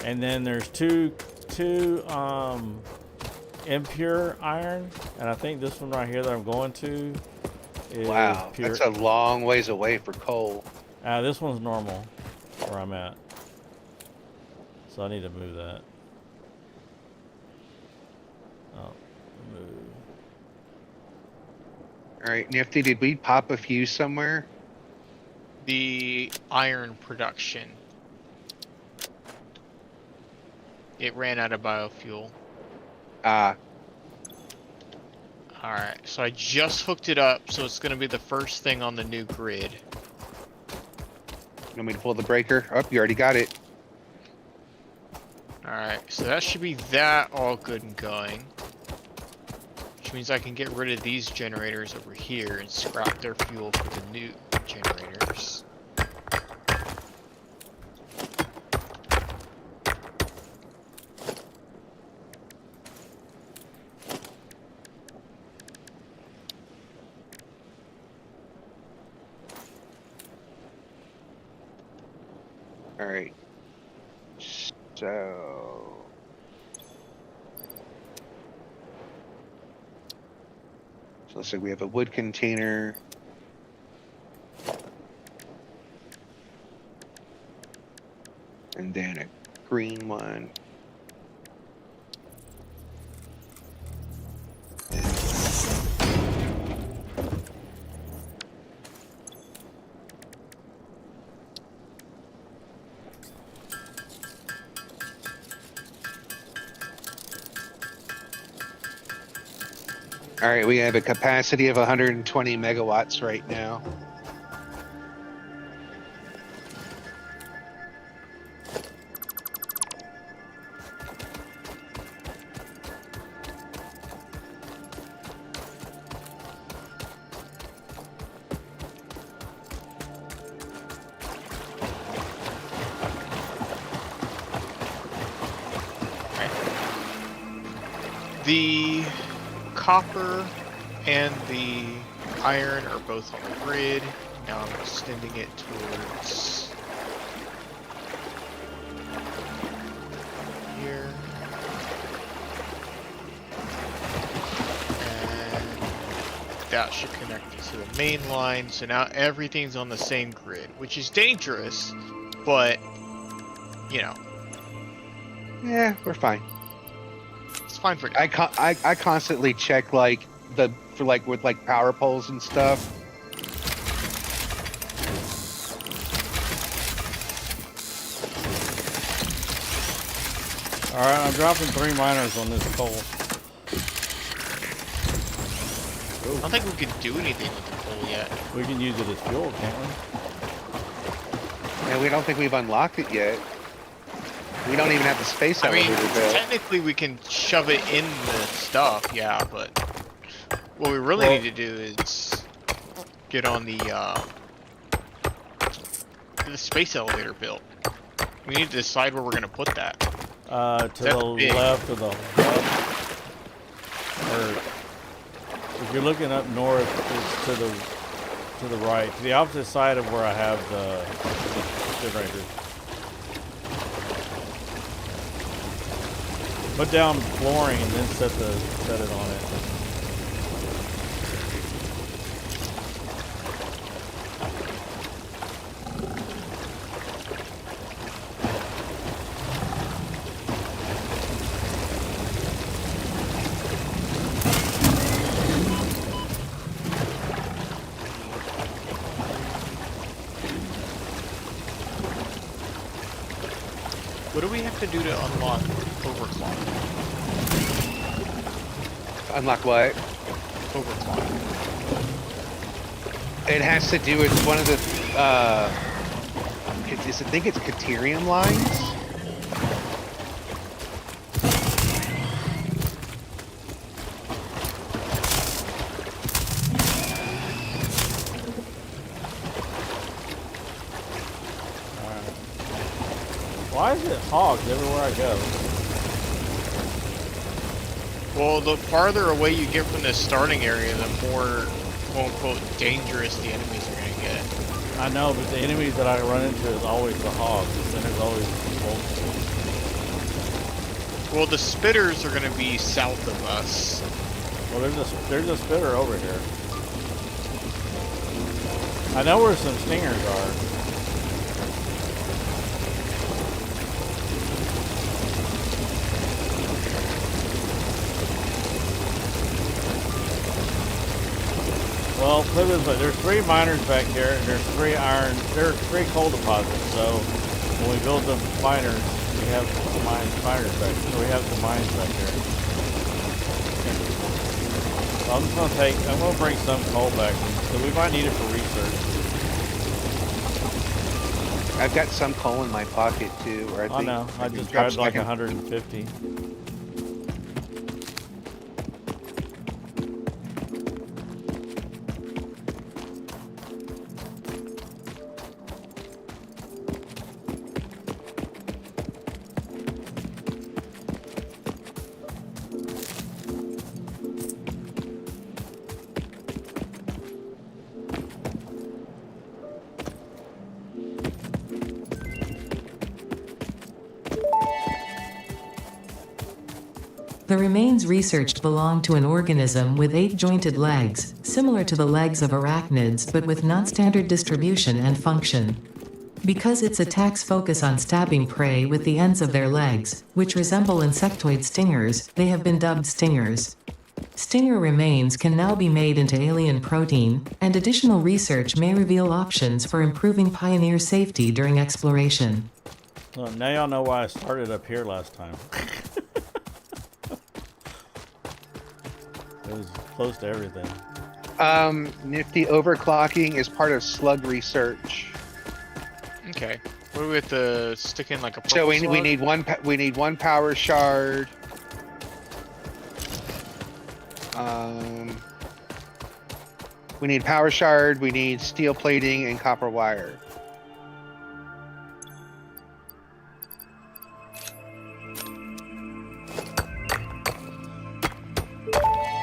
Speaker 2: And then there's two impure iron, and I think this one right here that I'm going to is
Speaker 1: Wow,
Speaker 2: pure.
Speaker 1: that's a long ways away for coal.
Speaker 2: This one's normal where I'm at, so I need to move that. Oh, move.
Speaker 1: All right, Nifty, did we pop a fuse somewhere?
Speaker 4: The iron production. It ran out of biofuel.
Speaker 1: Ah,
Speaker 4: Alright, so I just hooked it up, so it's going to be the first thing on the new grid.
Speaker 1: you want me to pull the breaker? Oh, you already got it.
Speaker 4: Alright, so that should be that all good and going. Which means I can get rid of these generators over here and scrap their fuel for the new generators.
Speaker 1: All right. So... So looks like we have a wood container. And then a green one. All right, we have a capacity of 120 megawatts right now.
Speaker 4: The copper and the iron are both on the grid. Now I'm extending it towards here. And that should connect to the main line. So now everything's on the same grid, which is dangerous, but you know,
Speaker 1: Yeah, we're fine.
Speaker 4: it's fine for now.
Speaker 1: I constantly check like with like power poles and stuff.
Speaker 2: All right, I'm dropping 3 miners on this coal.
Speaker 4: I don't think we can do anything with the coal yet.
Speaker 2: We can use it as fuel, can't we?
Speaker 1: And we don't think we've unlocked it yet. We don't even have the space
Speaker 4: I mean,
Speaker 1: elevator built.
Speaker 4: technically we can shove it in the stuff, yeah, but what we really need to do is get on the space elevator built. We need to decide where we're gonna put that.
Speaker 2: To
Speaker 4: That's
Speaker 2: the
Speaker 4: big.
Speaker 2: left of the left. Or if you're looking up north, it's to the right, to the opposite side of where I have the generators. Put down flooring and then set it on it.
Speaker 4: What do we have to do to unlock overclock?
Speaker 1: Unlock what?
Speaker 4: Overclock.
Speaker 1: It has to do with one of the, I think it's Caterium lines?
Speaker 2: Why is it hogs everywhere I go?
Speaker 4: Well, the farther away you get from the starting area, the more quote-unquote dangerous the enemies are going to get.
Speaker 2: I know, but the enemies that I run into is always the hogs. Then there's always people.
Speaker 4: Well, the spitters are going to be south of us.
Speaker 2: Well, there's a spitter over here. I know where some stingers are. Well, put it this way, there's 3 miners back here, and there's 3 iron, there's 3 coal deposits, so when we build the miners, we have the miners back here, we have the mines back here. So I'm just I'm gonna bring some coal back, so we might need it for research.
Speaker 1: I've got some coal in my pocket too, or I think.
Speaker 2: I know, I
Speaker 1: can
Speaker 2: just
Speaker 1: drop
Speaker 2: grabbed like
Speaker 1: some-
Speaker 2: 150.
Speaker 3: The remains researched belong to an organism with 8 jointed legs, similar to the legs of arachnids but with non-standard distribution and function. Because its attacks focus on stabbing prey with the ends of their legs, which resemble insectoid stingers, they have been dubbed stingers. Stinger remains can now be made into alien protein, and additional research may reveal options for improving pioneer safety during exploration.
Speaker 2: Well, now y'all know why I started up here last time. It was close to everything.
Speaker 1: Nifty overclocking is part of slug research.
Speaker 4: Okay. What do we have to stick in, like a purple
Speaker 1: So we
Speaker 4: slug?
Speaker 1: need one power shard. We need power shard. We need steel plating and copper wire.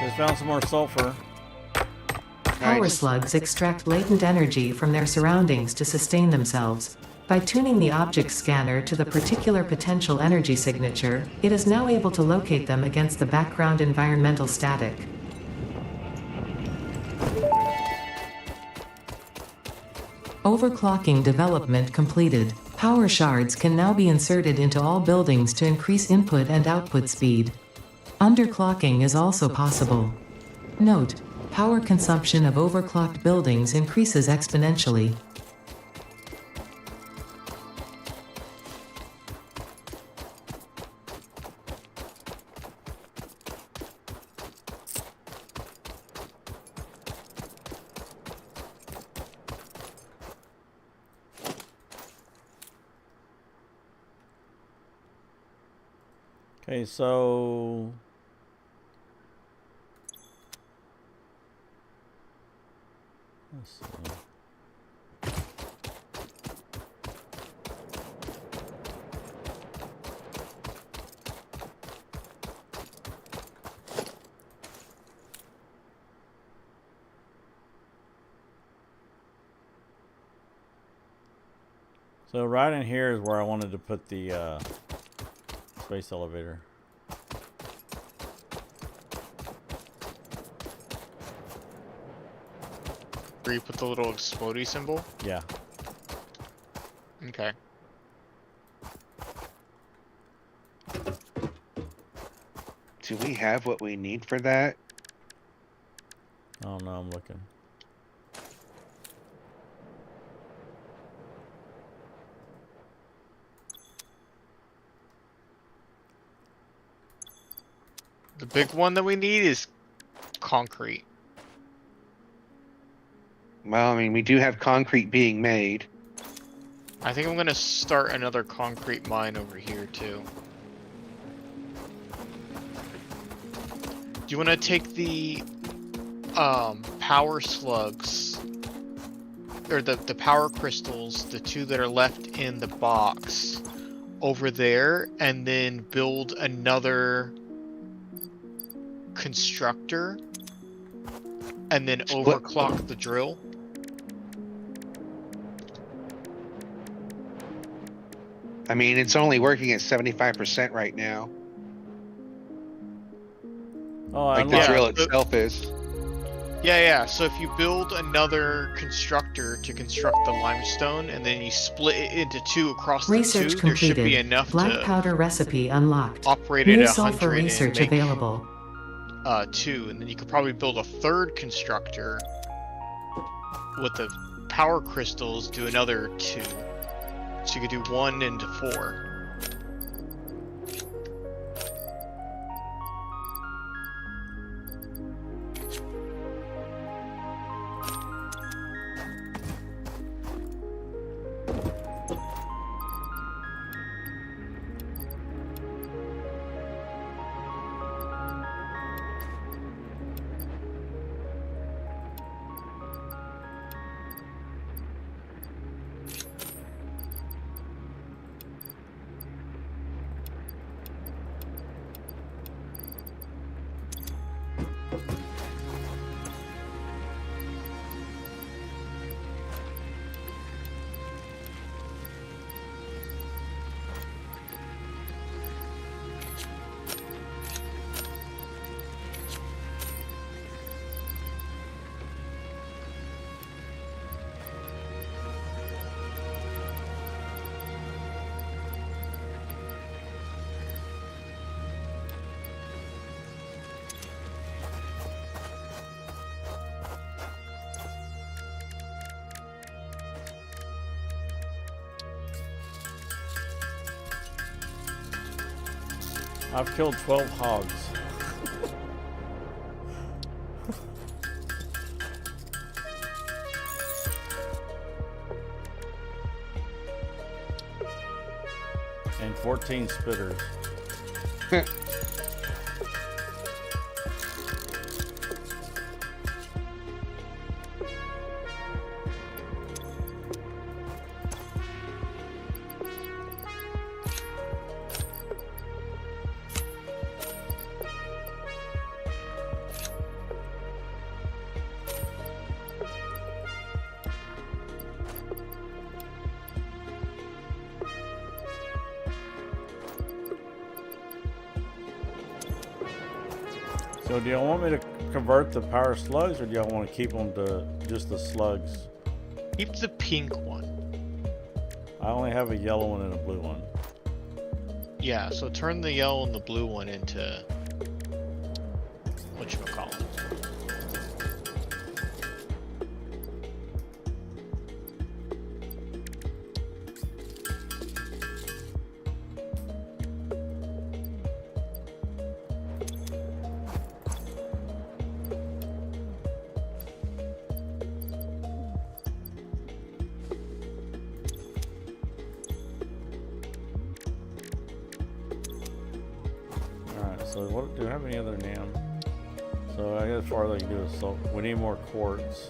Speaker 2: Just found some more sulfur.
Speaker 3: Power
Speaker 1: Nice.
Speaker 3: slugs extract latent energy from their surroundings to sustain themselves. By tuning the object scanner to the particular potential energy signature, it is now able to locate them against the background environmental static. Overclocking development completed. Power shards can now be inserted into all buildings to increase input and output speed. Underclocking is also possible. Note: power consumption of overclocked buildings increases exponentially.
Speaker 2: Okay, so let's see. So right in here is where I wanted to put the space elevator.
Speaker 4: Where you put the little explodey symbol?
Speaker 2: Yeah.
Speaker 4: Okay.
Speaker 1: Do we have what we need for that?
Speaker 2: Oh no, I'm looking.
Speaker 4: The big one that we need is concrete.
Speaker 1: Well, I mean, we do have concrete being made.
Speaker 4: I think I'm gonna start another concrete mine over here too. Do you want to take the power slugs or the power crystals, the two that are left in the box, over there, and then build another constructor, and then overclock the drill?
Speaker 1: I mean, it's only working at 75% right now.
Speaker 2: Oh,
Speaker 1: Like the
Speaker 2: unlocked.
Speaker 1: drill itself is.
Speaker 4: Yeah. So if you build another constructor to construct the limestone, and then you split it into two across the
Speaker 3: Research
Speaker 4: two, there should be
Speaker 3: completed.
Speaker 4: enough
Speaker 3: Black
Speaker 4: to
Speaker 3: powder recipe unlocked.
Speaker 4: operate at
Speaker 3: New
Speaker 4: 100
Speaker 3: sulfur
Speaker 4: and
Speaker 3: research
Speaker 4: make
Speaker 3: available.
Speaker 4: two, and then you could probably build a third constructor with the power crystals, do another two, so you could do 1 into 4.
Speaker 2: I've killed 12 hogs. And 14 spitters. So do y'all want me to convert the power slugs, or do y'all want to keep them to just the slugs?
Speaker 4: Keep the pink one.
Speaker 2: I only have a yellow one and a blue one.
Speaker 4: Yeah, so turn the yellow and the blue one into whatchamacallit.
Speaker 2: Alright, so what do I have any other NAM? So I guess as far as I can do is so we need more quartz.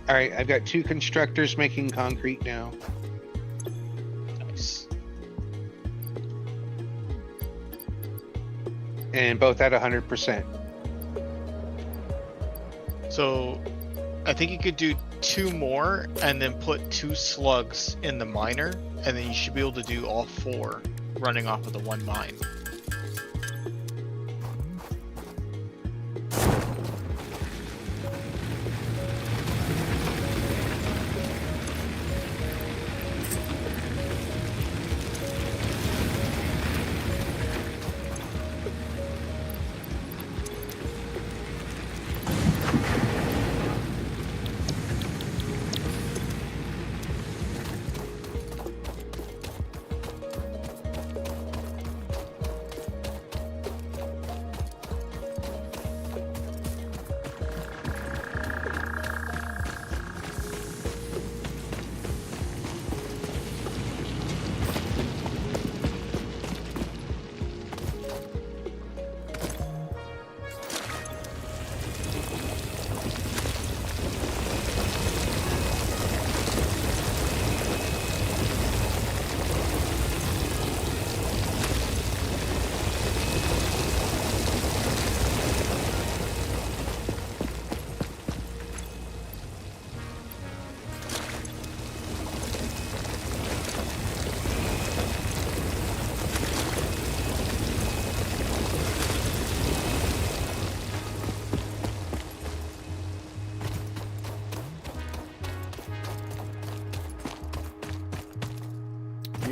Speaker 1: All right, I've got 2 constructors making concrete now.
Speaker 4: Nice.
Speaker 1: And both at 100%.
Speaker 4: So I think you could do 2 more and then put 2 slugs in the miner, and then you should be able to do all 4 running off of the one mine.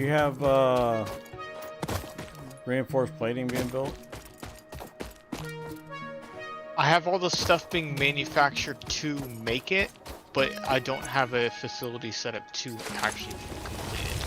Speaker 2: you have reinforced plating being built?
Speaker 4: I have all the stuff being manufactured to make it, but I don't have a facility set up to actually complete it.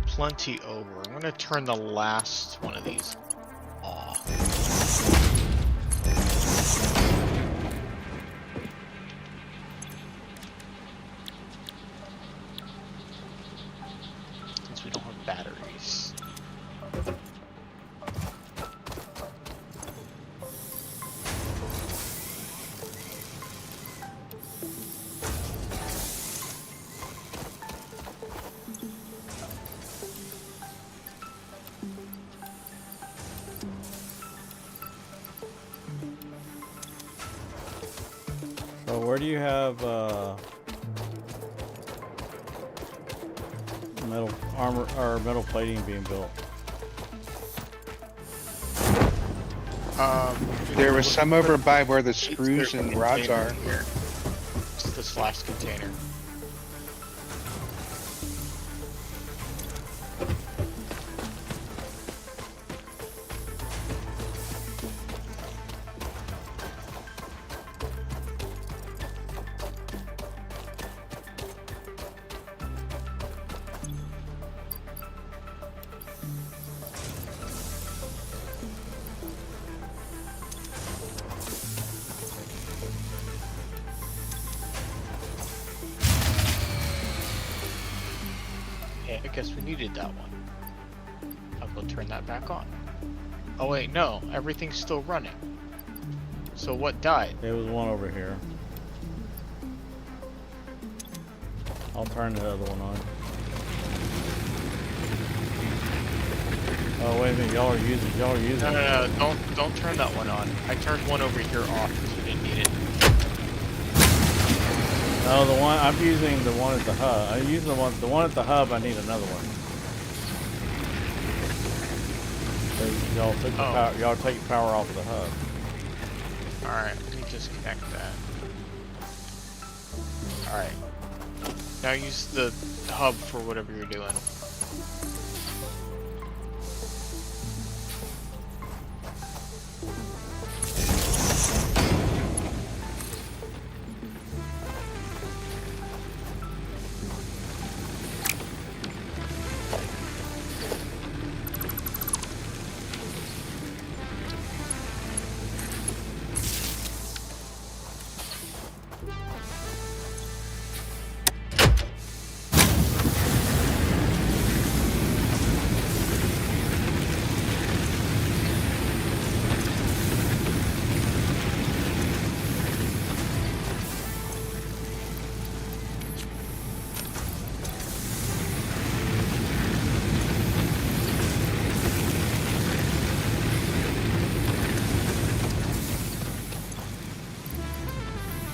Speaker 4: Plenty over. I'm gonna turn the last one of these off. Since we don't have batteries.
Speaker 2: So where do you have metal armor or metal plating being built?
Speaker 1: There was some over by where the screws and rods are.
Speaker 4: Here. It's this last container. Guess we needed that one. I'll go turn that back on. Oh wait, no, everything's still running. So what died?
Speaker 2: There was one over here. I'll turn the other one on. Oh wait a minute, y'all are using.
Speaker 4: No, don't turn that one on. I turned one over here off because we didn't need it.
Speaker 2: No, the one I'm using, the one at the hub. I'm using the one at the hub. I need another one. So y'all took the power. Y'all take power off the hub.
Speaker 4: All right, let me just connect that. All right. Now use the hub for whatever you're doing.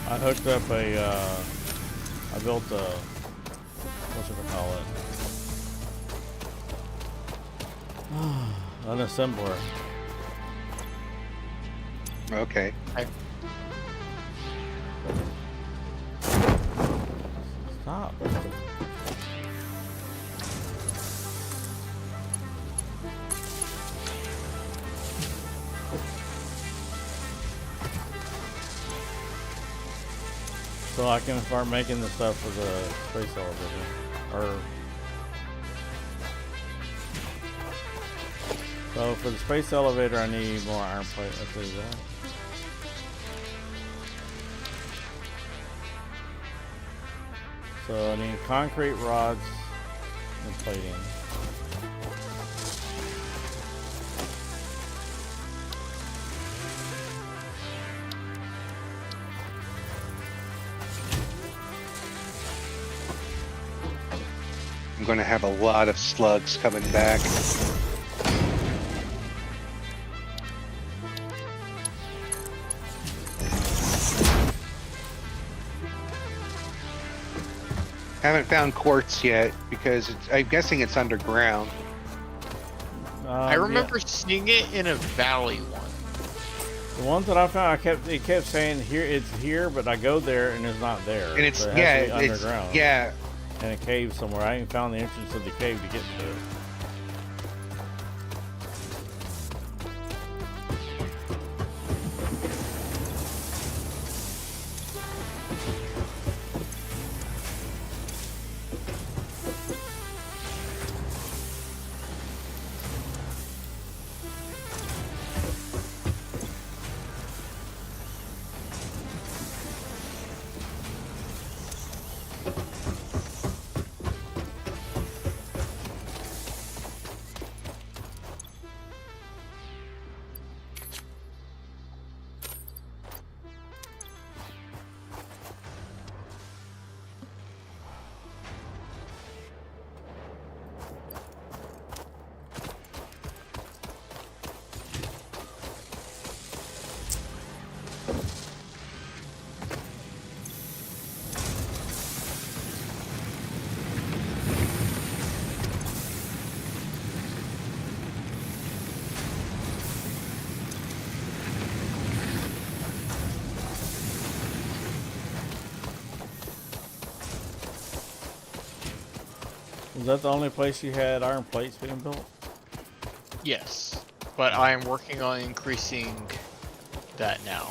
Speaker 2: I hooked up I built a, what's it call it? An assembler.
Speaker 1: Okay.
Speaker 2: Stop. So I can start making the stuff for the space elevator. Or so for the space elevator I need more iron plate. Let's do that. So I need concrete rods and plating.
Speaker 1: I'm going to have a lot of slugs coming back. Haven't found quartz yet because I'm guessing it's underground.
Speaker 4: I remember seeing it in a valley one.
Speaker 2: The ones that I found, it kept saying here it's here, but I go there and it's not there.
Speaker 1: And it's
Speaker 2: so it has to be
Speaker 1: it's
Speaker 2: underground.
Speaker 1: yeah.
Speaker 2: In a cave somewhere. I ain't found the entrance of the cave to get to it. Was that the only place you had iron plates being built?
Speaker 4: Yes, but I am working on increasing that now.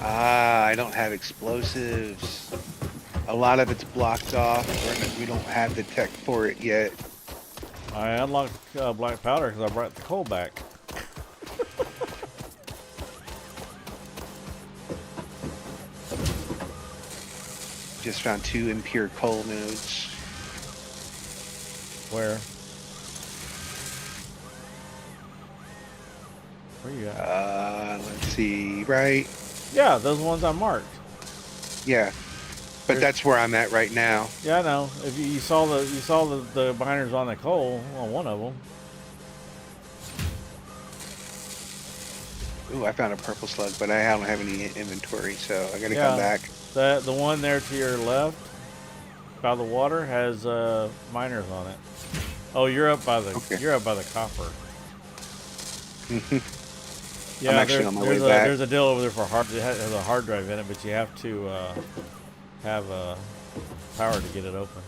Speaker 1: Ah, I don't have explosives. A lot of it's blocked off. We don't have the tech for it yet.
Speaker 2: I unlocked black powder because I brought the coal back.
Speaker 1: Just found 2 impure coal nodes.
Speaker 2: Where? Where you at?
Speaker 1: Let's see. Right.
Speaker 2: Yeah, those ones I marked.
Speaker 1: Yeah. But that's where I'm at right now.
Speaker 2: Yeah, I know. If you saw the miners on the coal on one of them.
Speaker 1: Ooh, I found a purple slug, but I don't have any inventory, so I gotta come back.
Speaker 2: The one there to your left, by the water, has miners on it. Oh, you're up by the copper. Yeah,
Speaker 1: I'm actually on my way back.
Speaker 2: There's a deal over there for hard. It has a hard drive in it, but you have to have power to get it open.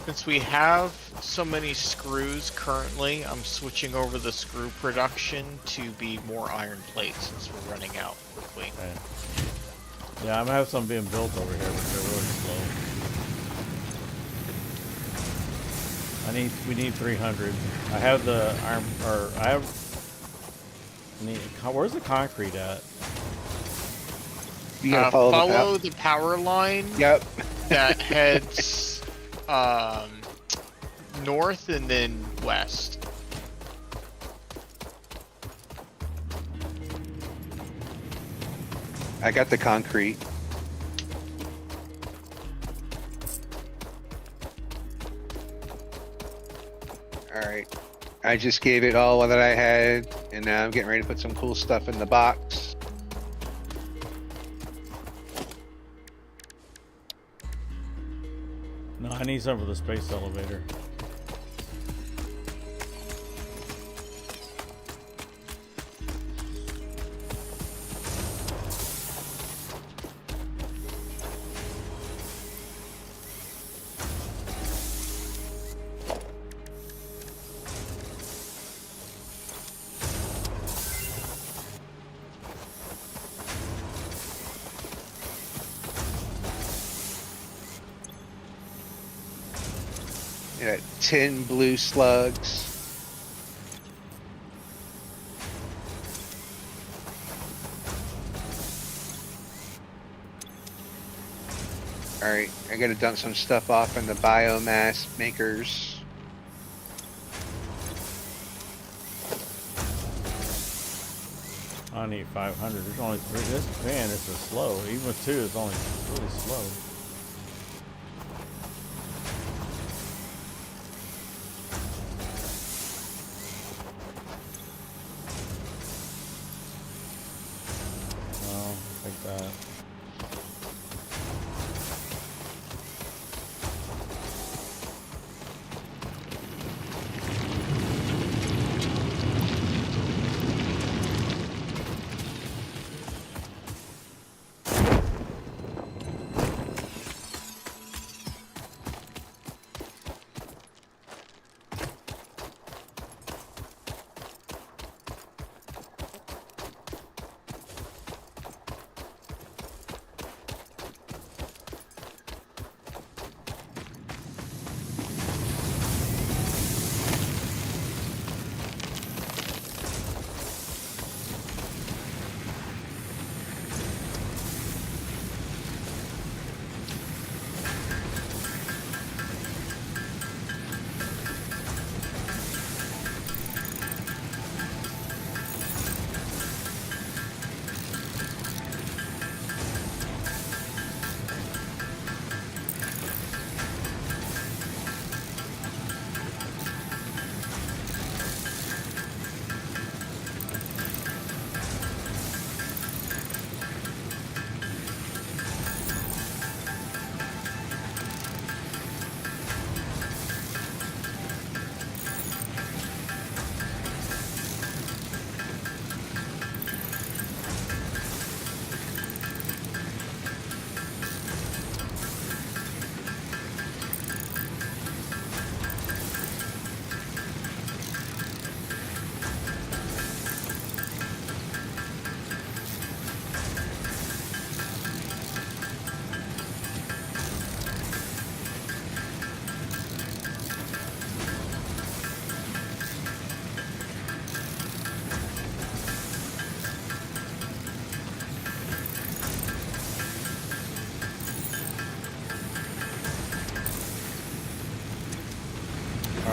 Speaker 4: Since we have so many screws currently, I'm switching over the screw production to be more iron plates since we're running out quickly.
Speaker 2: Okay. Yeah, I'm gonna have some being built over here, but they're really slow. We need 300. I have the iron, or I have. Where's the concrete at?
Speaker 1: You gotta follow
Speaker 4: the power line.
Speaker 1: Yep.
Speaker 4: That heads north and then west.
Speaker 1: I got the concrete. Alright. I just gave it all that I had, and now I'm getting ready to put some cool stuff in the box.
Speaker 2: No, I need some for the space elevator.
Speaker 1: I got 10 blue slugs. Alright, I gotta dump some stuff off in the biomass makers.
Speaker 2: I need 500. There's only 3. This fan is so slow. Even with 2, it's only really slow. Like that.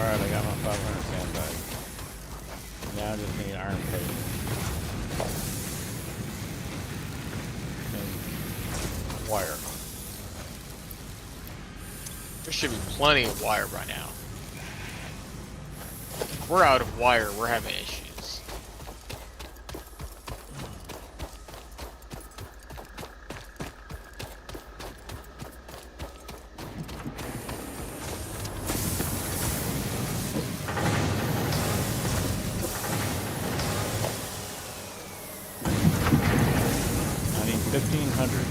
Speaker 2: Alright, I got my 500 sandbag. Now I just need iron plate. And wire.
Speaker 4: There should be plenty of wire by now. If we're out of wire, we're having issues.
Speaker 2: I need 1,500.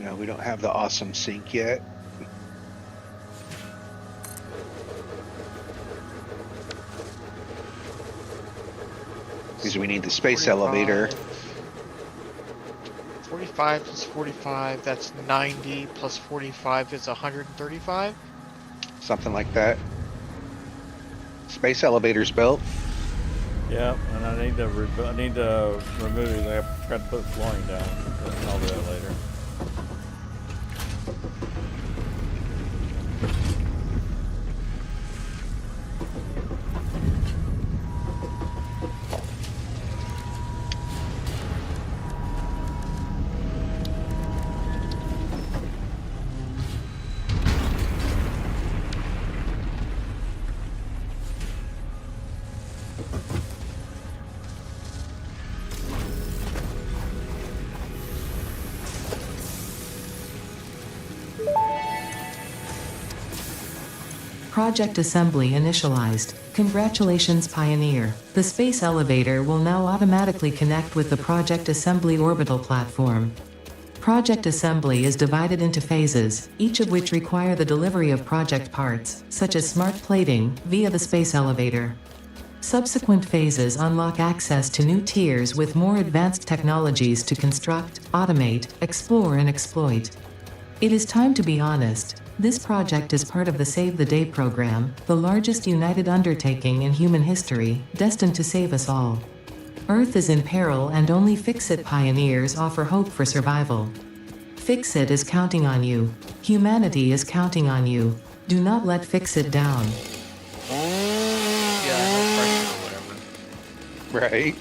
Speaker 1: No, we don't have the awesome sink yet. Because we need the space
Speaker 4: 45.
Speaker 1: elevator.
Speaker 4: 45 plus 45, that's 90, plus 45 is 135?
Speaker 1: Something like that. Space elevator's built.
Speaker 2: Yep, and I need to remove it. I forgot to put flooring down. But I'll do that later.
Speaker 3: Project assembly initialized. Congratulations, Pioneer. The space elevator will now automatically connect with the Project Assembly orbital platform. Project assembly is divided into phases, each of which require the delivery of project parts, such as smart plating, via the space elevator. Subsequent phases unlock access to new tiers with more advanced technologies to construct, automate, explore and exploit. It is time to be honest. This project is part of the Save the Day program, the largest united undertaking in human history, destined to save us all. Earth is in peril and only Fix-It pioneers offer hope for survival. Fix-It is counting on you. Humanity is counting on you. Do not let Fix-It down.
Speaker 4: Yeah, no pressure or whatever.
Speaker 1: Right.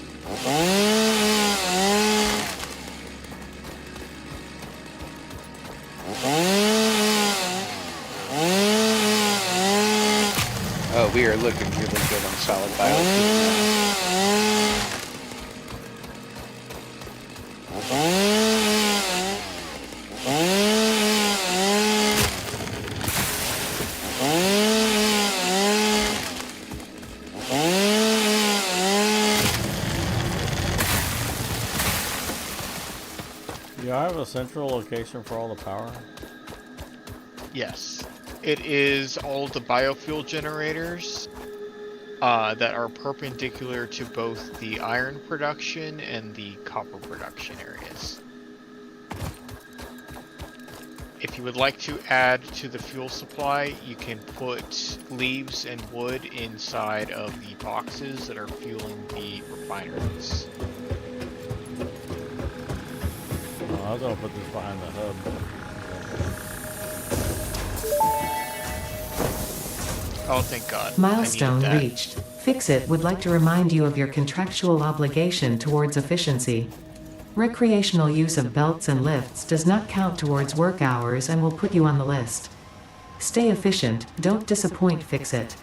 Speaker 1: Oh, we are looking really good on solid biofuel.
Speaker 2: Do I have a central location for all the power?
Speaker 4: Yes. It is all the biofuel generators that are perpendicular to both the iron production and the copper production areas. If you would like to add to the fuel supply, you can put leaves and wood inside of the boxes that are fueling the refineries.
Speaker 2: I was gonna put this behind the hub.
Speaker 4: Oh, thank God.
Speaker 3: Milestone
Speaker 4: I needed that.
Speaker 3: reached. Fixit would like to remind you of your contractual obligation towards efficiency. Recreational use of belts and lifts does not count towards work hours and will put you on the list. Stay efficient, don't disappoint Fixit.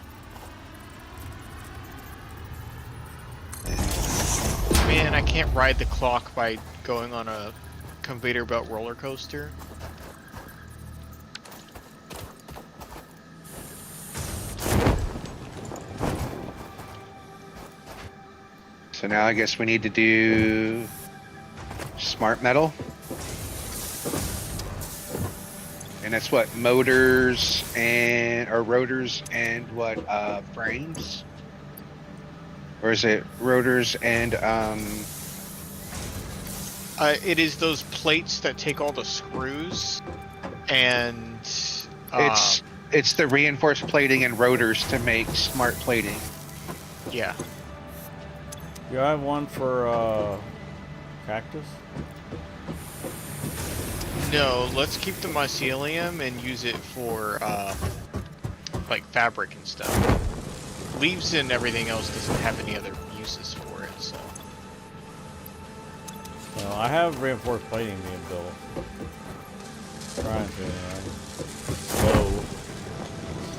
Speaker 4: Man, I can't ride the clock by going on a conveyor belt roller coaster.
Speaker 1: So now I guess we need to do smart metal. And that's what, motors and, or rotors and what, frames? Or is it rotors and,
Speaker 4: It is those plates that take all the screws, and
Speaker 1: it's the reinforced plating and rotors to make smart plating.
Speaker 4: yeah.
Speaker 2: You have one for cactus?
Speaker 4: No, let's keep the mycelium and use it for like fabric and stuff. Leaves and everything else doesn't have any other uses for it, so.
Speaker 2: No, I have reinforced plating being built. Trying to, anyway. Slow.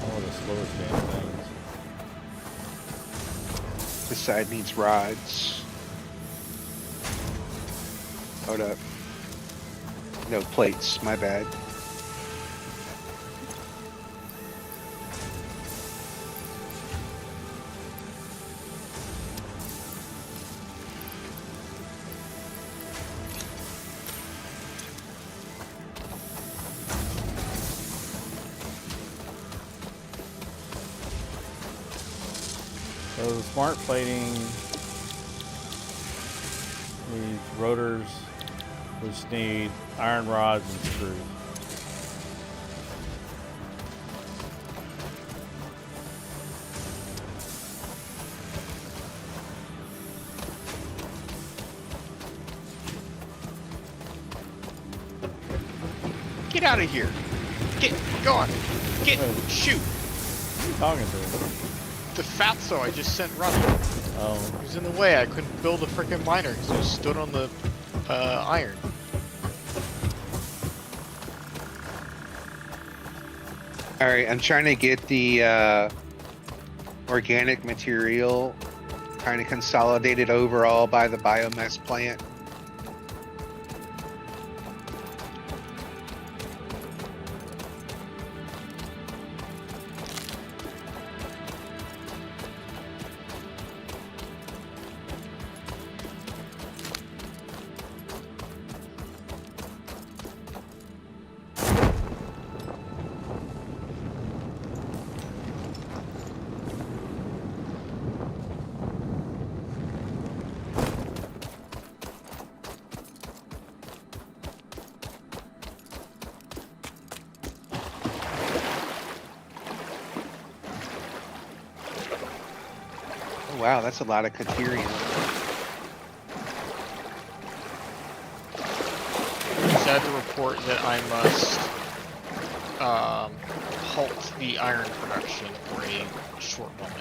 Speaker 2: One of the slowest damn things.
Speaker 1: This side needs rods. Hold up. No, plates, my bad.
Speaker 2: So the smart plating needs rotors, which need iron rods and screws.
Speaker 4: Get out of here! Get, go on! Get,
Speaker 2: Hey.
Speaker 4: shoot!
Speaker 2: Who are you talking to?
Speaker 4: The fatso I just sent running.
Speaker 2: Oh,
Speaker 4: He was in the way. I couldn't build a freaking miner because he stood on the iron.
Speaker 1: All right, I'm trying to get the organic material kind of consolidated overall by the biomass plant. Oh, wow, that's a lot of Caterium.
Speaker 4: Sad to report that I must halt the iron production for a short moment.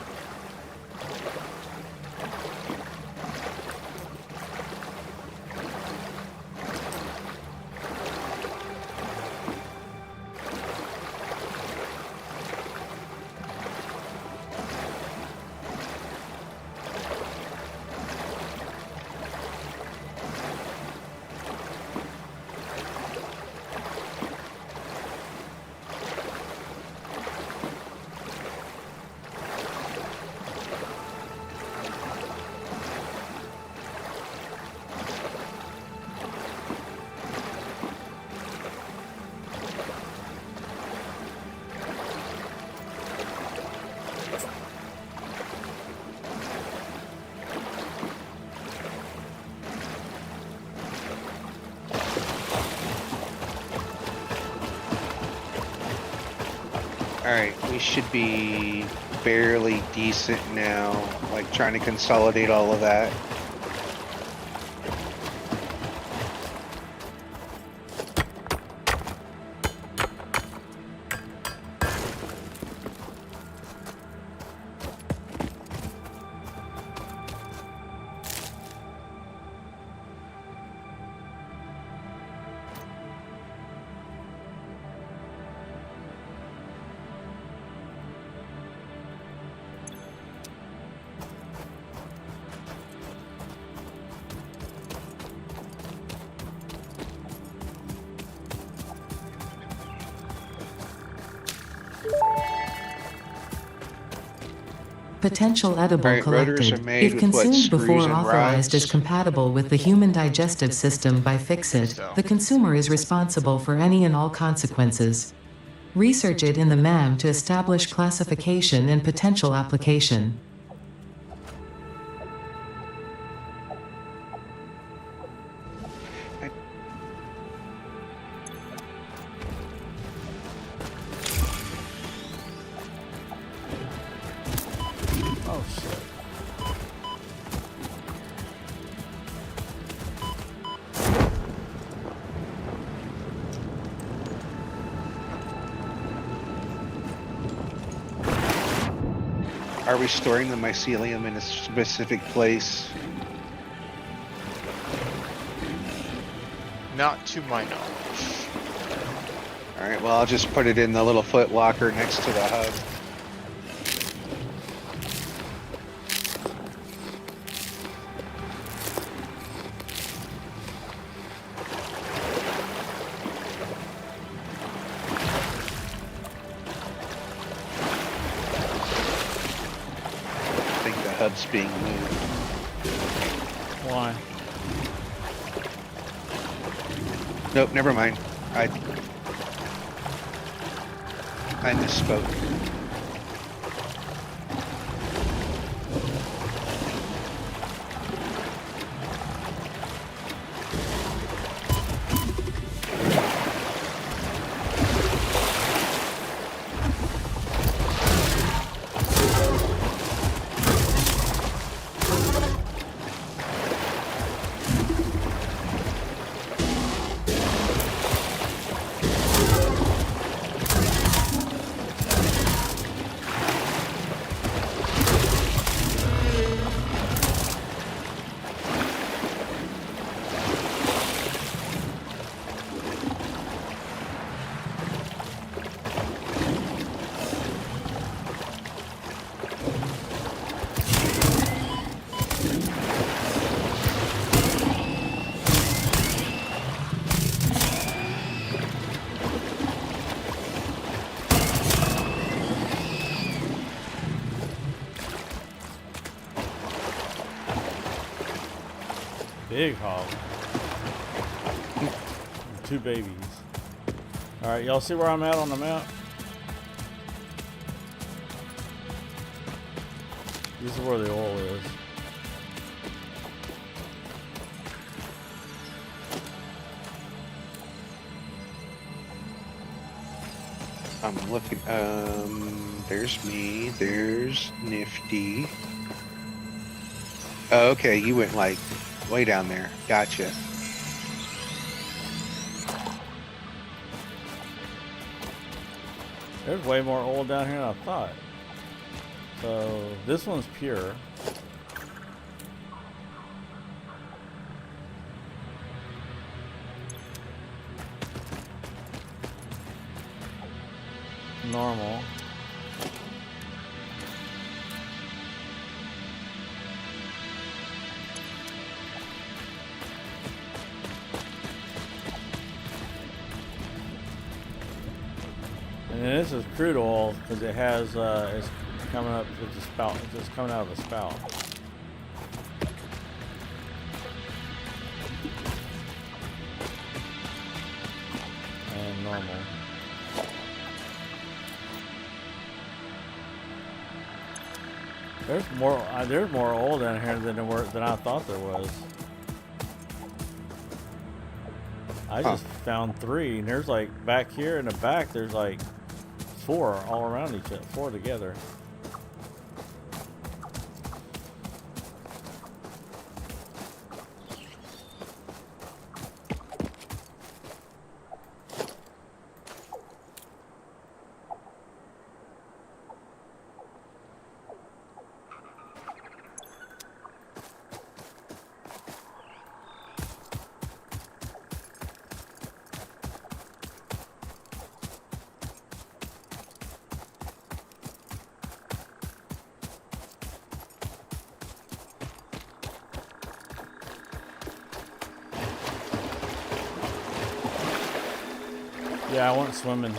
Speaker 1: Alright, we should be barely decent now, like trying to consolidate all of that.
Speaker 3: Potential edible
Speaker 1: Alright, rotors
Speaker 3: collected.
Speaker 1: are made
Speaker 3: If
Speaker 1: with what,
Speaker 3: consumed
Speaker 1: screws
Speaker 3: before
Speaker 1: and
Speaker 3: authorized as
Speaker 1: rods?
Speaker 3: compatible with the human digestive system by
Speaker 4: think
Speaker 3: Fixit,
Speaker 4: so.
Speaker 3: the consumer is responsible for any and all consequences. Research it in the MAM to establish classification and potential application.
Speaker 2: Oh shit.
Speaker 1: Are we storing the mycelium in a specific place?
Speaker 4: Not to my knowledge.
Speaker 1: Alright, well, I'll just put it in the little foot locker next to the hub. I think the hub's being moved.
Speaker 2: Why?
Speaker 1: Nope, never mind. I misspoke.
Speaker 2: Big hog. 2 babies. Alright, y'all see where I'm at on the map? This is where the oil is.
Speaker 1: I'm looking, there's me, there's Nifty. Oh, okay, you went like way down there. Gotcha.
Speaker 2: There's way more oil down here than I thought. So this one's pure. Normal. And then this is crude oil because it has it's coming up with the spout. It's just coming out of the spout. And normal. There's more oil down here than I thought there was. I just found 3, and there's like back here in the back. There's like 4 all around each other, 4 together. Yeah, I went swimming.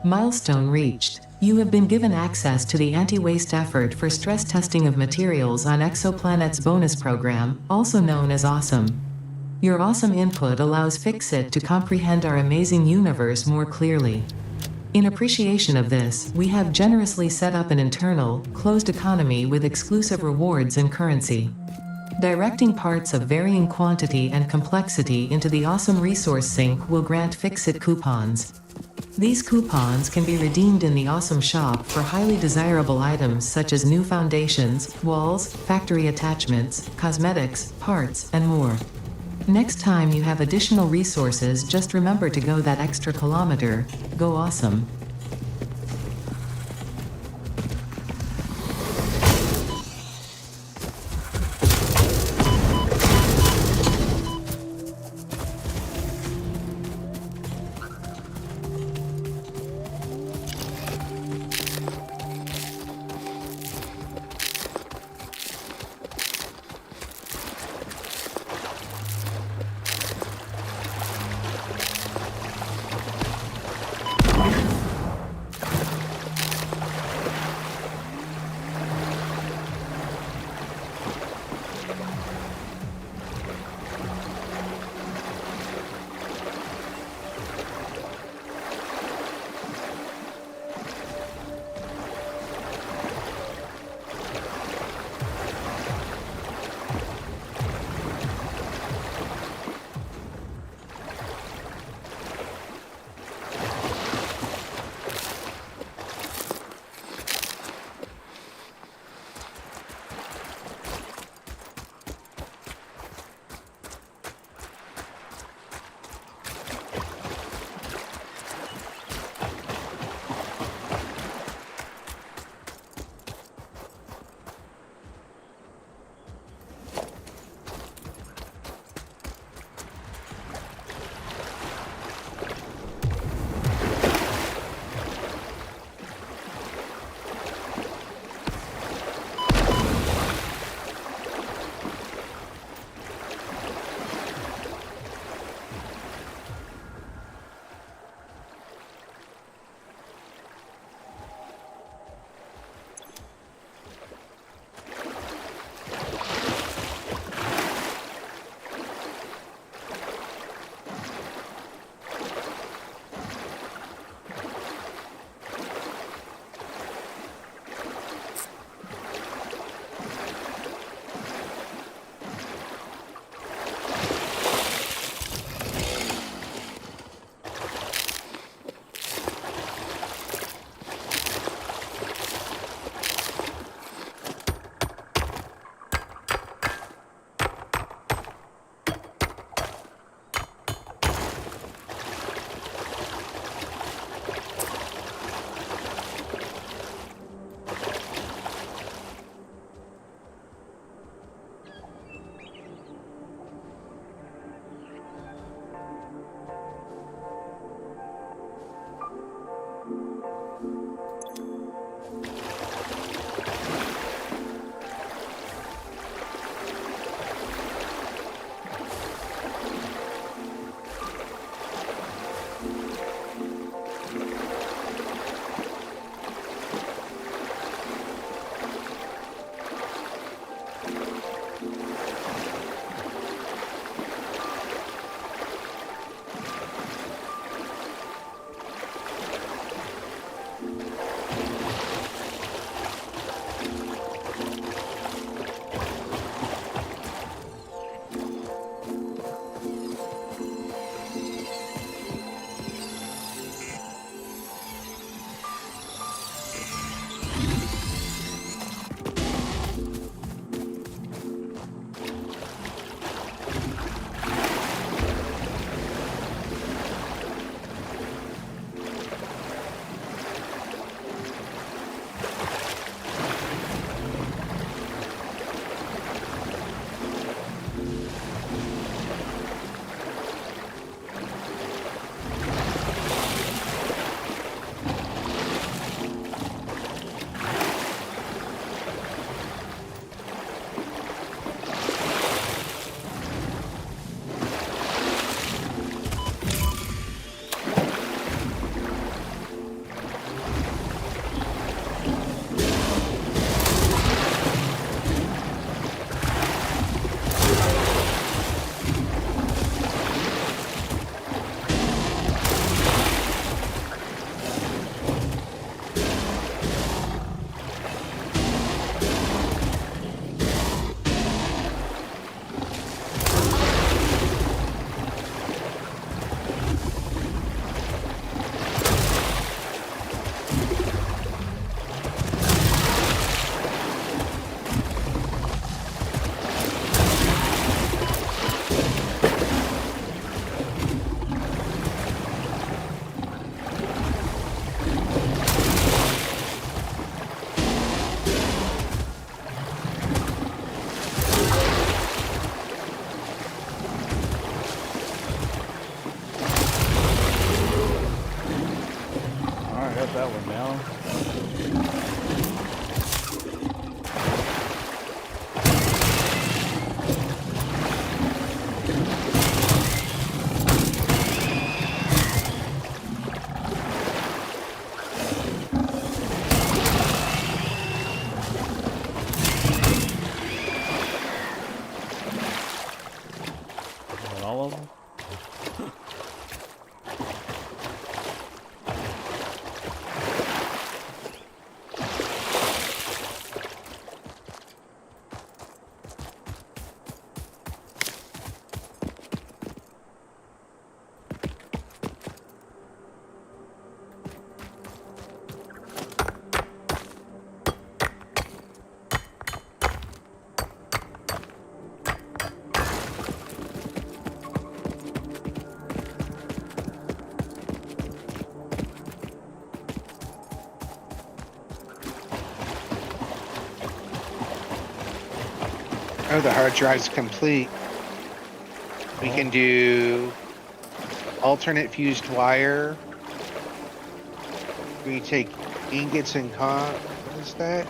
Speaker 3: Milestone reached. You have been given access to the anti-waste effort for stress testing of materials on Exoplanet's bonus program, also known as AWESOME. Your awesome input allows Fixit to comprehend our amazing universe more clearly. In appreciation of this, we have generously set up an internal, closed economy with exclusive rewards and currency. Directing parts of varying quantity and complexity into the awesome resource sink will grant Fixit coupons. These coupons can be redeemed in the Awesome Shop for highly desirable items such as new foundations, walls, factory attachments, cosmetics, parts, and more. Next time you have additional resources, just remember to go that extra kilometer. Go awesome.
Speaker 1: Oh, the hard drive's complete. We can do alternate fused wire. We take ingots and what is that?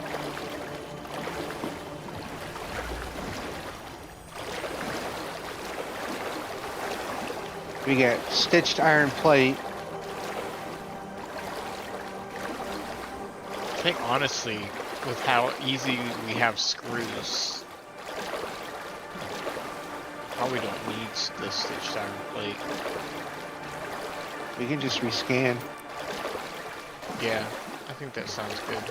Speaker 1: We get stitched iron plate.
Speaker 4: I think honestly, with how easy we have screws, probably don't need the stitched iron plate.
Speaker 1: We can just rescan.
Speaker 4: Yeah, I think that sounds good.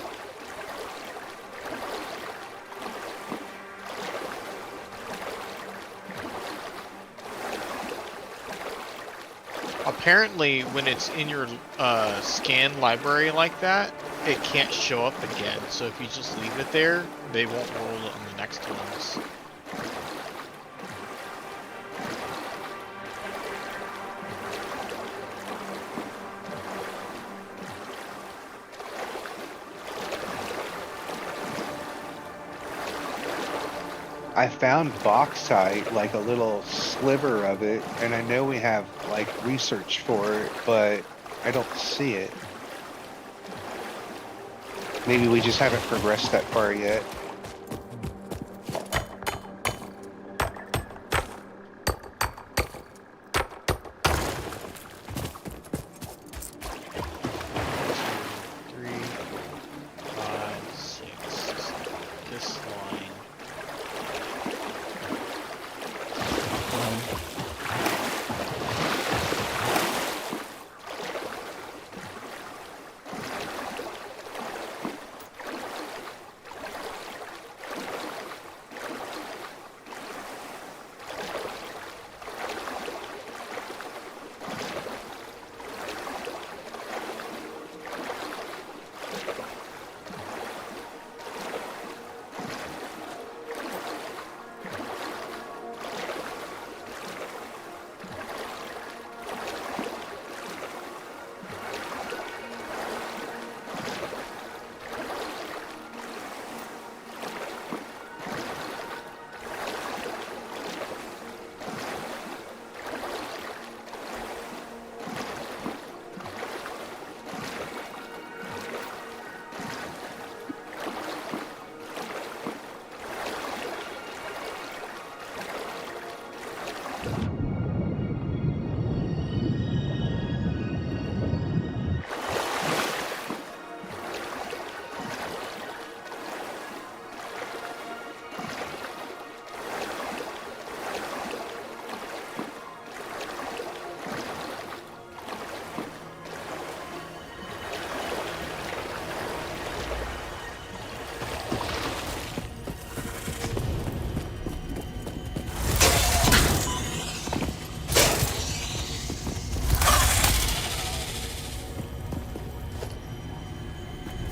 Speaker 4: Apparently, when it's in your scan library like that, it can't show up again. So if you just leave it there, they won't roll it on the next ones.
Speaker 1: I found bauxite, like a little sliver of it, and I know we have like research for it, but I don't see it. Maybe we just haven't progressed that far yet.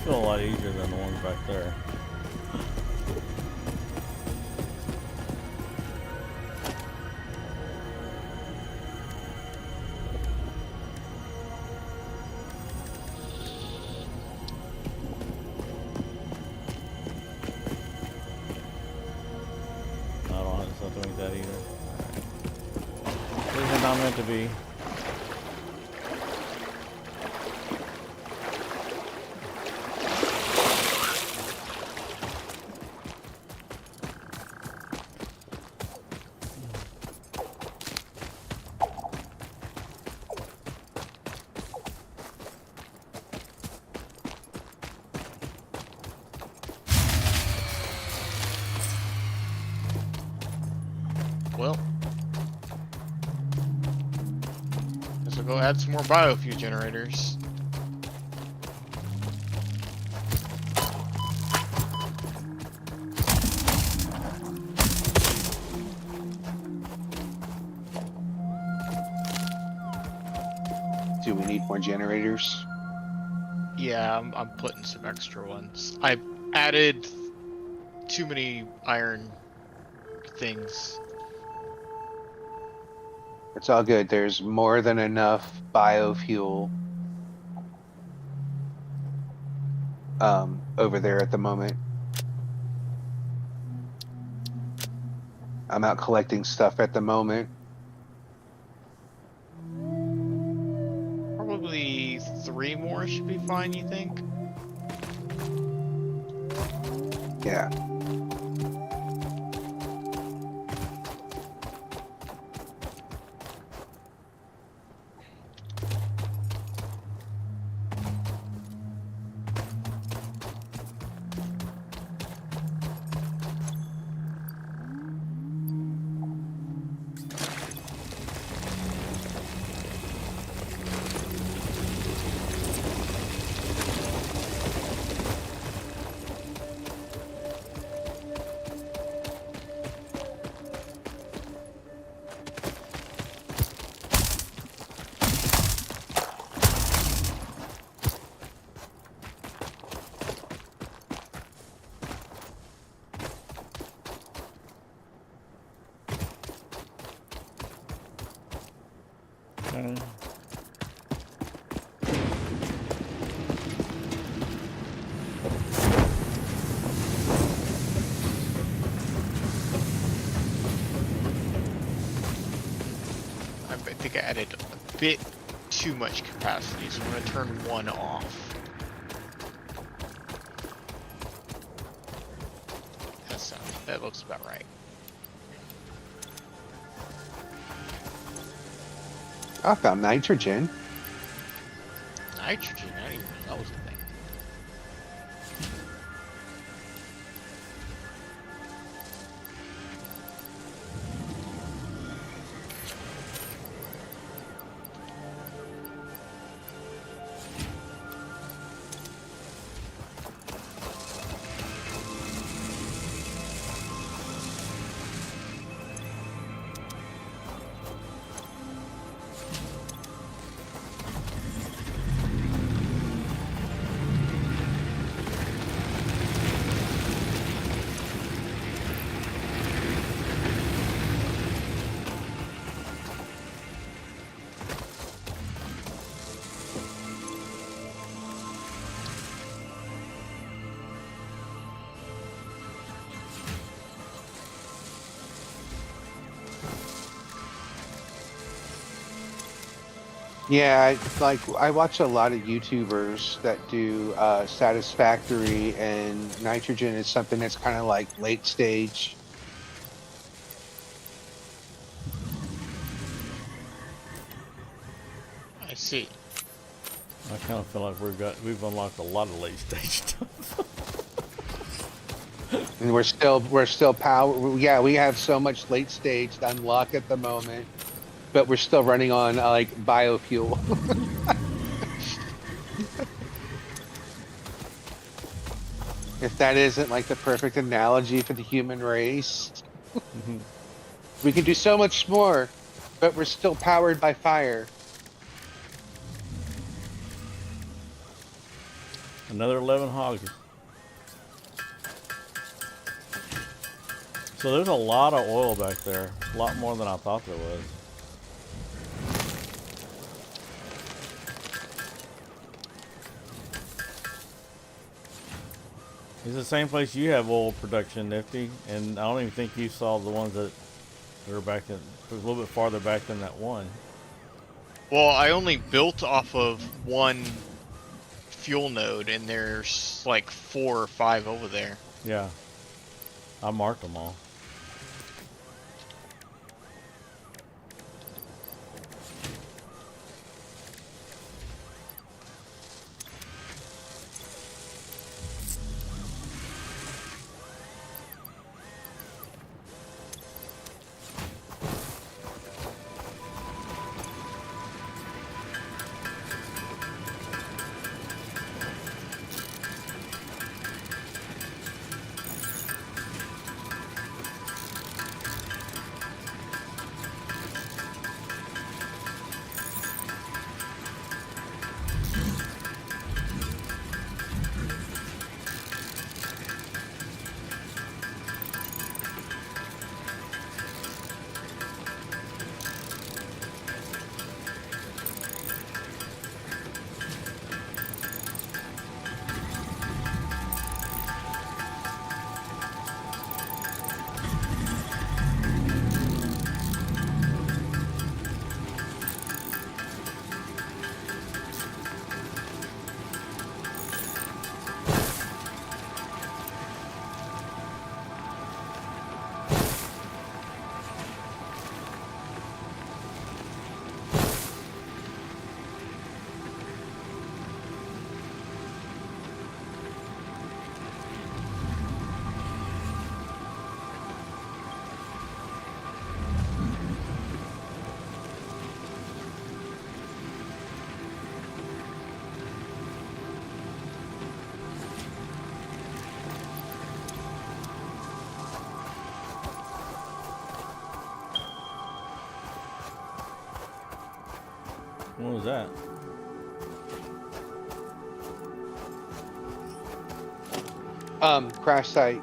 Speaker 2: Feel a lot easier than the ones back there. I don't have something like that either. These are not meant to be.
Speaker 4: Well, guess we'll go add some more biofuel generators.
Speaker 1: Do we need more generators?
Speaker 4: Yeah, I'm putting some extra ones. I added too many iron things.
Speaker 1: It's all good. There's more than enough biofuel over there at the moment. I'm out collecting stuff at the moment.
Speaker 4: Probably 3 more should be fine, you think?
Speaker 1: Yeah.
Speaker 2: Okay.
Speaker 4: I think I added a bit too much capacity, so I'm going to turn 1 off. That looks about right.
Speaker 1: I found nitrogen.
Speaker 4: Nitrogen, I didn't even know that was a thing.
Speaker 1: Yeah, I watch a lot of YouTubers that do Satisfactory, and nitrogen is something that's kind of like late stage.
Speaker 4: I see.
Speaker 2: I kind of feel like we've unlocked a lot of late stage stuff.
Speaker 1: And we're still power. Yeah, we have so much late stage to unlock at the moment, but we're still running on like biofuel. If that isn't like the perfect analogy for the human race, we can do so much more, but we're still powered by fire.
Speaker 2: Another 11 hogs. So there's a lot of oil back there. A lot more than I thought there was. It's the same place you have oil production, Nifty, and I don't even think you saw the ones that are back in, a little bit farther back than that one.
Speaker 4: Well, I only built off of one fuel node, and there's like 4 or 5 over there.
Speaker 2: Yeah, I marked them all. What was that?
Speaker 1: Crash site.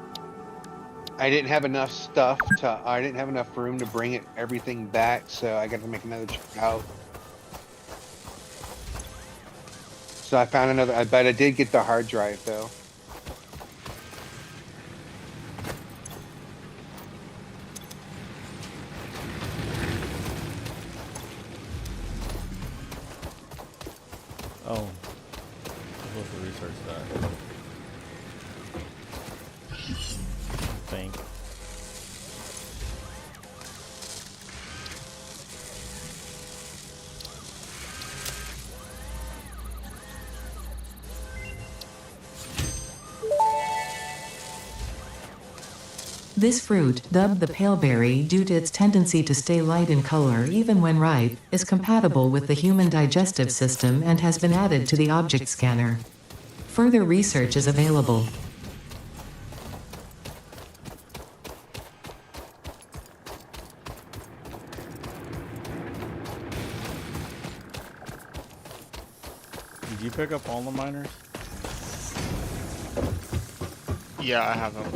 Speaker 1: I didn't have enough stuff to. I didn't have enough room to bring everything back, so I got to make another trip out. So I found another. But I did get the hard drive though.
Speaker 2: Oh, I'm supposed to research that. I think.
Speaker 3: This fruit, dubbed the paleberry due to its tendency to stay light in color even when ripe, is compatible with the human digestive system and has been added to the object scanner. Further research is available.
Speaker 2: Did you pick up all the miners?
Speaker 4: Yeah, I have them.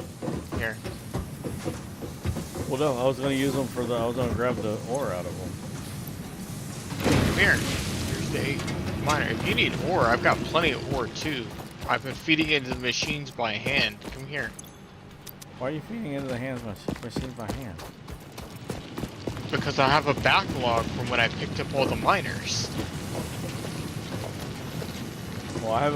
Speaker 4: Here.
Speaker 2: Well, no, I was going to use them for the. I was going to grab the ore out of them.
Speaker 4: Come here. Here's the 8 miner. If you need ore, I've got plenty of ore too. I've been feeding it into the machines by hand. Come here.
Speaker 2: Why are you feeding into the hands machines by hand?
Speaker 4: Because I have a backlog from when I picked up all the miners.
Speaker 2: Well, I have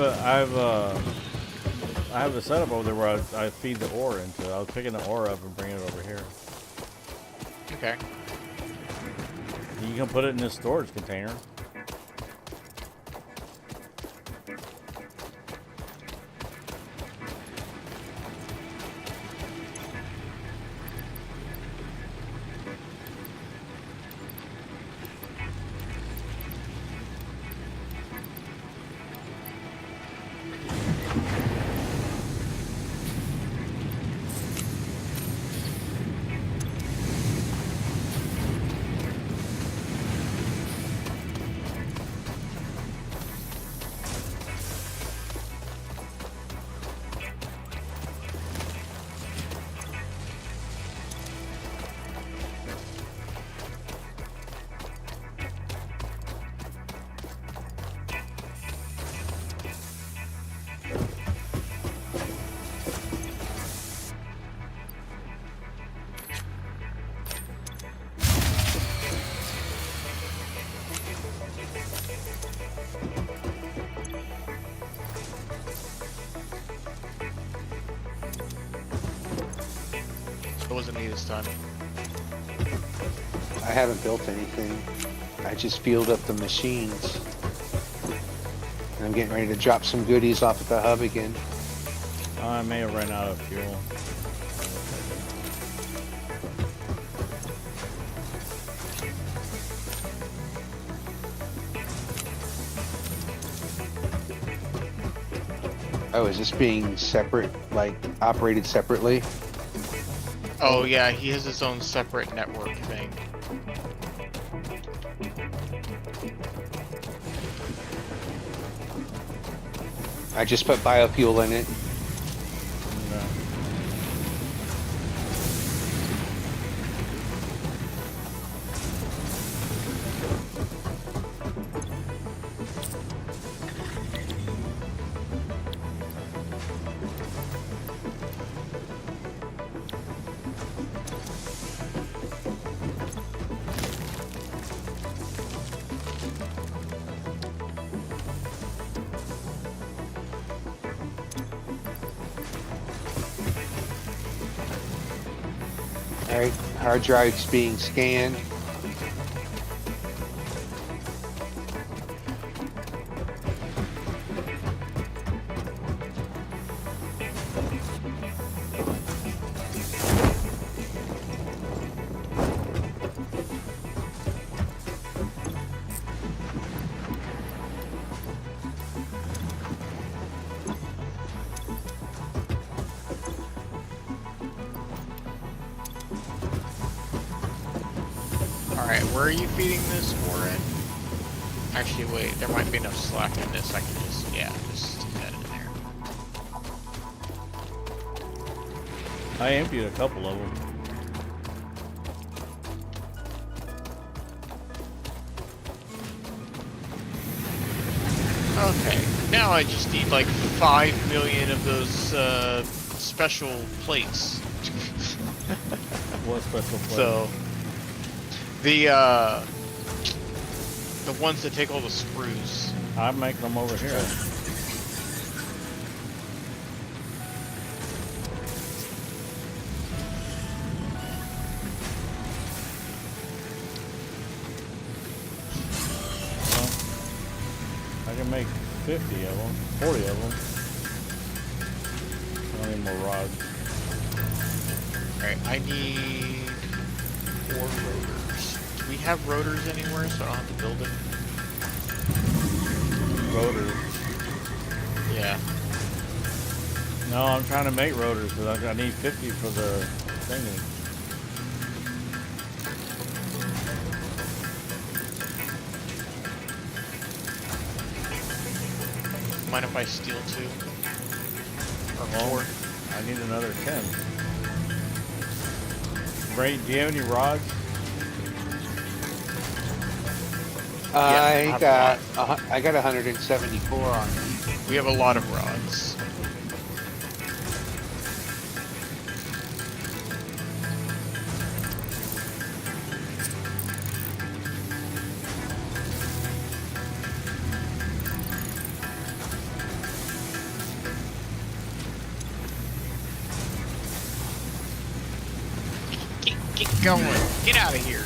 Speaker 2: a setup over there where I feed the ore into. I was picking the ore up and bringing it over here.
Speaker 4: Okay.
Speaker 2: You can put it in this storage container.
Speaker 4: It wasn't me this time.
Speaker 1: I haven't built anything. I just fueled up the machines. And I'm getting ready to drop some goodies off at the hub again.
Speaker 2: I may have run out of fuel.
Speaker 1: Oh, is this being separate, like operated separately?
Speaker 4: Oh yeah, he has his own separate network thing.
Speaker 1: I just put biofuel in it.
Speaker 2: No.
Speaker 1: Alright, hard drive's being scanned.
Speaker 4: Alright, where are you feeding this ore in? Actually, wait, there might be enough slack in this. I can just, yeah, just stick that in there.
Speaker 2: I emptied a couple of them.
Speaker 4: Okay, now I just need like 5 million of those special plates.
Speaker 2: What special plate?
Speaker 4: So the ones that take all the screws.
Speaker 2: I'm making them over here. Well, I can make 50 of them, 40 of them. I need more rods.
Speaker 4: Alright, I need 4 rotors. Do we have rotors anywhere so I don't have to build them?
Speaker 2: Rotors.
Speaker 4: Yeah.
Speaker 2: No, I'm trying to make rotors, but I need 50 for the thingy.
Speaker 4: Mind if I steal 2? Or
Speaker 2: Well,
Speaker 4: 4?
Speaker 2: I need another 10. Brain, do you have any rods?
Speaker 1: I
Speaker 4: Yeah,
Speaker 1: got 174 on me.
Speaker 4: We have a lot of rods. Get going. Get out of here.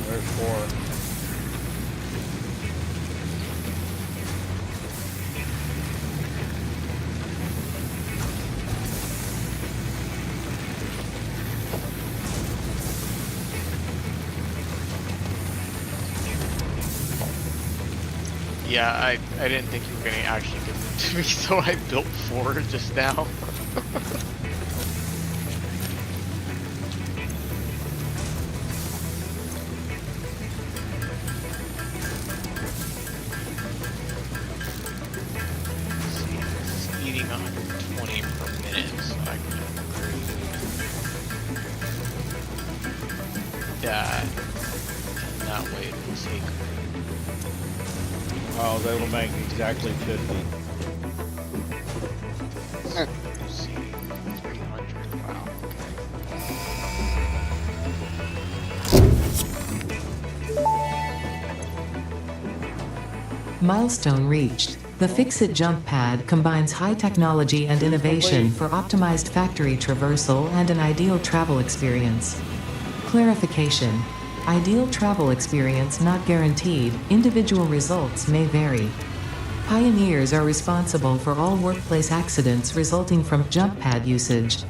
Speaker 2: There's 4.
Speaker 4: Yeah, I didn't think you were gonna actually give them to me, so I built 4 just now. See, this is eating 120 per minute, so I can upgrade that. And that way it will take.
Speaker 2: Oh, they will make exactly 50.
Speaker 4: Let's see, 300. Wow.
Speaker 3: Milestone reached. The Fix-It jump pad combines high technology and innovation for optimized factory traversal and an ideal travel experience. Clarification. Ideal travel experience not guaranteed, individual results may vary. Pioneers are responsible for all workplace accidents resulting from jump pad usage.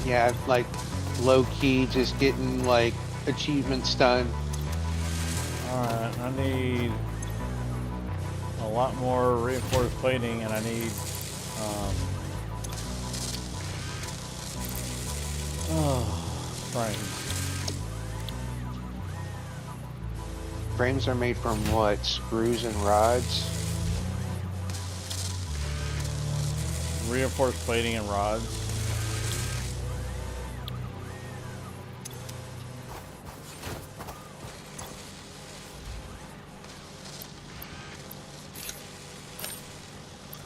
Speaker 1: Yeah, like low key, just getting like achievements done.
Speaker 2: Alright, I need a lot more reinforced plating, and I need frames.
Speaker 1: Frames are made from what? Screws and rods?
Speaker 2: Reinforced plating and rods.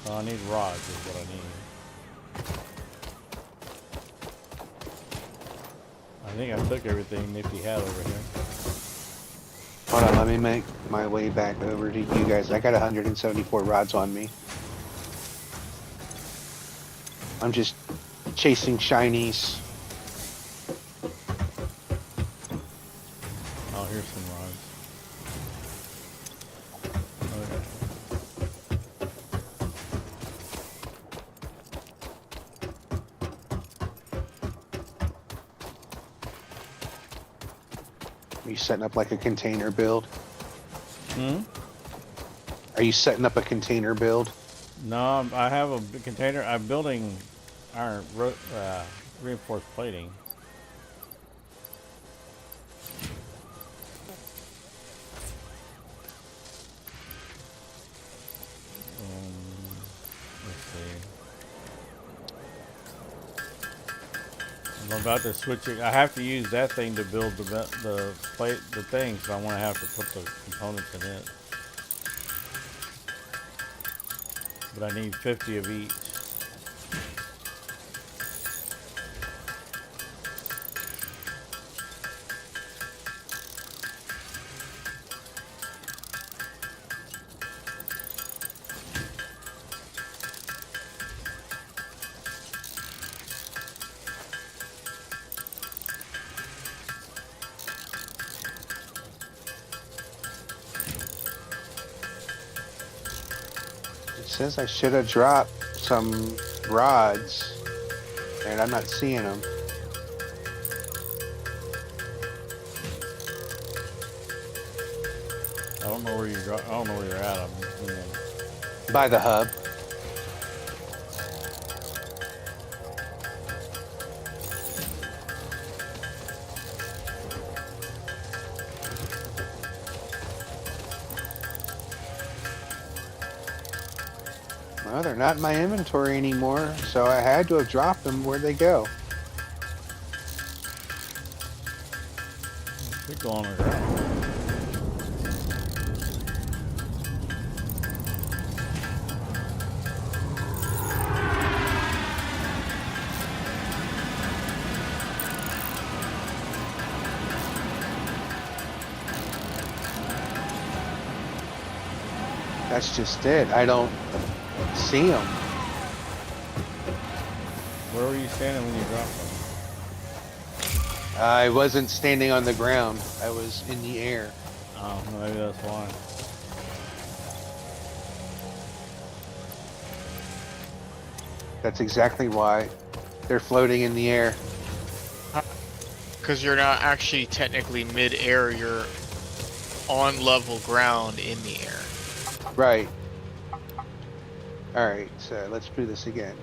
Speaker 2: I need rods is what I need. I think I took everything Nifty had over here.
Speaker 1: Hold on, let me make my way back over to you guys. I got 174 rods on me. I'm just chasing shinies.
Speaker 2: Oh, here's some rods. Okay.
Speaker 1: you setting up like a container build?
Speaker 2: Hmm?
Speaker 1: Are you setting up a container build?
Speaker 2: No, I have a big container. I'm building reinforced plating. Let's see. I'm about to switch it. I have to use that thing to build the plate, the thing, so I want to have to put the components in it. But I need 50 of each.
Speaker 1: It says I should have dropped some rods, and I'm not seeing them.
Speaker 2: I don't know where I don't know where you're at.
Speaker 1: By the hub. Well, they're not in my inventory anymore, so I had to have dropped them. Where'd they go?
Speaker 2: Keep going around.
Speaker 1: That's just it. I don't see them.
Speaker 2: Where were you standing when you dropped them?
Speaker 1: I wasn't standing on the ground. I was in the air.
Speaker 2: Oh, maybe that's why.
Speaker 1: That's exactly why. They're floating in the air.
Speaker 4: Because you're not actually technically mid-air, you're on level ground in the air.
Speaker 1: Right. Alright, so let's do this again.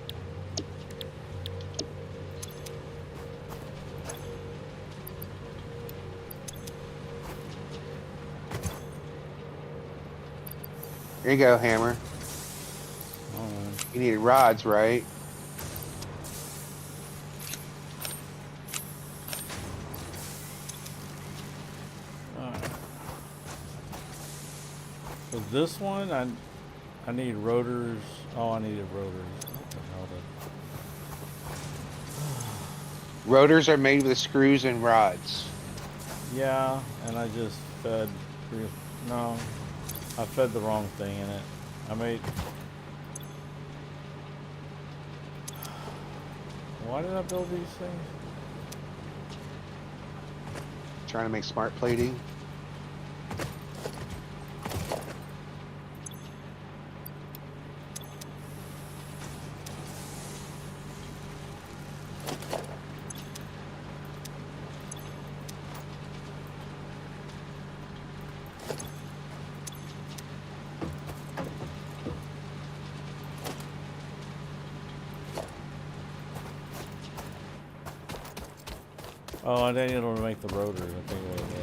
Speaker 1: Here you go, Hammer. You need rods, right?
Speaker 2: So this one, I need rotors. Oh, I needed rotors. What the hell
Speaker 1: Rotors are made with screws and rods.
Speaker 2: Yeah, and I just fed. No, I fed the wrong thing in it. I made. Why did I build these things?
Speaker 1: Trying to make smart plating.
Speaker 2: Oh, I didn't know to make the rotors. I think what it was.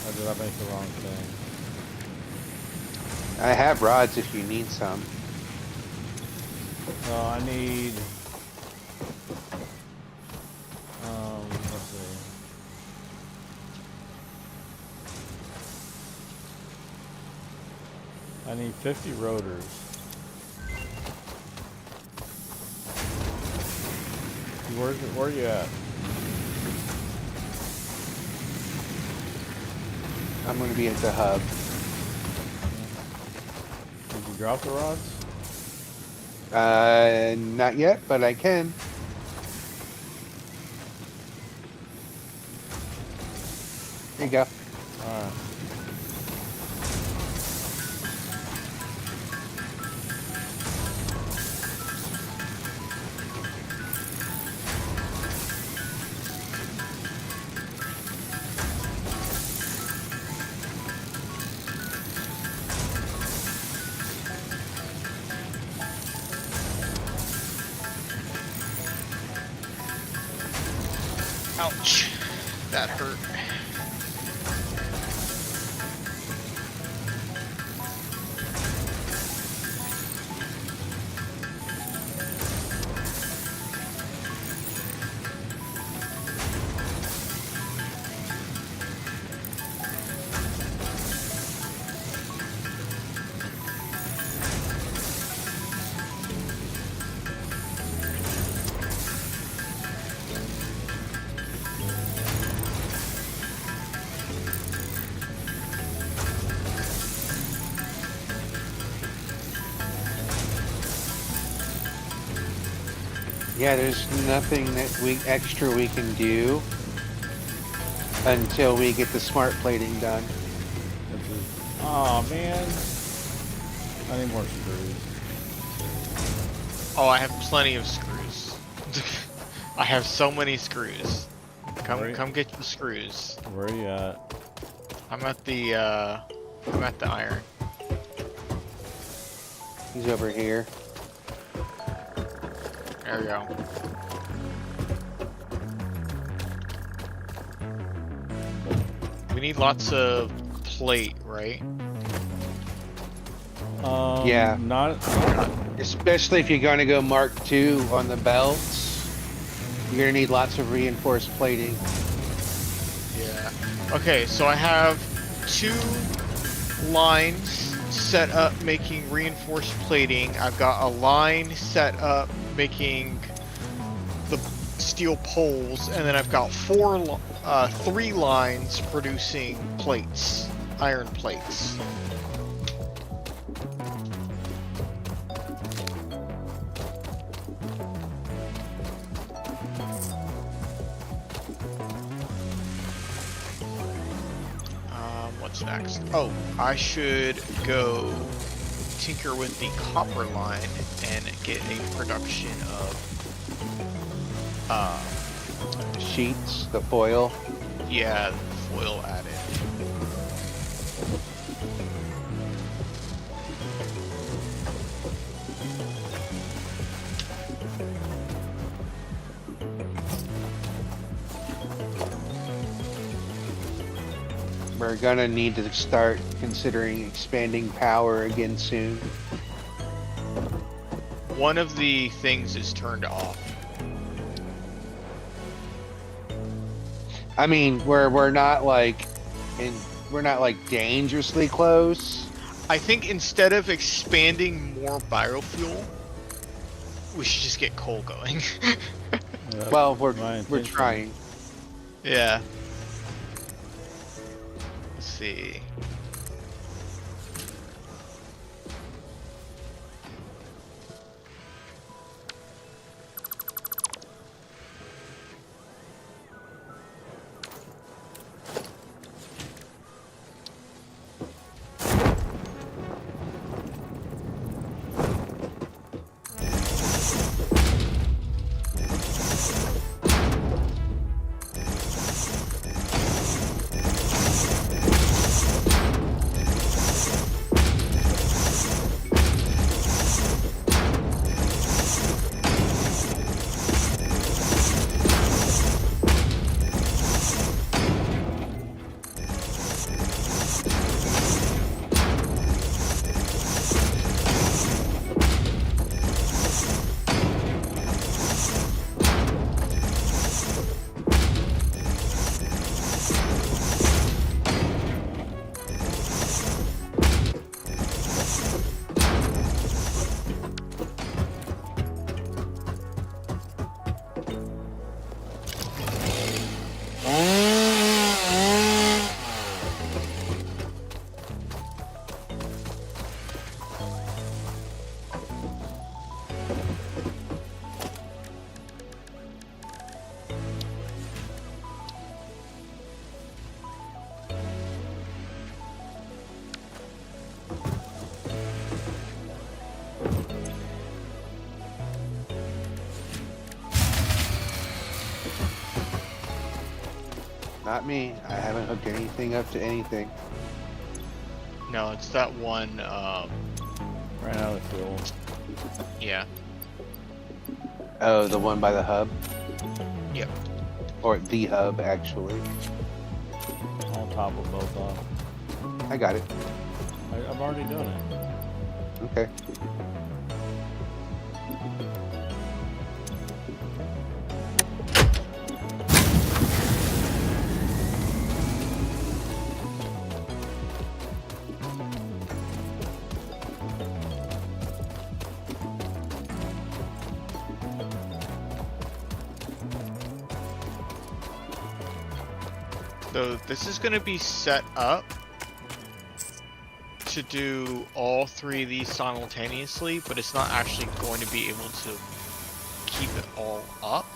Speaker 2: Or did I make the wrong thing?
Speaker 1: I have rods if you need some.
Speaker 2: I need. Let's see. I need 50 rotors. Where are you at?
Speaker 1: I'm going to be at the hub.
Speaker 2: Did you drop the rods?
Speaker 1: Not yet, but I can. Here you go.
Speaker 2: Alright.
Speaker 4: Ouch. That hurt.
Speaker 1: Yeah, there's nothing that extra we can do until we get the smart plating done.
Speaker 2: Oh man, I need more screws.
Speaker 4: Oh, I have plenty of screws. I have so many screws. Come get the screws.
Speaker 2: Where are you at?
Speaker 4: I'm at the iron.
Speaker 1: He's over here.
Speaker 4: There we go. We need lots of plate, right?
Speaker 1: Yeah.
Speaker 2: Not.
Speaker 1: Especially if you're going to go Mark II on the belts, you're going to need lots of reinforced plating.
Speaker 4: Yeah. Okay, so I have 2 lines set up making reinforced plating. I've got a line set up making the steel poles, and then I've got 3 lines producing plates, iron plates. What's next? Oh, I should go tinker with the copper line and get a production of
Speaker 1: Sheets, the foil.
Speaker 4: yeah, foil added.
Speaker 1: We're gonna need to start considering expanding power again soon.
Speaker 4: One of the things is turned off.
Speaker 1: I mean, we're not like dangerously close.
Speaker 4: I think instead of expanding more biofuel, we should just get coal going.
Speaker 1: Well, we're
Speaker 2: intention.
Speaker 1: trying.
Speaker 4: Yeah. Let's see.
Speaker 1: Not me. I haven't hooked anything up to anything.
Speaker 4: No, it's that one,
Speaker 2: Ran out of fuel.
Speaker 4: yeah.
Speaker 1: Oh, the one by the hub?
Speaker 4: Yep.
Speaker 1: Or the hub, actually.
Speaker 2: I'll topple both off.
Speaker 1: I got it.
Speaker 2: I've already done it.
Speaker 1: Okay.
Speaker 4: So this is going to be set up to do all 3 of these simultaneously, but it's not actually going to be able to keep it all up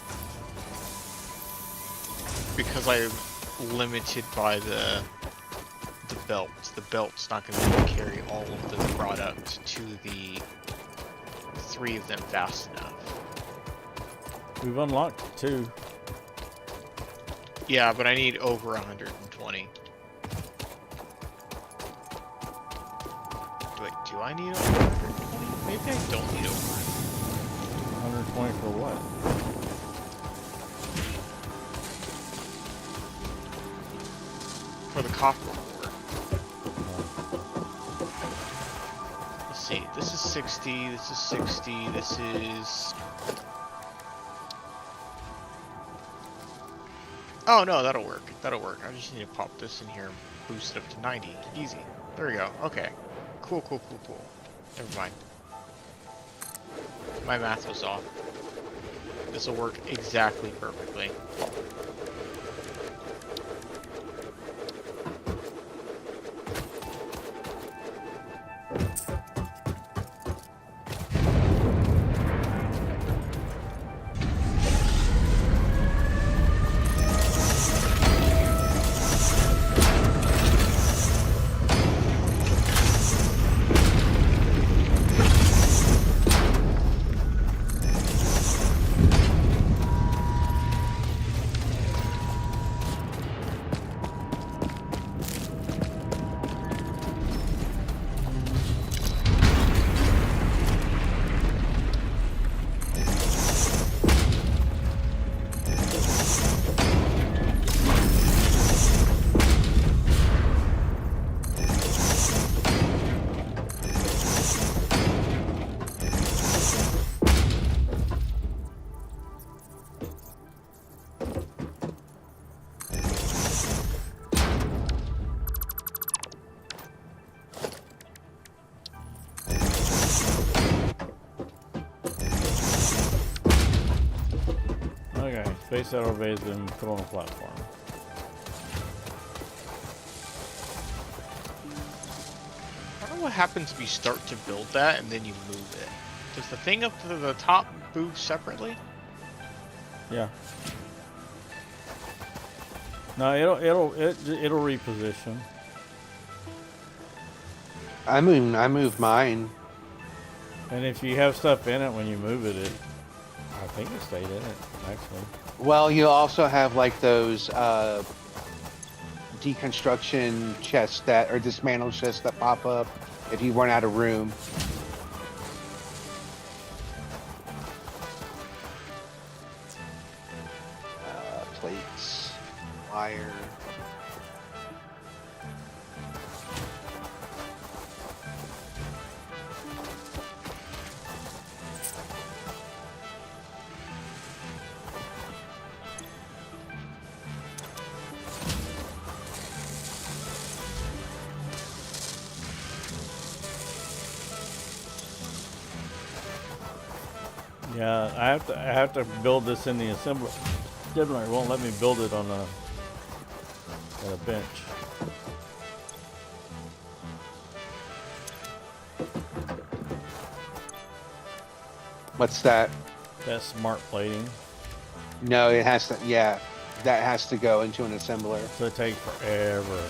Speaker 4: because I'm limited by the belt. The belt's not going to be able to carry all of the product to the 3 of them fast enough.
Speaker 2: We've unlocked 2.
Speaker 4: Yeah, but I need over 120. Do I need over 120? Maybe I don't need over
Speaker 2: 120 for what?
Speaker 4: for the copper ore. Let's see. This is 60. This is 60. This is. Oh no, that'll work. That'll work. I just need to pop this in here and boost it up to 90. Easy. There we go. Okay. Cool. Never mind. My math was off. This will work exactly perfectly.
Speaker 2: Space shuttle bay has been put on a platform.
Speaker 4: I don't know what happens if you start to build that and then you move it. Does the thing up to the top move separately?
Speaker 2: Yeah. No, it'll reposition.
Speaker 1: I moved mine.
Speaker 2: And if you have stuff in it when you move it, I think it stayed in it actually.
Speaker 1: Well, you also have like those deconstruction chests that or dismantled chests that pop up if you run out of room. Plates, wire.
Speaker 2: Yeah, I have to build this in the assembler. It won't let me build it on at a bench.
Speaker 1: What's that?
Speaker 2: That's smart plating.
Speaker 1: No, it has to. Yeah, that has to go into an assembler.
Speaker 2: So it takes forever.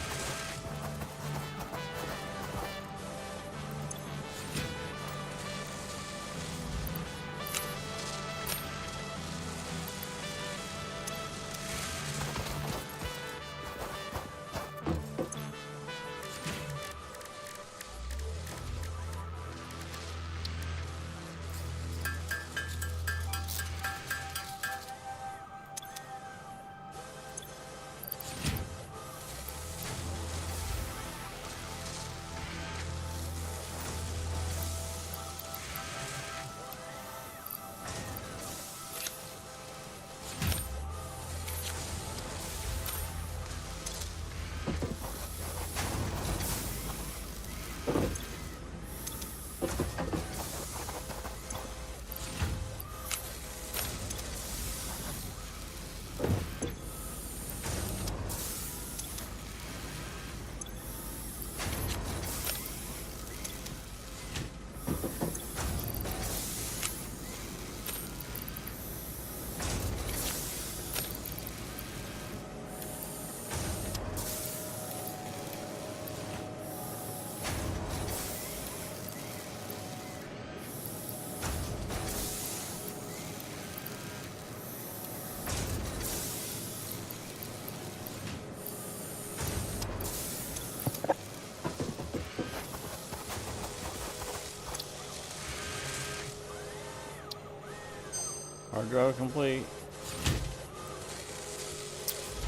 Speaker 2: Hard drive complete.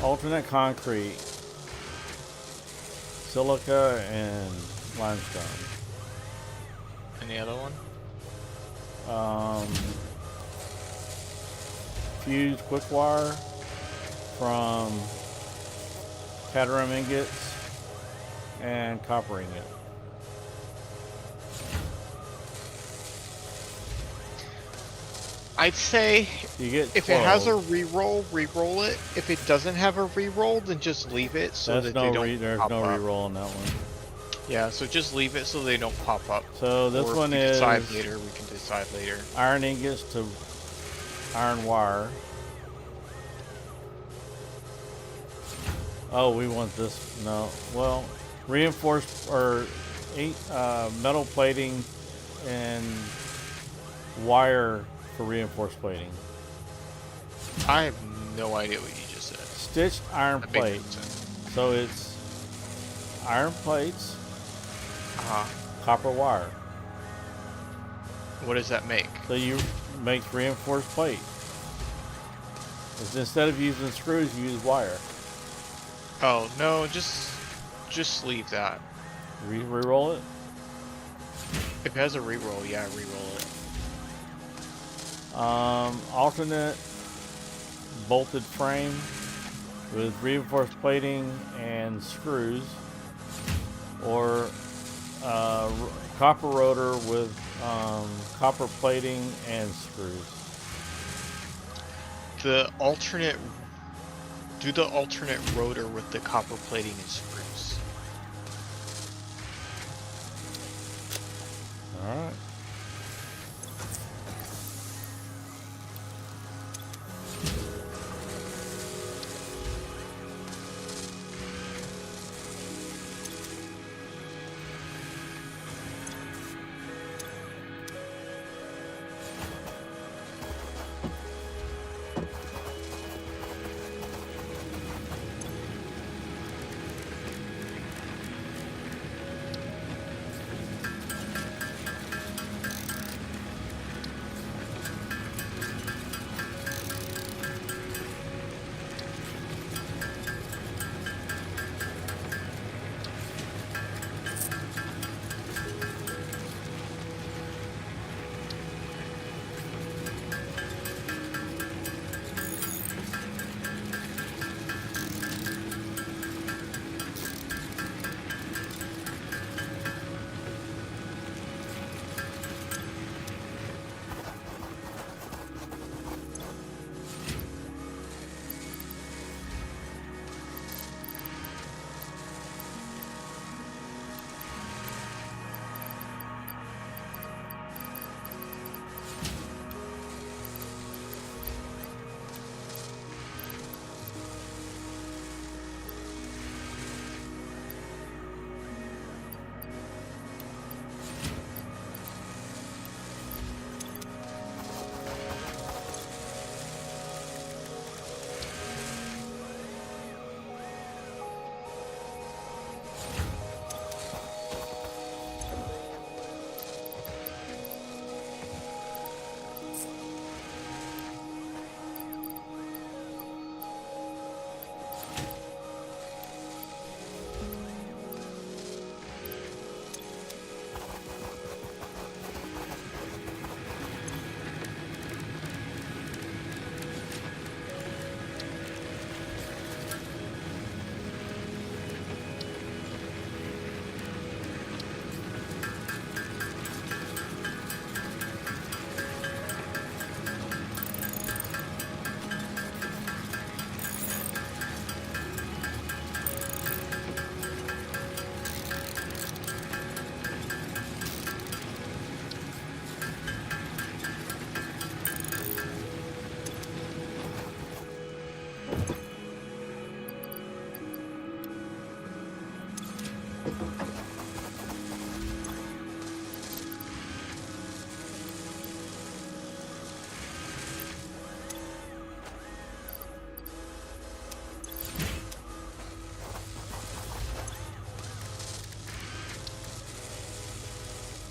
Speaker 2: Alternate concrete. Silica and limestone.
Speaker 4: And the other one?
Speaker 2: Fused quick wire from cadmium ingots and copper ingot.
Speaker 4: I'd say
Speaker 2: You get
Speaker 4: if
Speaker 2: 12.
Speaker 4: it has a reroll, reroll it. If it doesn't have a reroll, then just leave it so
Speaker 2: There's
Speaker 4: that
Speaker 2: no
Speaker 4: they don't
Speaker 2: there's
Speaker 4: pop
Speaker 2: no
Speaker 4: up.
Speaker 2: reroll on that one.
Speaker 4: Yeah, so just leave it so they don't pop up.
Speaker 2: So this
Speaker 4: Or if
Speaker 2: one
Speaker 4: we
Speaker 2: is
Speaker 4: decide later. We can decide later.
Speaker 2: iron ingots to iron wire. Oh, we want this. No. Well, reinforced or metal plating and wire for reinforced plating.
Speaker 4: I have no idea what you just said.
Speaker 2: Stitched iron
Speaker 4: That makes
Speaker 2: plate.
Speaker 4: no sense.
Speaker 2: So it's iron plates,
Speaker 4: Uh-huh.
Speaker 2: copper wire.
Speaker 4: What does that make?
Speaker 2: So you make reinforced plate. It's instead of using screws, you use wire.
Speaker 4: Oh no, just leave that.
Speaker 2: Re-roll it.
Speaker 4: If it has a reroll, yeah, reroll it.
Speaker 2: Alternate bolted frame with reinforced plating and screws, or copper rotor with copper plating and screws.
Speaker 4: Do the alternate rotor with the copper plating and screws.
Speaker 2: All right.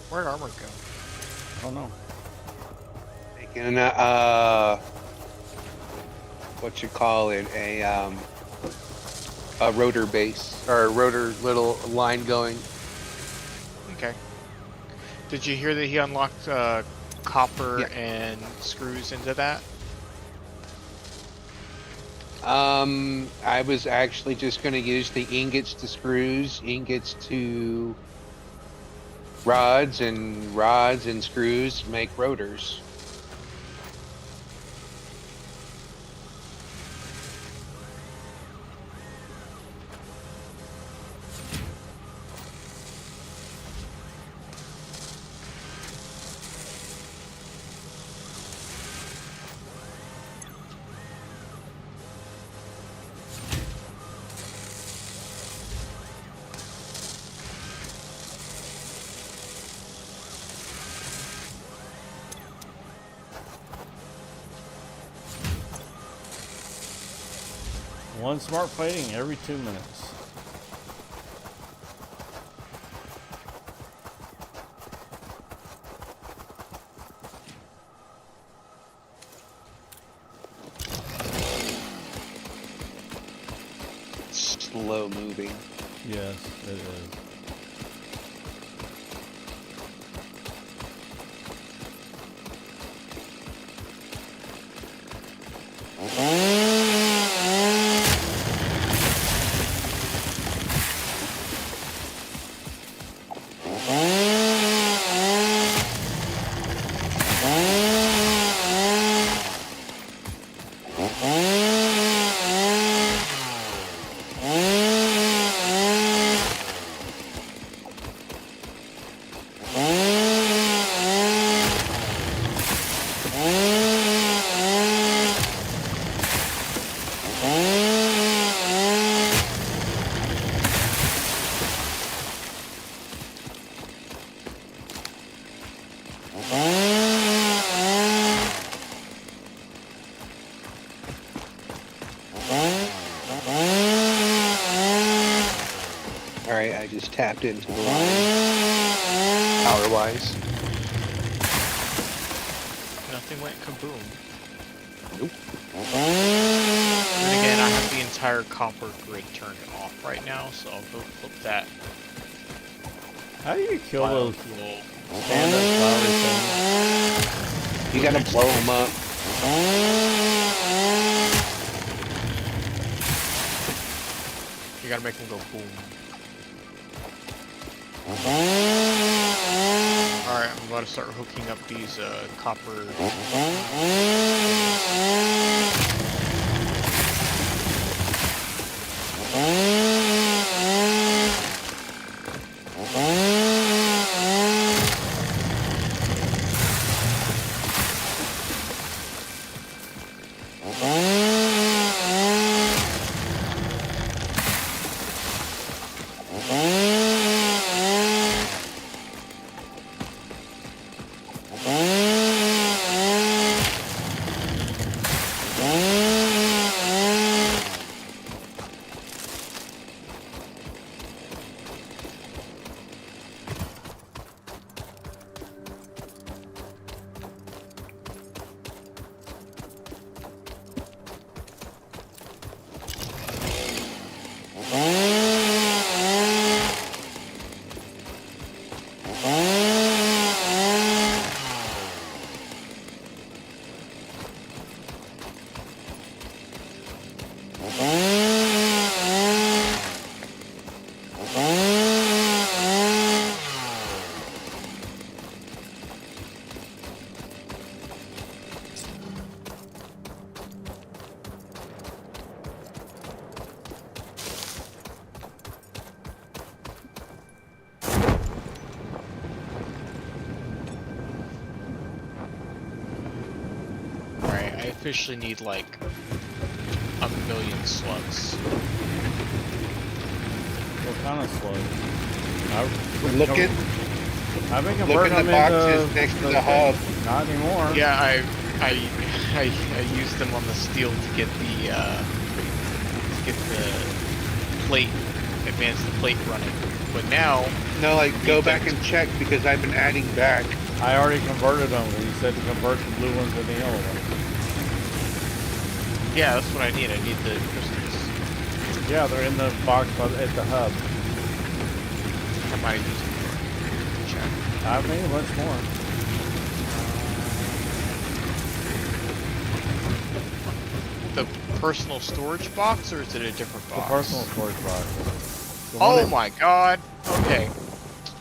Speaker 4: Where'd armor go?
Speaker 2: I don't know.
Speaker 1: Take And what you call it, a rotor base or a rotor little line going.
Speaker 4: Okay. Did you hear that he unlocked copper
Speaker 1: Yeah.
Speaker 4: and screws into that?
Speaker 1: I was actually just going to use the ingots to screws, ingots to rods, and rods and screws make rotors.
Speaker 2: One smart plating every 2 minutes.
Speaker 1: Slow moving.
Speaker 2: Yes, it is.
Speaker 1: Alright, I just tapped into the line. Power-wise.
Speaker 4: Nothing went kaboom.
Speaker 1: Nope.
Speaker 4: And again, I have the entire copper grid turned off right now, so I'll go flip that.
Speaker 2: How do you kill those
Speaker 4: Biofuel.
Speaker 2: stand-up flowery things?
Speaker 1: You gotta blow them up.
Speaker 4: You gotta make them go boom. Alright, I'm about to start hooking up these copper. I officially need like 1,000,000 slugs.
Speaker 2: What kind of slug?
Speaker 1: Look at
Speaker 2: I've been
Speaker 1: look
Speaker 2: converting
Speaker 1: in the
Speaker 2: them
Speaker 1: boxes
Speaker 2: into
Speaker 1: next to the hub.
Speaker 2: Not anymore.
Speaker 4: Yeah, I used them on the steel to get the plate, advance the plate running. But now
Speaker 1: No, like go back and check because I've been adding back.
Speaker 2: I already converted them. You said to convert the blue ones to the yellow ones.
Speaker 4: Yeah, that's what I need. I need the crystals.
Speaker 2: Yeah, they're in the box at the hub.
Speaker 4: How am I using for? Check.
Speaker 2: I made a bunch more.
Speaker 4: The personal storage box, or is it a different
Speaker 2: The
Speaker 4: box?
Speaker 2: personal storage box. The one
Speaker 4: Oh
Speaker 2: that-
Speaker 4: my god. Okay.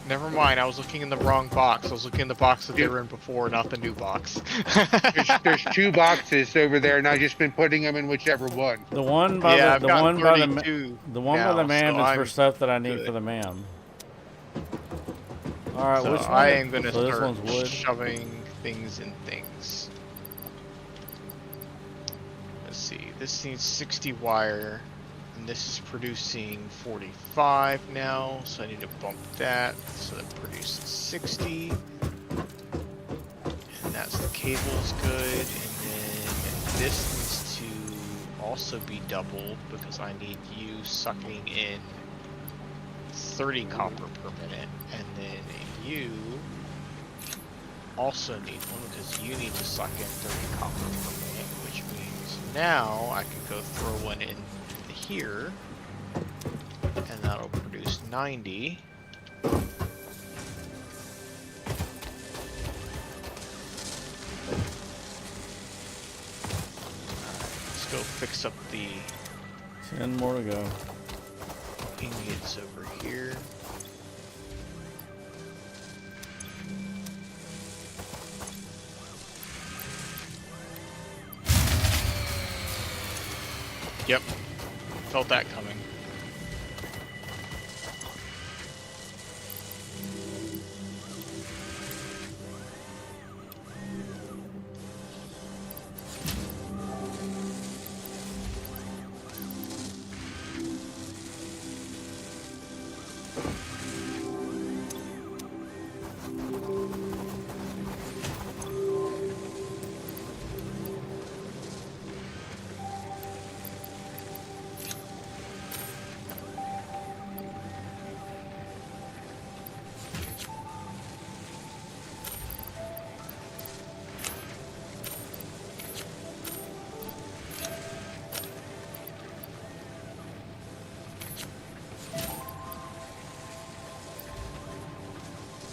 Speaker 4: Never mind. I was looking in the wrong box. I was looking in the box that they
Speaker 1: Dude.
Speaker 4: were in before, not the new box.
Speaker 1: There's 2 boxes over there, and I've just been putting them in whichever one.
Speaker 2: The one by
Speaker 4: yeah,
Speaker 2: the
Speaker 4: I've
Speaker 2: the
Speaker 4: got
Speaker 2: one by the
Speaker 4: 32
Speaker 2: the one
Speaker 4: now,
Speaker 2: by the man
Speaker 4: so
Speaker 2: is for
Speaker 4: I'm
Speaker 2: stuff that I need
Speaker 4: good.
Speaker 2: for the man. All right,
Speaker 4: So
Speaker 2: which one?
Speaker 4: I am gonna
Speaker 2: so this
Speaker 4: start
Speaker 2: one's wood.
Speaker 4: shoving things in things. Let's see. This needs 60 wire, and this is producing 45 now, so I need to bump that so that produces 60. And that's the cables good, and then this needs to also be doubled because I need you sucking in 30 copper per minute, and then you also need one because you need to suck in 30 copper per minute, which means now I can go throw one in here, and that'll produce 90. Let's go fix up the
Speaker 2: 10 more to go.
Speaker 4: ingots over here. Yep, felt that coming.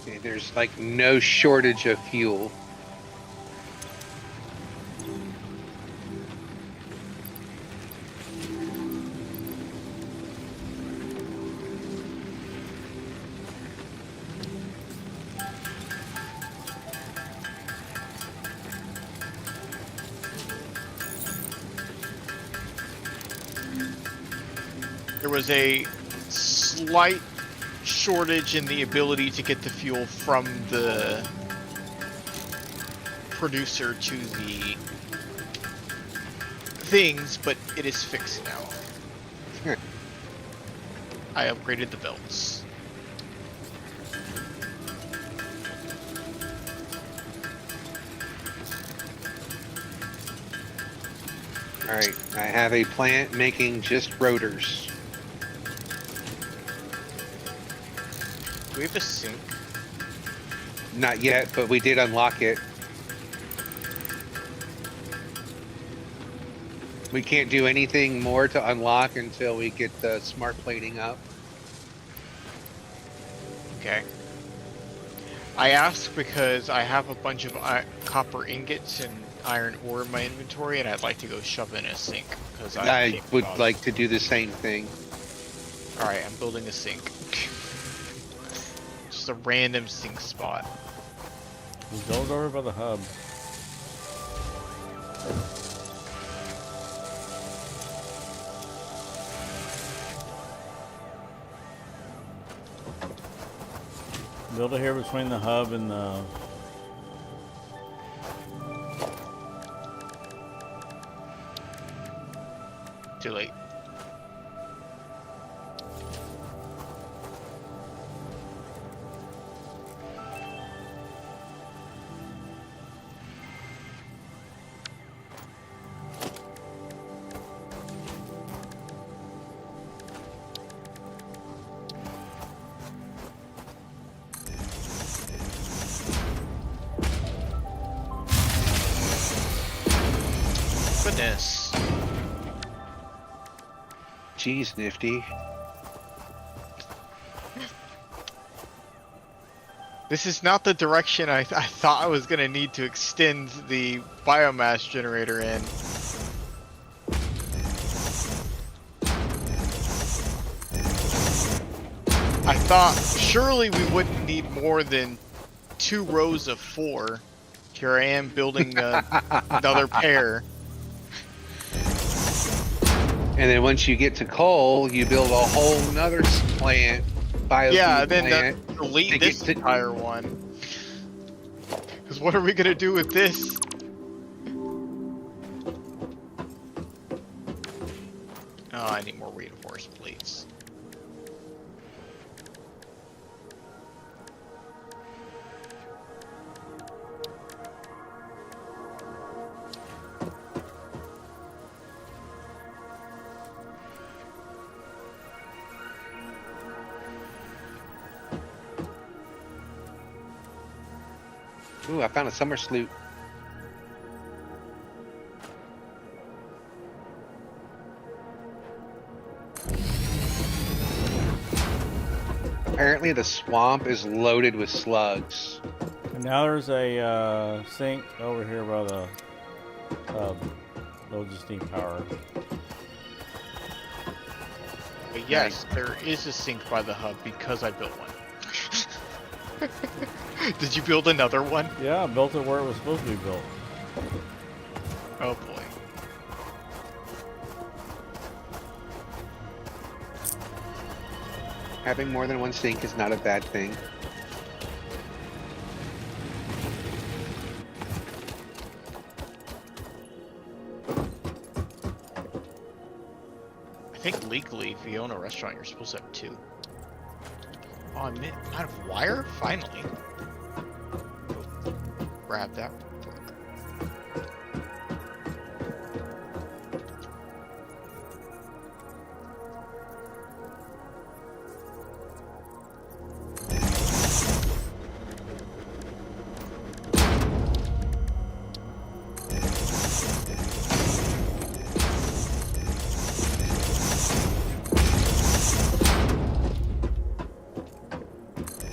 Speaker 1: Okay, there's like no shortage of fuel.
Speaker 4: There was a slight shortage in the ability to get the fuel from the producer to the things, but it is fixed now. I upgraded the belts.
Speaker 1: Alright, I have a plant making just rotors.
Speaker 4: Do we have a sink?
Speaker 1: Not yet, but we did unlock it. We can't do anything more to unlock until we get the smart plating up.
Speaker 4: Okay. I ask because I have a bunch of copper ingots and iron ore in my inventory, and I'd like to go shove in a sink because
Speaker 1: I would like to do the same thing.
Speaker 4: All right, I'm building a sink. Just a random sink spot.
Speaker 2: It goes over by the hub. Build it here between the hub and the...
Speaker 4: Too late. Goodness.
Speaker 1: Jeez, Nifty.
Speaker 4: This is not the direction I thought I was gonna need to extend the biomass generator in. I thought surely we wouldn't need more than 2 rows of 4. Here I am building another pair.
Speaker 1: And then once you get to coal, you build a whole nother plant.
Speaker 4: Yeah,
Speaker 1: Biofuel
Speaker 4: then
Speaker 1: plant.
Speaker 4: delete
Speaker 1: to
Speaker 4: this
Speaker 1: get to-
Speaker 4: entire one. Because what are we gonna do with this? Oh, I need more reinforced plates.
Speaker 1: Ooh, I found a summer sloot. Apparently the swamp is loaded with slugs.
Speaker 2: And now there's a sink over here by the logistic power.
Speaker 4: But yes, there is a sink by the hub because I built one. Did you build another one?
Speaker 2: Yeah, I built it where it was supposed to be built.
Speaker 4: Oh boy.
Speaker 1: Having more than one sink is not a bad thing.
Speaker 4: I think legally, if you own a restaurant, you're supposed to have 2. Oh, I'm out of wire? Finally. Grab that.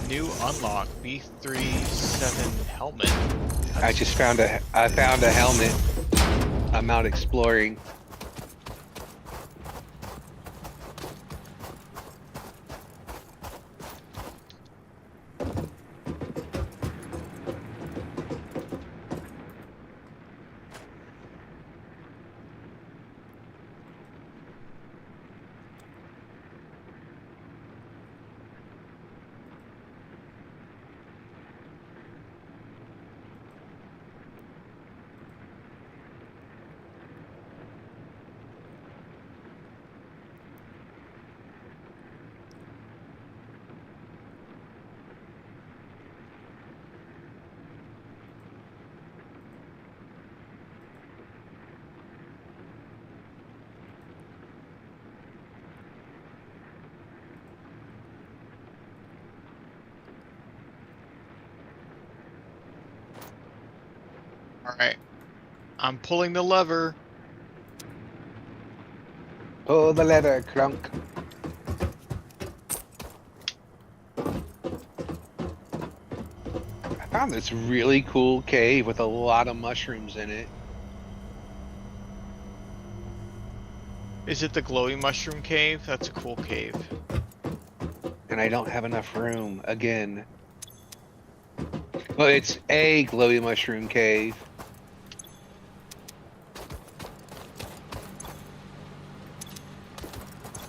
Speaker 4: New unlock B37 helmet.
Speaker 1: I just found I found a helmet. I'm out exploring.
Speaker 4: Alright. I'm pulling the lever.
Speaker 1: Pull the lever, crunk. I found this really cool cave with a lot of mushrooms in it.
Speaker 4: Is it the glowing mushroom cave? That's a cool cave.
Speaker 1: And I don't have enough room again. Well, it's a glowy mushroom cave.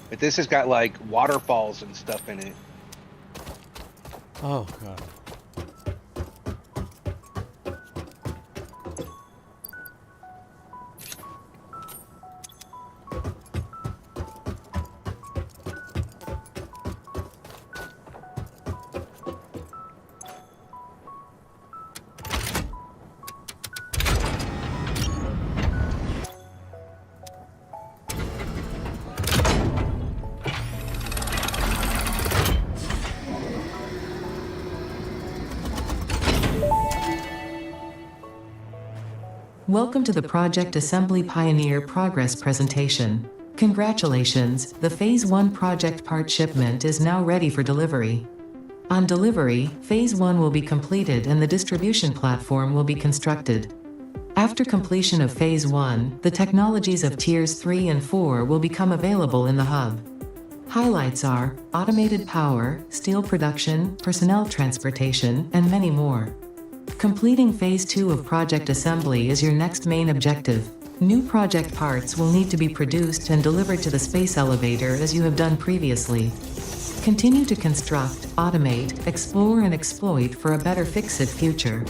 Speaker 1: But this has got like waterfalls and stuff in it.
Speaker 2: Oh god.
Speaker 3: Welcome to the Project Assembly Pioneer Progress presentation. Congratulations, the Phase 1 project part shipment is now ready for delivery. On delivery, Phase 1 will be completed and the distribution platform will be constructed. After completion of Phase 1, the technologies of Tiers 3 and 4 will become available in the hub. Highlights are automated power, steel production, personnel transportation, and many more. Completing Phase 2 of project assembly is your next main objective. New project parts will need to be produced and delivered to the space elevator as you have done previously. Continue to construct, automate, explore and exploit for a better Fix-It future.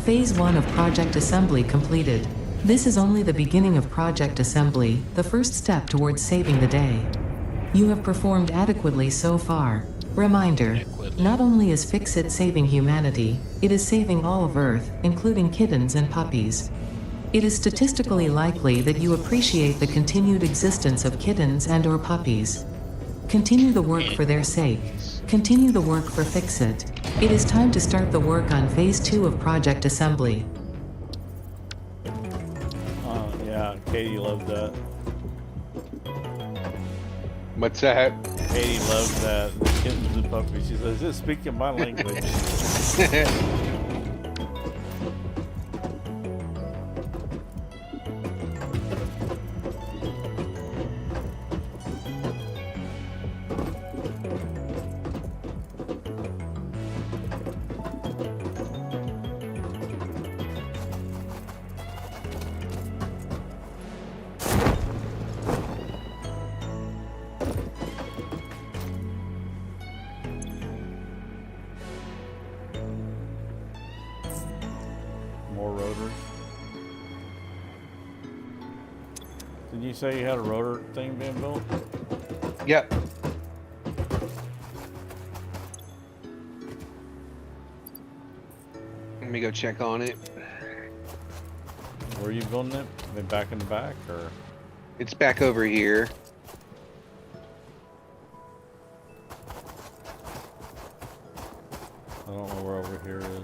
Speaker 3: Phase 1 of project assembly completed. This is only the beginning of project assembly, the first step towards saving the day. You have performed adequately so far. Reminder, not only is Fix-It saving humanity, it is saving all of Earth, including kittens and puppies. It is statistically likely that you appreciate the continued existence of kittens and/or puppies. Continue the work for their sake. Continue the work for Fix-It. It is time to start the work on Phase 2 of project assembly.
Speaker 2: Yeah, Katie loved that.
Speaker 1: What's that?
Speaker 2: Katie loved that. The kittens and puppies. She says, "Just speaking my language." More rotors. Did you say you had a rotor thing being built?
Speaker 1: Yep. Let me go check on it.
Speaker 2: Where are you building it? Been back in the back, or?
Speaker 1: It's back over here.
Speaker 2: I don't know where over here is.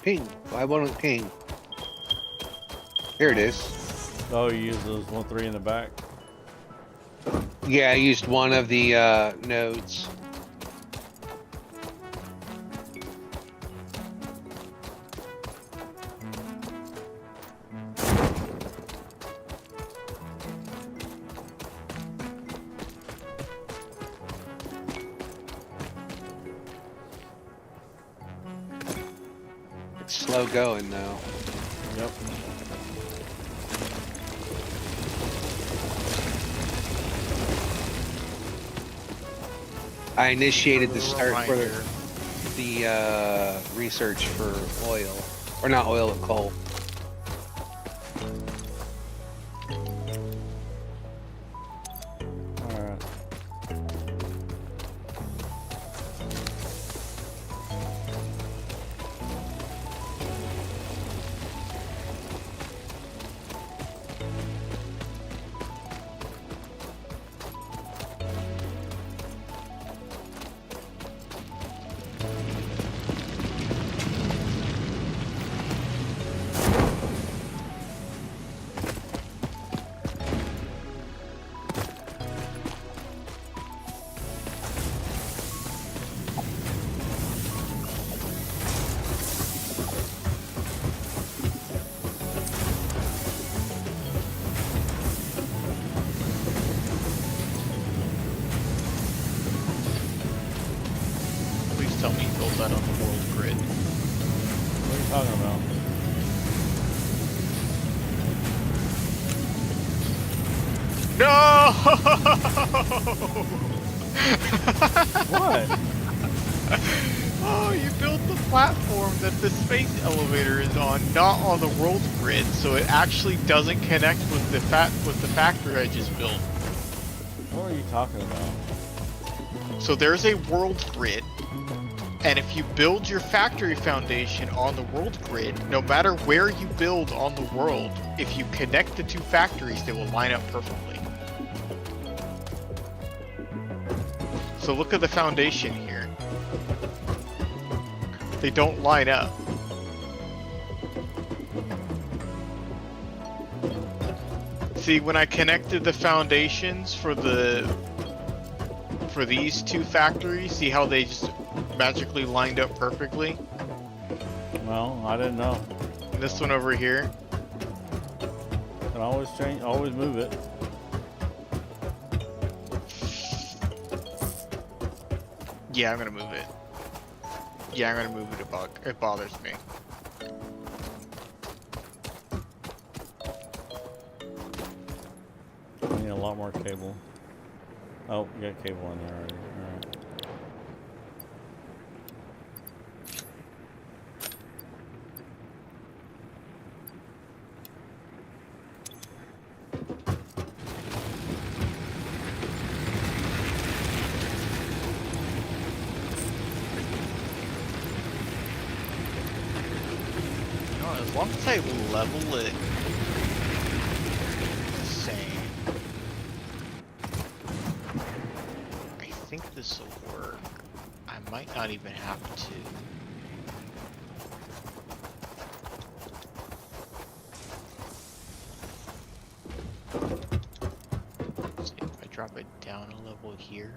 Speaker 1: Ping. Why won't it ping? Here it is.
Speaker 2: Oh, you use those 1-3 in the back?
Speaker 1: Yeah, I used one of the nodes. It's slow going though.
Speaker 2: Yep.
Speaker 1: I initiated the
Speaker 4: A
Speaker 1: start for
Speaker 4: reminder.
Speaker 1: the research for oil, or not oil, but coal.
Speaker 2: Alright.
Speaker 4: Please tell me you built that on the world grid.
Speaker 2: What are you talking about?
Speaker 4: No!
Speaker 2: What?
Speaker 4: Oh, you built the platform that the space elevator is on, not on the world grid, so it actually doesn't connect with the factory I just built.
Speaker 2: What are you talking about?
Speaker 4: So there's a world grid, and if you build your factory foundation on the world grid, no matter where you build on the world, if you connect the two factories, they will line up perfectly. So look at the foundation here. They don't line up. See, when I connected the foundations for these two factories, see how they just magically lined up perfectly?
Speaker 2: Well, I didn't know.
Speaker 4: And this one over here.
Speaker 2: Can always change, always move it.
Speaker 4: Yeah, I'm gonna move it. Yeah, I'm gonna move it. It bothers me.
Speaker 2: I need a lot more cable. Oh, you got cable in there already. Alright.
Speaker 4: No, as long as I level it the same, I think this will work. I might not even have to. See if I drop it down a level here.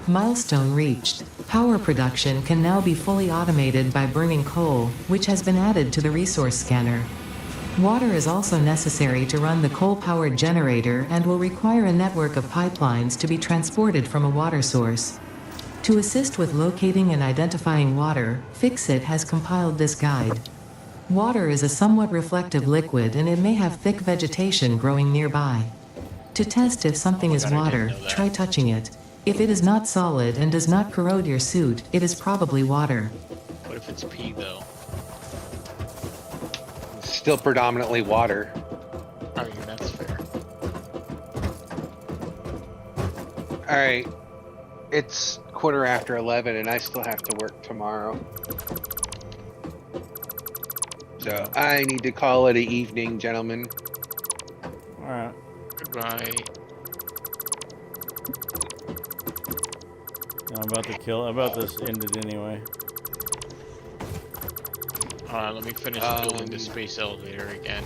Speaker 3: Milestone reached. Power production can now be fully automated by burning coal, which has been added to the resource scanner. Water is also necessary to run the coal-powered generator and will require a network of pipelines to be transported from a water source. To assist with locating and identifying water, Fixit has compiled this guide. Water is a somewhat reflective liquid and it may have thick vegetation growing nearby. To test if something is water, try touching it. If it is not solid and does not corrode your suit, it is probably water.
Speaker 4: What if it's pee though?
Speaker 1: Still predominantly water.
Speaker 4: I mean, that's fair.
Speaker 1: All right, it's 11:15 and I still have to work tomorrow. So I need to call it an evening, gentlemen.
Speaker 2: Alright.
Speaker 4: Goodbye.
Speaker 2: I'm about to end it anyway.
Speaker 4: Alright, let me finish building the space elevator again.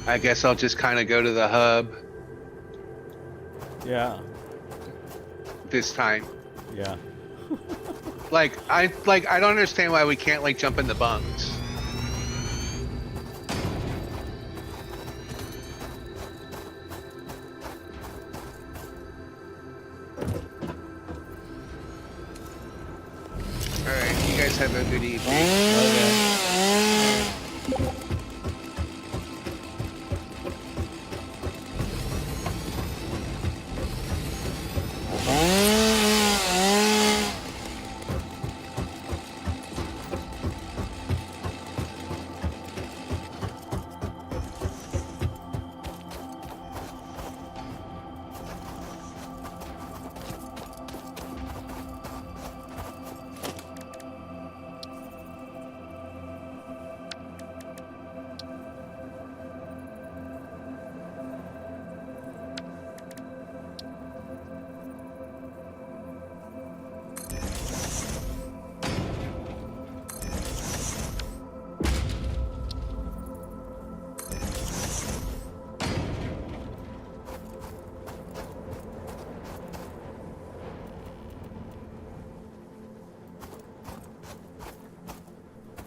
Speaker 1: I guess I'll just kind of go to the hub
Speaker 2: Yeah.
Speaker 1: this time.
Speaker 2: Yeah.
Speaker 1: I don't understand why we can't like jump in the bunks. You guys have a good evening.
Speaker 2: Okay.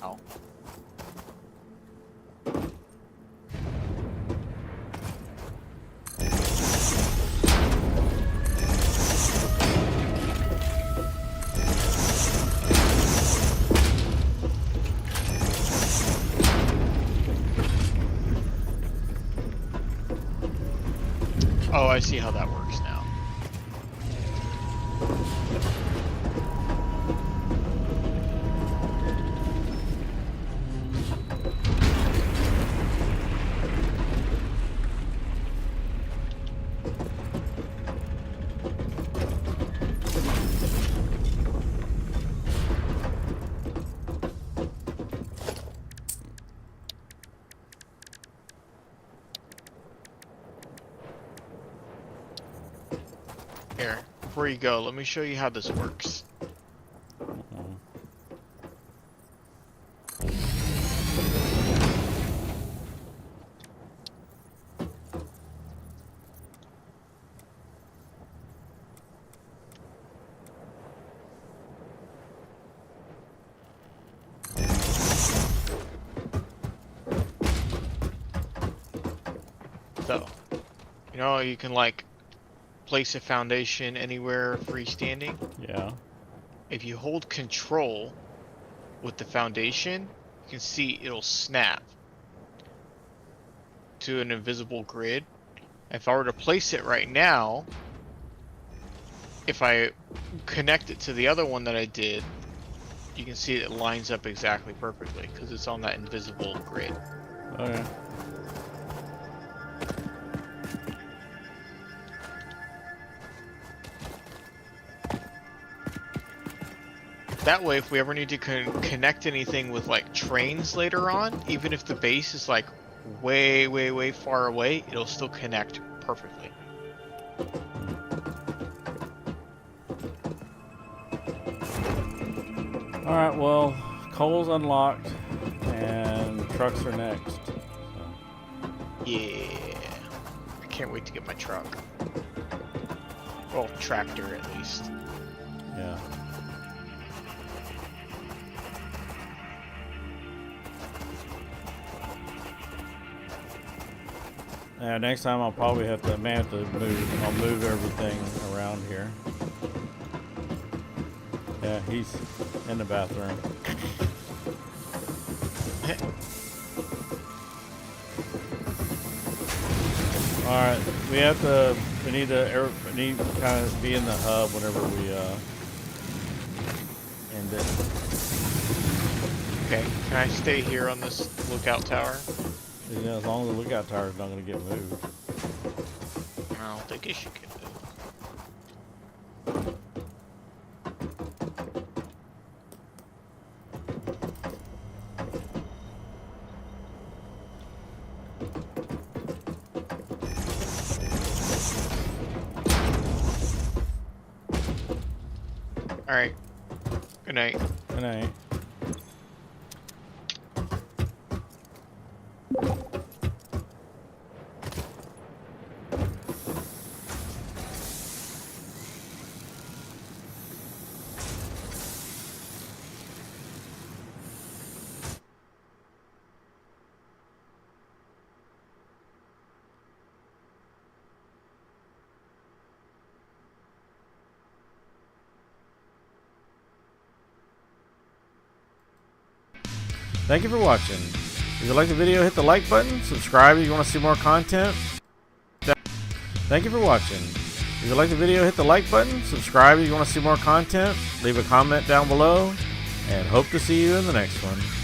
Speaker 4: Oh. Oh, I see how that works now. Here, before you go, let me show you how this works. So, you know, you can like place a foundation anywhere freestanding.
Speaker 2: Yeah.
Speaker 4: If you hold control with the foundation, you can see it'll snap to an invisible grid. If I were to place it right now, if I connect it to the other one that I did, you can see it lines up exactly perfectly because it's on that invisible grid.
Speaker 2: Okay.
Speaker 4: That way, if we ever need to connect anything with like trains later on, even if the base is like way far away, it'll still connect perfectly.
Speaker 2: Alright, well, coal's unlocked, and trucks are next. So,
Speaker 4: Yeah. I can't wait to get my truck. Well, tractor at least.
Speaker 2: yeah. Yeah, next time I'll probably have to move. I'll move everything around here. Yeah, he's in the bathroom. Alright, we need to kind of be in the hub whenever we end it.
Speaker 4: Okay, can I stay here on this lookout tower?
Speaker 2: Yeah, as long as the lookout tower is not going to get moved.
Speaker 4: I don't think it should get moved. Alright. Good night.
Speaker 2: Good night. Thank you for watching. If you like the video, hit the like button. Subscribe if you want to see more content. Thank you for watching. If you like the video, hit the like button. Subscribe if you want to see more content. Leave a comment down below. And hope to see you in the next one.